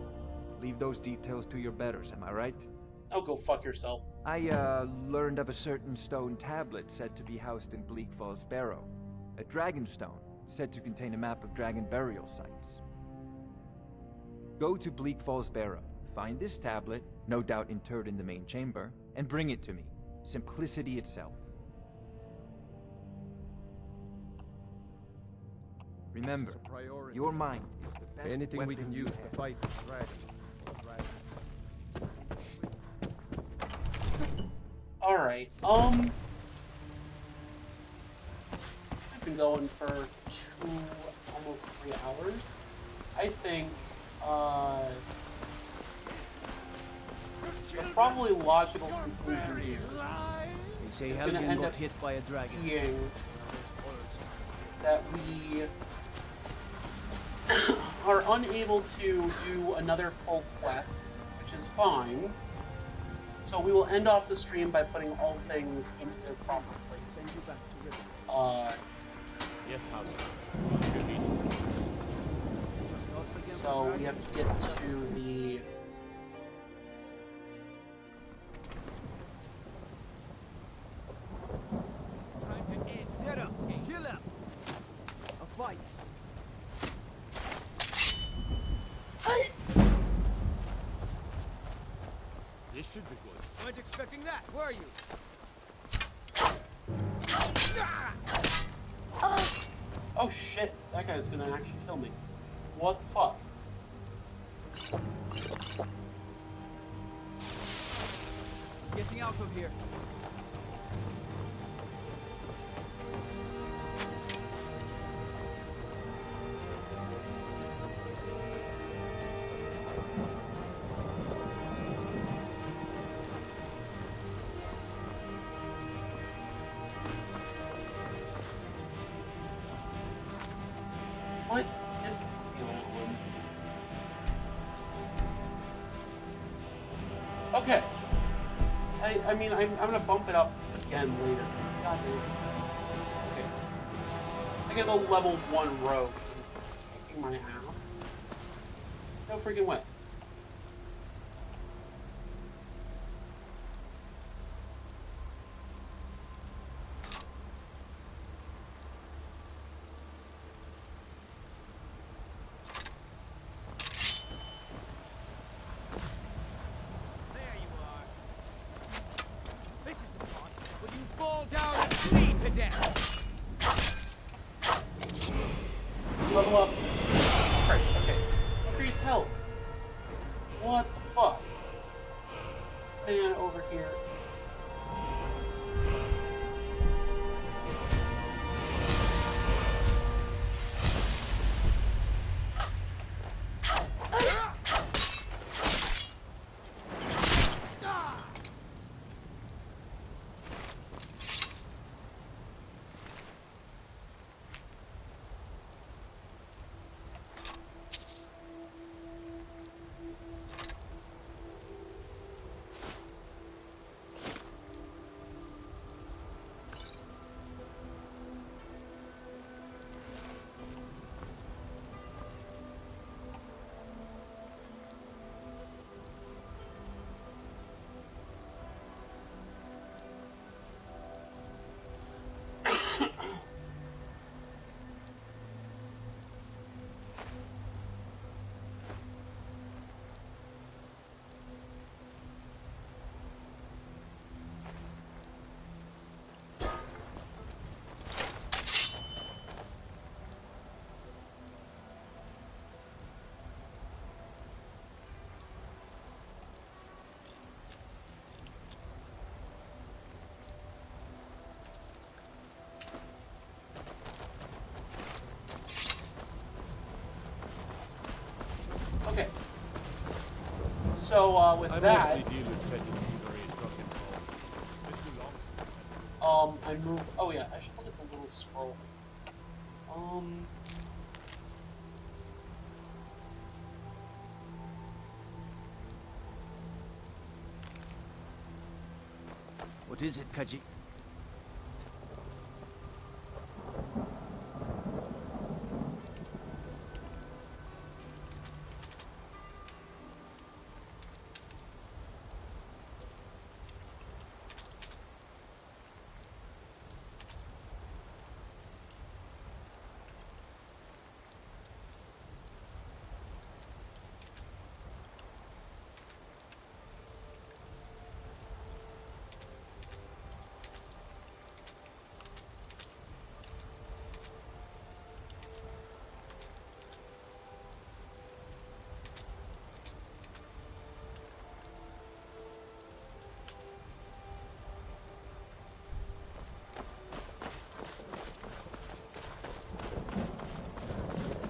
Leave those details to your betters, am I right? Oh, go fuck yourself. I, learned of a certain stone tablet said to be housed in Bleak Falls Barrow. A dragon stone, said to contain a map of dragon burial sites. Go to Bleak Falls Barrow, find this tablet, no doubt interred in the main chamber, and bring it to me. Simplicity itself. Remember, your mind is the best Anything weapon we can use to fight this dragon. Alright, I've been going for almost 3 hours. I think, the probably logical conclusion here They say is gonna Helgen end got up hit by a dragon. being that we are unable to do another full quest, which is fine. So we will end off the stream by putting all things into their proper places. Yes, Hauser. Good meeting. So we have to get to the... Get up! Kill him! A fight! This should be good. Weren't expecting that, were you? Oh shit, that guy's gonna actually kill me. What the fuck? getting out of here. What? Didn't feel that one. Okay. I mean, I'm gonna bump it up again later. God damn it. Okay. I guess a level 1 rogue is kicking my ass. No freaking way. This is the part where you fall down and bleed to death. Level up. Christ, okay. Increase health. What the fuck? This man over here. Okay. So, with that... I mostly deal with petty thievery and drunken brawls. Been too long. I move... Oh yeah, I should look at the little scroll. What is it, Kaji?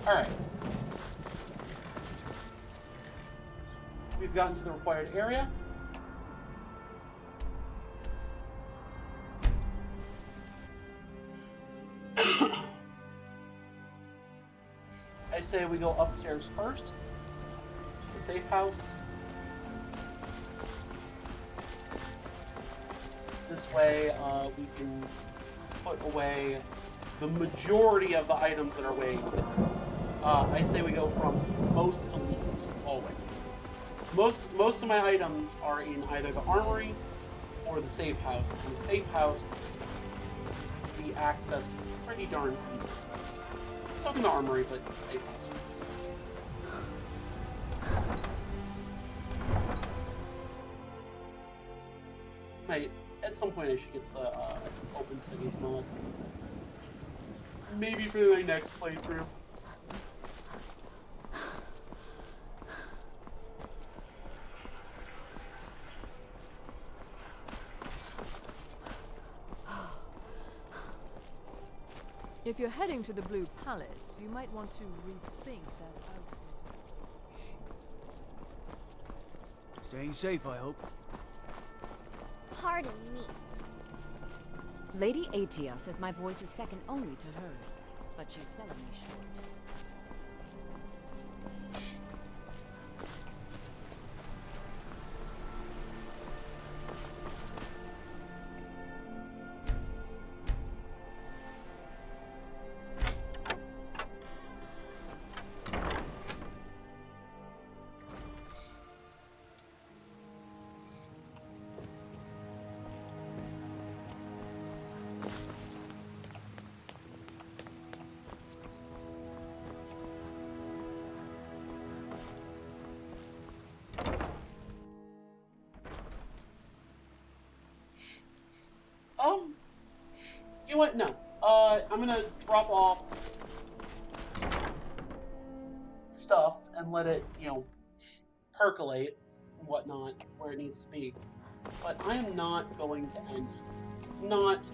Alright. We've gotten to the required area. I say we go upstairs first, to the safe house. This way, we can put away the majority of the items that are weighing on it. I say we go from most to least, always. Most of my items are in either the armory or the safe house, and the safe house can be accessed pretty darn easily. So can the armory, but the safe house first. Mate, at some point I should get the Open Cities mod. Maybe for the next playthrough. If you're heading to the Blue Palace, you might want to rethink that outfit. Staying safe, I hope. Pardon me. Lady Atia says my voice is second only to hers, but she's selling me short. You know what? No. I'm gonna drop off stuff and let it, you know, percolate and whatnot where it needs to be. But I am not going to end. This is not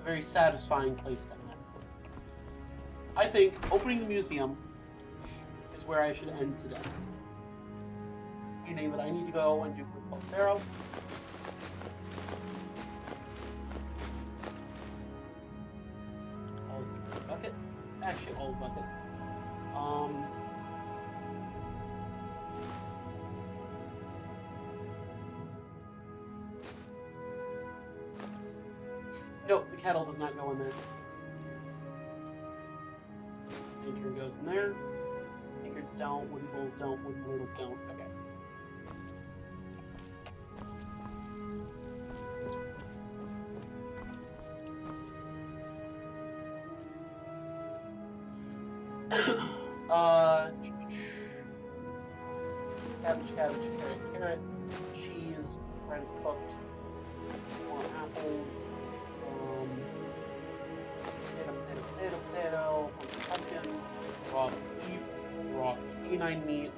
a very satisfying place to end. I think opening the museum is where I should end today. Meaning that I need to go and do Pharaoh. Bucket. Actually, all buckets. Nope, the kettle does not go in there. Oops. Anchor goes in there. Anchors don't, wooden bowls don't, wooden ladles don't. Okay. Cabbage, carrot, cheese, bread is cooked, more apples, potato, pumpkin, raw beef, raw canine meat,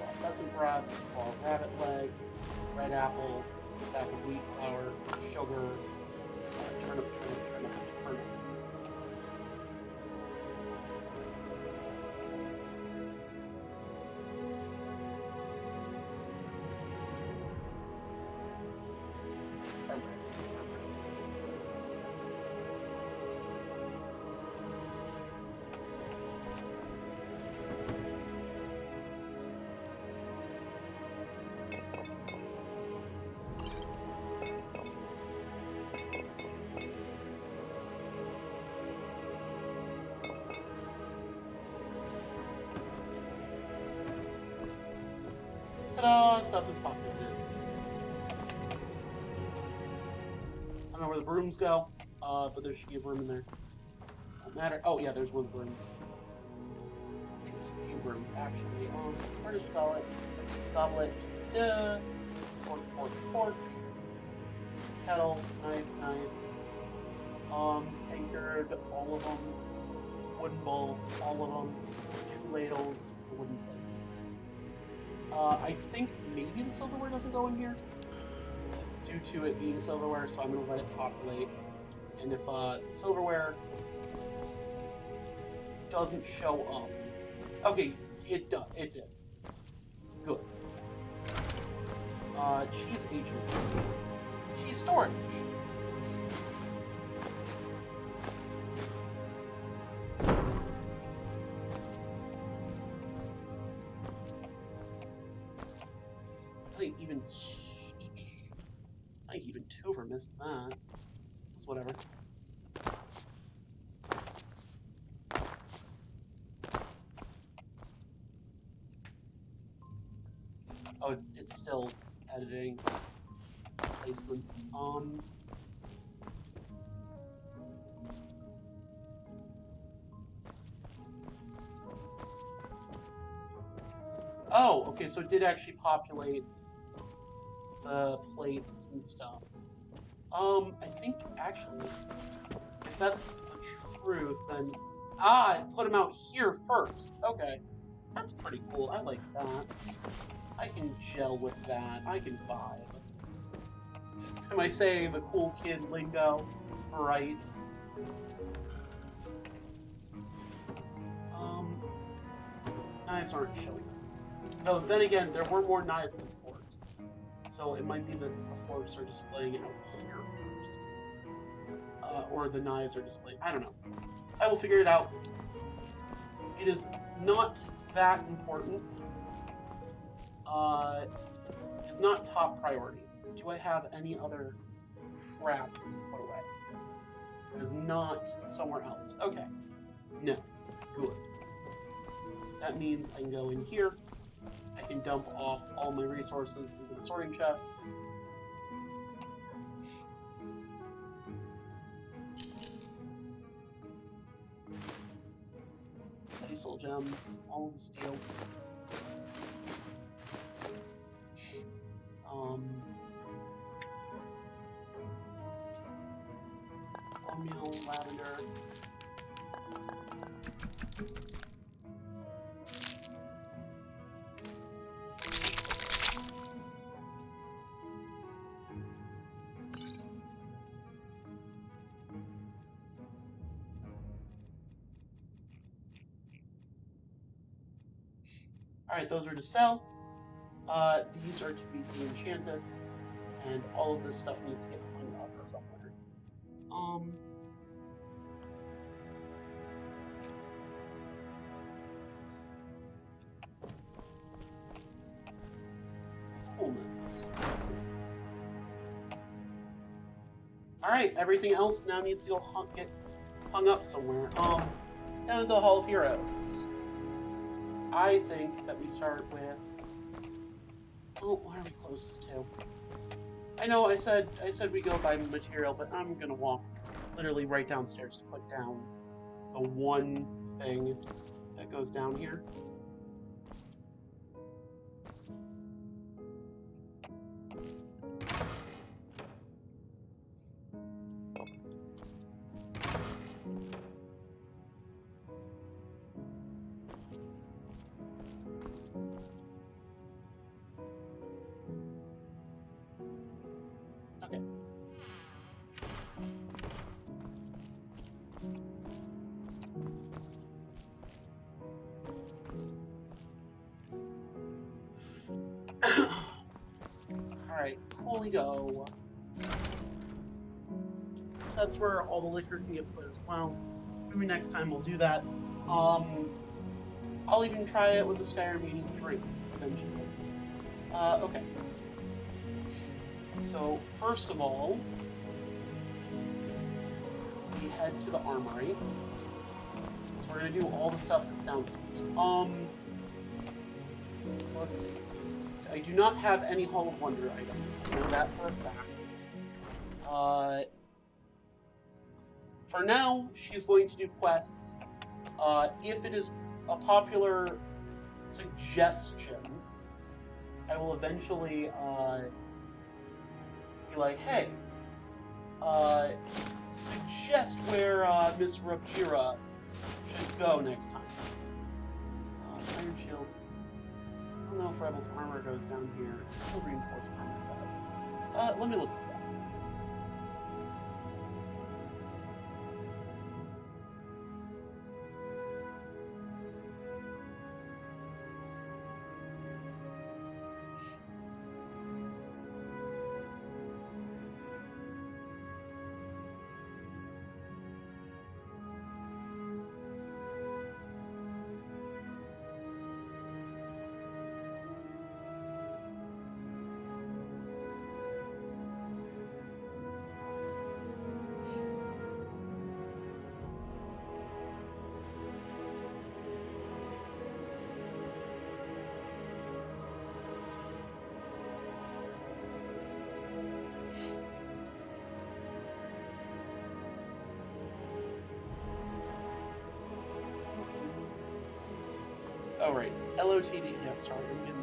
raw pheasant breasts, raw rabbit legs, red apple, a sack of wheat flour, sugar, turnip. Ta-da! Stuff is popping in. I don't know where the brooms go, but there should be a broom in there. Don't matter. Oh yeah, there's one of the brooms. I think there's a few brooms actually. Where does goblet? Goblet. Fork. Kettle. Knife. Anchored. All of them. Wooden bowl. All of them. 2 ladles. A wooden plate. I think maybe the silverware doesn't go in here, just due to it being silverware, so I'm going to let it populate. And if the silverware doesn't show up... Okay, it did. Good. Cheese agent. Cheese storage. I think even Tuver missed that. It's whatever. Oh, it's still editing placements. Oh, okay, so it did actually populate the plates and stuff. I think actually, if that's the truth, then it put them out here first. Okay, that's pretty cool. I like that. I can gel with that. I can vibe. Am I saying the cool kid lingo? Right. Knives aren't showing up. Though, then again, there were more knives than forks. So it might be that the forks are displaying it over here first. Or the knives are displaying... I don't know. I will figure it out. It is not that important. It's not top priority. Do I have any other crap to put away? It is not somewhere else. Okay. No. Good. That means I can go in here. I can dump off all my resources into the sorting chest. Diesel gem, all of the steel. Meal, lavender. Alright, those are to sell. These are to be de-enchanted, and all of this stuff needs to get hung up somewhere. Coolness. Alright, everything else now needs to go get hung up somewhere. Down at the Hall of Heroes. I think that we start with... Oh, what are we closest to? I know I said we go by material, but I'm gonna walk literally right downstairs to put down the one thing that goes down here. Alright, holy go. So that's where all the liquor can get put as well. Maybe next time we'll do that. I'll even try it with the Skyrim eating drinks eventually. Okay. So, first of all, we head to the armory. So we're gonna do all the stuff that's downstairs. So let's see. I do not have any Hall of Wonder items. I know that for a fact. For now, she's going to do quests. If it is a popular suggestion, I will eventually be like, hey, suggest where Miss Rabjira should go next time. Iron Shield. I don't know if Rebel's armor goes down here. Still reinforced armor does. Let me look this up. Oh, right. LOTD. Yeah, sorry. I'm getting...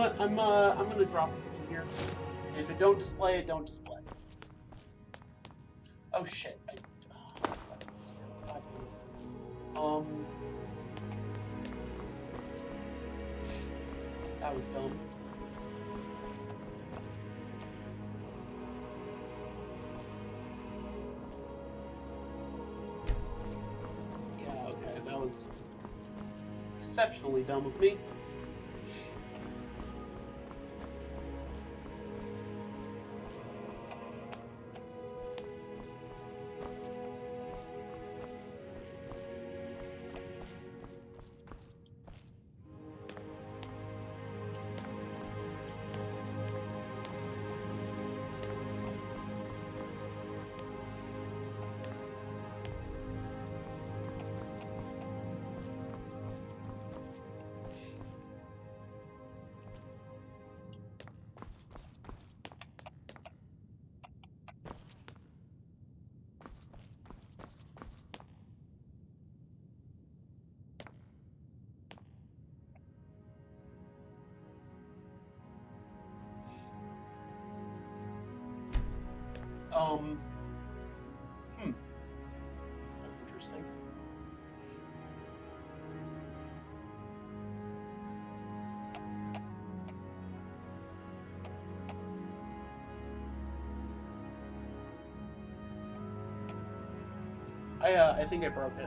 know what? I'm gonna drop this in here. And if it don't display, it don't display. Oh shit! That was dumb. Yeah, okay, that was exceptionally dumb of me. That's interesting. I think I broke it.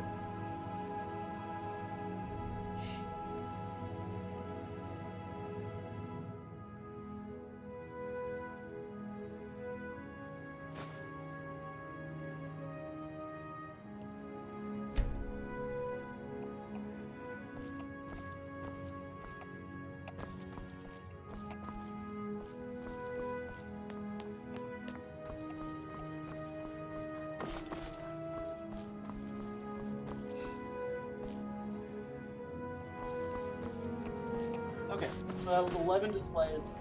Okay, so that was 11 displays.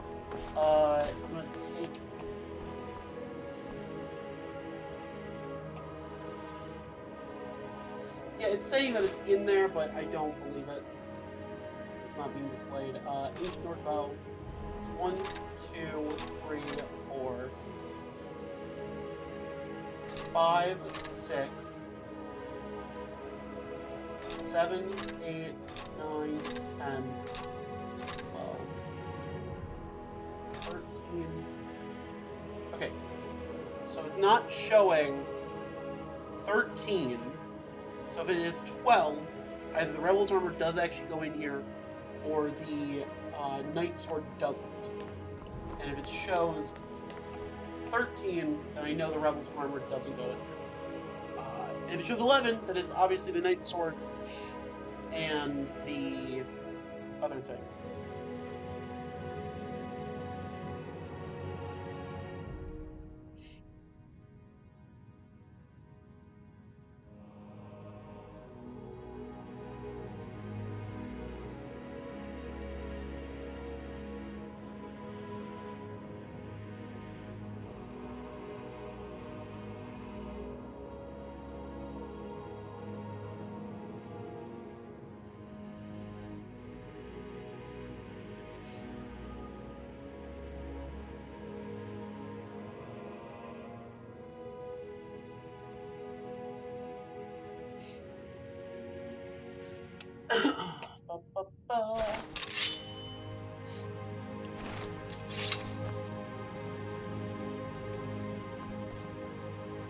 I'm gonna take... Yeah, it's saying that it's in there, but I don't believe it. It's not being displayed. Ancient North Bow. It's 1, 2, 3, 4, 5, 6, 7, 8, 9, 10, 12, 13. Okay, so it's not showing 13. So if it is 12, either the Rebel's armor does actually go in here, or the Knight Sword doesn't. And if it shows 13, then I know the Rebel's armor doesn't go in here. If it shows 11, then it's obviously the Knight Sword and the other thing.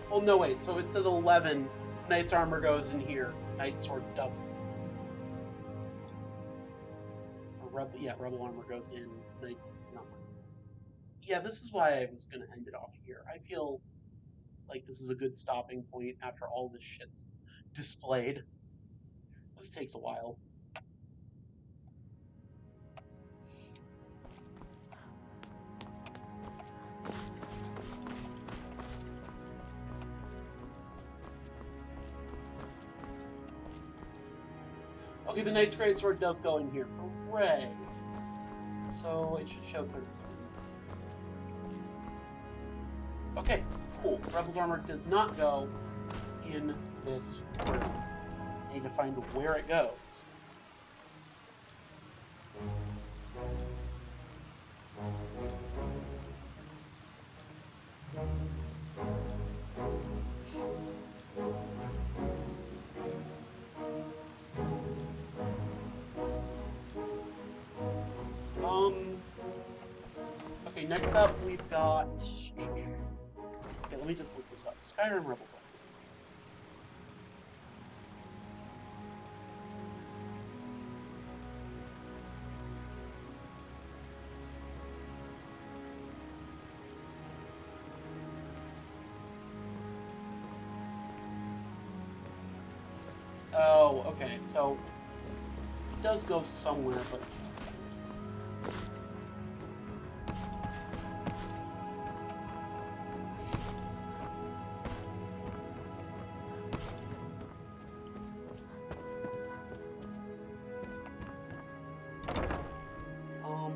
Well, no, wait. So it says 11. Knight's armor goes in here. Knight sword doesn't. Or Rebel armor goes in. Knight's does not. Yeah, this is why I was going to end it off here. I feel like this is a good stopping point after all this shit's displayed. This takes a while. Okay, the Knight's Greatsword does go in here. Hooray! So it should show 13. Okay, cool. Rebel's armor does not go in this room. I need to find where it goes. Okay, next up we've got... Okay, let me just look this up. Skyrim Rebel Book. Oh, okay, so it does go somewhere, but...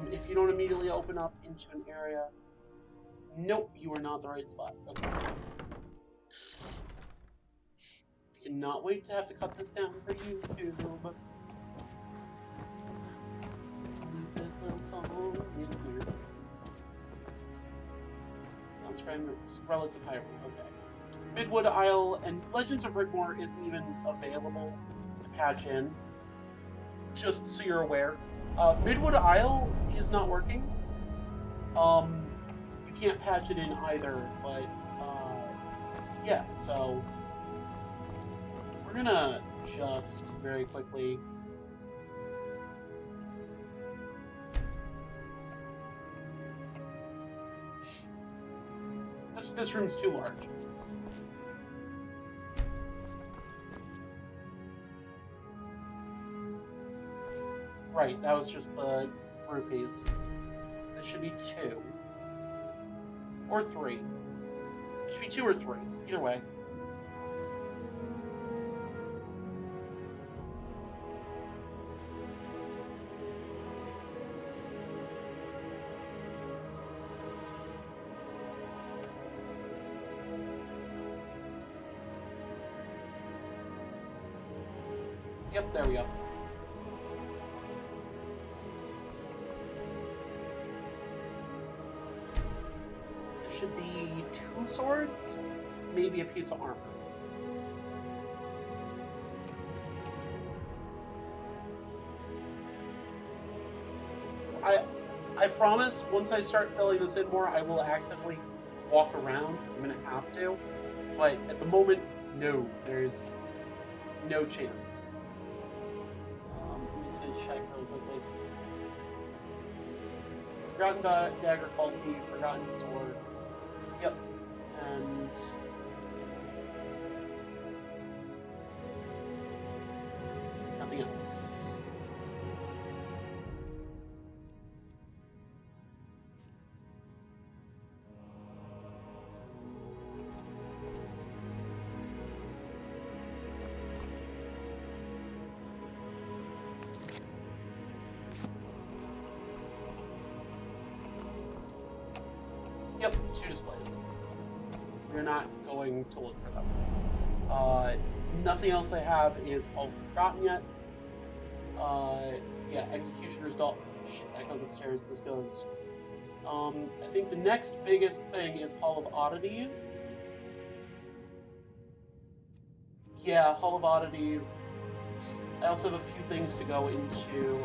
if you don't immediately open up into an area... Nope, you are not the right spot. Okay. I cannot wait to have to cut this down for YouTube. Leave this little song in here. That's Relics of Hyrule, okay. Midwood Isle and Legends of Rigmore isn't even available to patch in. Just so you're aware. Midwood Isle is not working. You can't patch it in either, but yeah, so we're gonna just very quickly this room's too large. Right, that was just the rupees. This should be 2. Or 3. It should be 2 or 3. Either way. Yep, there we go. Should be 2 swords, maybe a piece of armor. I promise, once I start filling this in more, I will actively walk around, because I'm going to have to. But at the moment, no, there's no chance. I'm just going to check really quickly. Forgotten Dagger faulty, Forgotten Sword. Yep, and nothing else. Yep, 2 displays. We're not going to look for them. Nothing else I have is all forgotten yet. Yeah, Executioner's Doll. Shit, that goes upstairs. This goes. I think the next biggest thing is Hall of Oddities. Yeah, Hall of Oddities. I also have a few things to go into.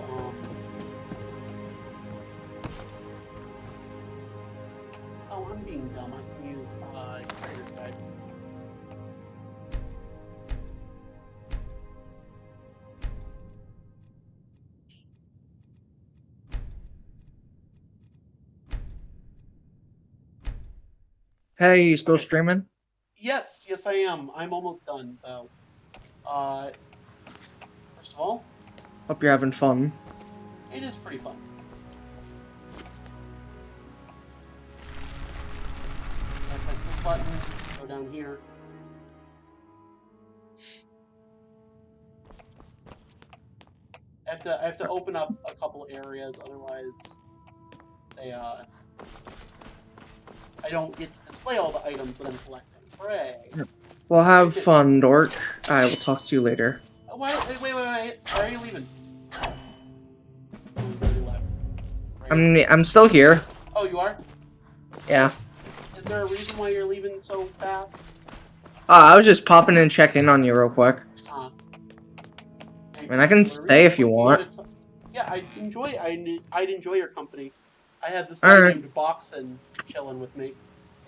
Oh, I'm being dumb. I can use Creator's Guide. Hey, you still streaming? Yes, yes I am. I'm almost done, though. First of all, Hope you're having fun. it is pretty fun. I press this button, go down here. I have to open up a couple areas, otherwise they I don't get to display all the items that I'm collecting. Hooray! Well, have fun, Dork. I will talk to you later. Wait. Why are you leaving? Oh, you already left. I'm still here. Oh, you are? Yeah. Is there a reason why you're leaving so fast? I was just popping in and checking on you real quick. Uh, I mean, I can stay if you want. Yeah, I'd enjoy your company. I had this All guy right. named Boxen chilling with me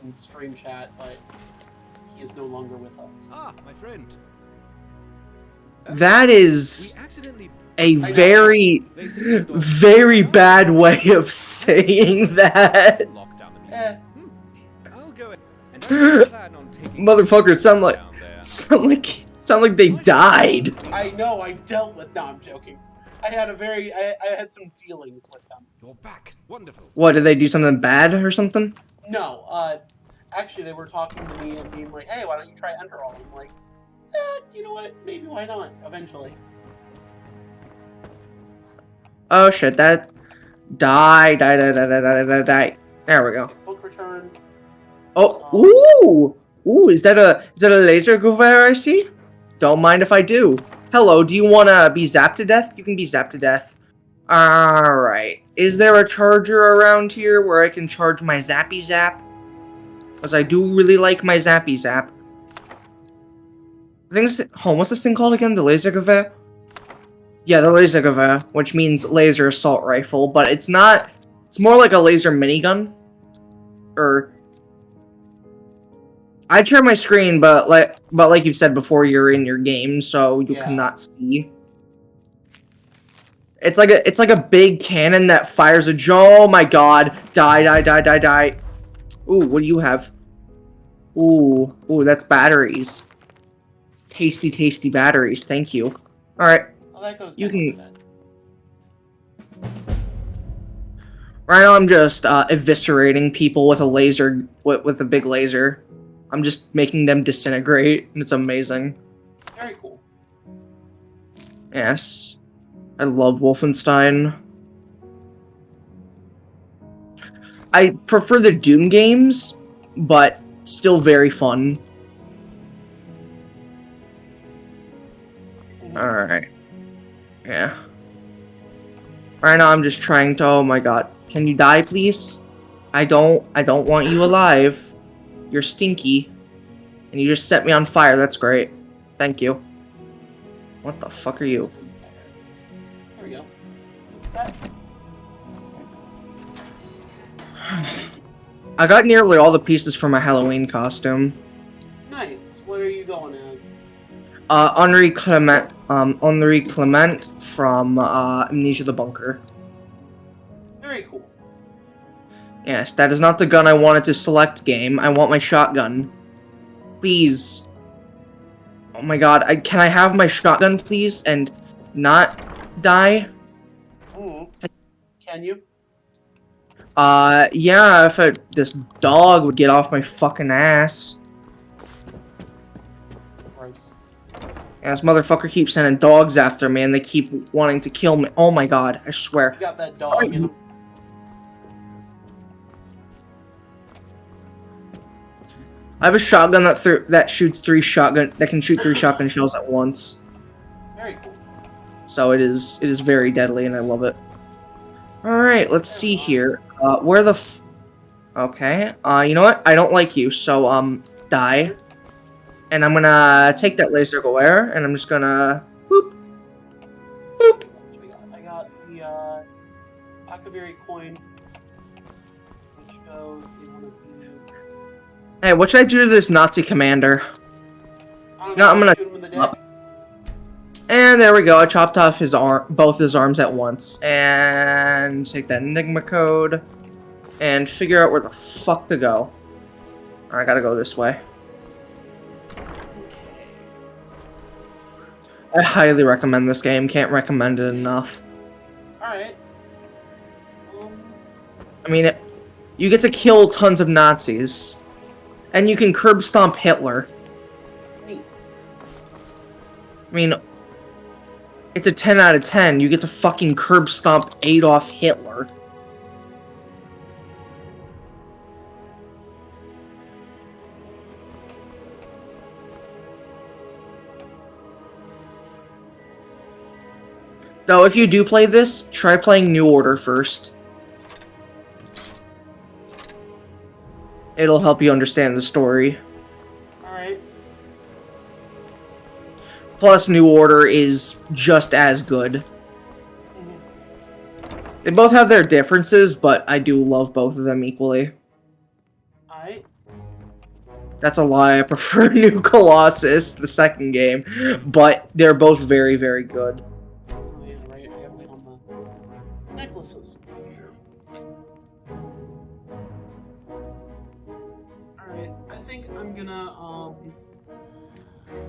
in stream chat, but he is no longer with us. Ah, my friend. That is Accidentally. a very, very bad way of saying that. Eh. I'll go ahead. And I plan on taking Motherfucker, sound like they died. I know, I dealt with. No, I'm joking. I had some dealings with them. You're back. Wonderful. What, did they do something bad or something? No, actually, they were talking to me and being like, "Hey, why don't you try Enterall?" I'm like, you know what? Maybe why not? Eventually. Oh shit, that die. There we go. Book return. Oh, ooh, is that a laser Gouvert I see? Don't mind if I do. Hello, do you want to be zapped to death? You can be zapped to death. Alright. Is there a charger around here where I can charge my Zappy Zap? Because I do really like my Zappy Zap. I think what's this thing called again? The laser Gouvert? Yeah, the laser Gouvert, which means laser assault rifle, but it's not. It's more like a laser minigun. I'd share my screen, but like you've said before, you're in your game, so you cannot see. It's like a big cannon that fires a oh my god. Die. Ooh, what do you have? Ooh, that's batteries. Tasty batteries, thank you. Alright. Well, that goes you can. Right now I'm just eviscerating people with a laser, with a big laser. I'm just making them disintegrate, and it's amazing. Very cool. Yes. I love Wolfenstein. I prefer the Doom games, but still very fun. Alright. Yeah. Right now I'm just trying to, oh my god. Can you die, please? I don't want you alive. You're stinky. And you just set me on fire. That's great. Thank you. What the fuck are you? There we go. It's set. I got nearly all the pieces for my Halloween costume. Nice. What are you going as? Henri Clement from Amnesia the Bunker. Very cool. Yes, that is not the gun I wanted to select, game. I want my shotgun. Please. Oh my god, can I have my shotgun, please, and not die? Can you? Yeah, if this dog would get off my fucking ass. Gross. Yeah, this motherfucker keeps sending dogs after me, and they keep wanting to kill me. Oh my god, I swear. You got that dog in him. I have a shotgun that shoots that can shoot 3 shotgun shells at once. Very cool. So it is very deadly, and I love it. All right, let's see here. Where the okay. You know what? I don't like you, so die. And I'm gonna take that laser glare, and I'm just gonna boop. I got the Akaviri coin, which goes in one of these. Hey, what should I do to this Nazi commander? No, I'm gonna shoot him in the neck. And there we go. I chopped off both his arms at once, and take that Enigma code, and figure out where the fuck to go. Alright, I gotta go this way. I highly recommend this game. Can't recommend it enough. Alright. I mean, you get to kill tons of Nazis. And you can curb stomp Hitler. Neat. I mean, it's a 10 out of 10. You get to fucking curb stomp Adolf Hitler. Though, if you do play this, try playing New Order first. It'll help you understand the story. Alright. Plus, New Order is just as good. They both have their differences, but I do love both of them equally. Alright. That's a lie. I prefer New Colossus, the second game, but they're both very, very good. Oh, yeah, right. I gotta wait on the necklaces. Alright, I think I'm gonna,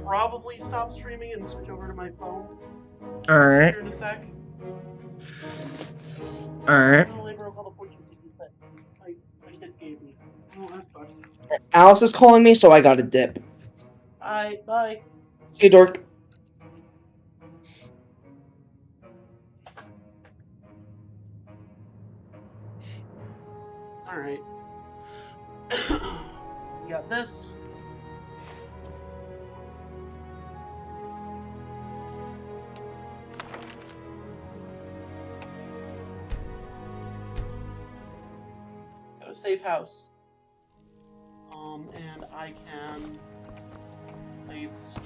probably stop streaming and switch over to my phone. Alright. Here in a sec. Alright. Oh, I broke all the fortune cookies that my kids gave me. Oh, that sucks. Alice is calling me, so I gotta dip. Alright, bye. See you, dork. Alright. We got this. Got a safe house. And I can place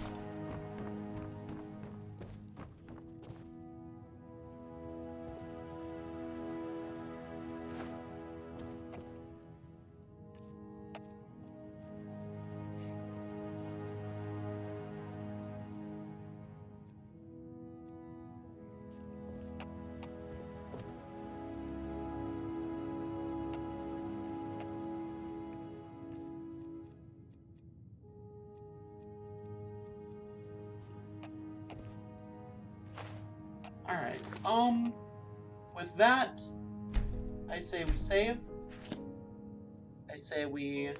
Alright, with that, I say we save. I say we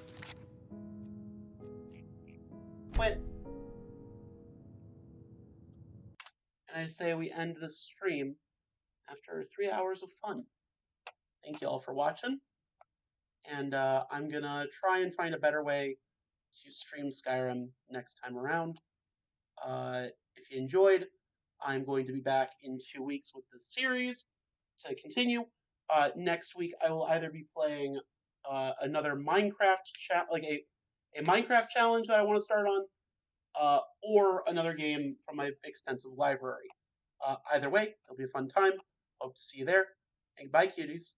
quit. And I say we end this stream after 3 hours of fun. Thank you all for watching. And I'm gonna try and find a better way to stream Skyrim next time around. If you enjoyed, I'm going to be back in 2 weeks with this series to continue. Next week, I will either be playing another Minecraft like a Minecraft challenge that I want to start on, or another game from my extensive library. Either way, it'll be a fun time. Hope to see you there. And goodbye, cuties.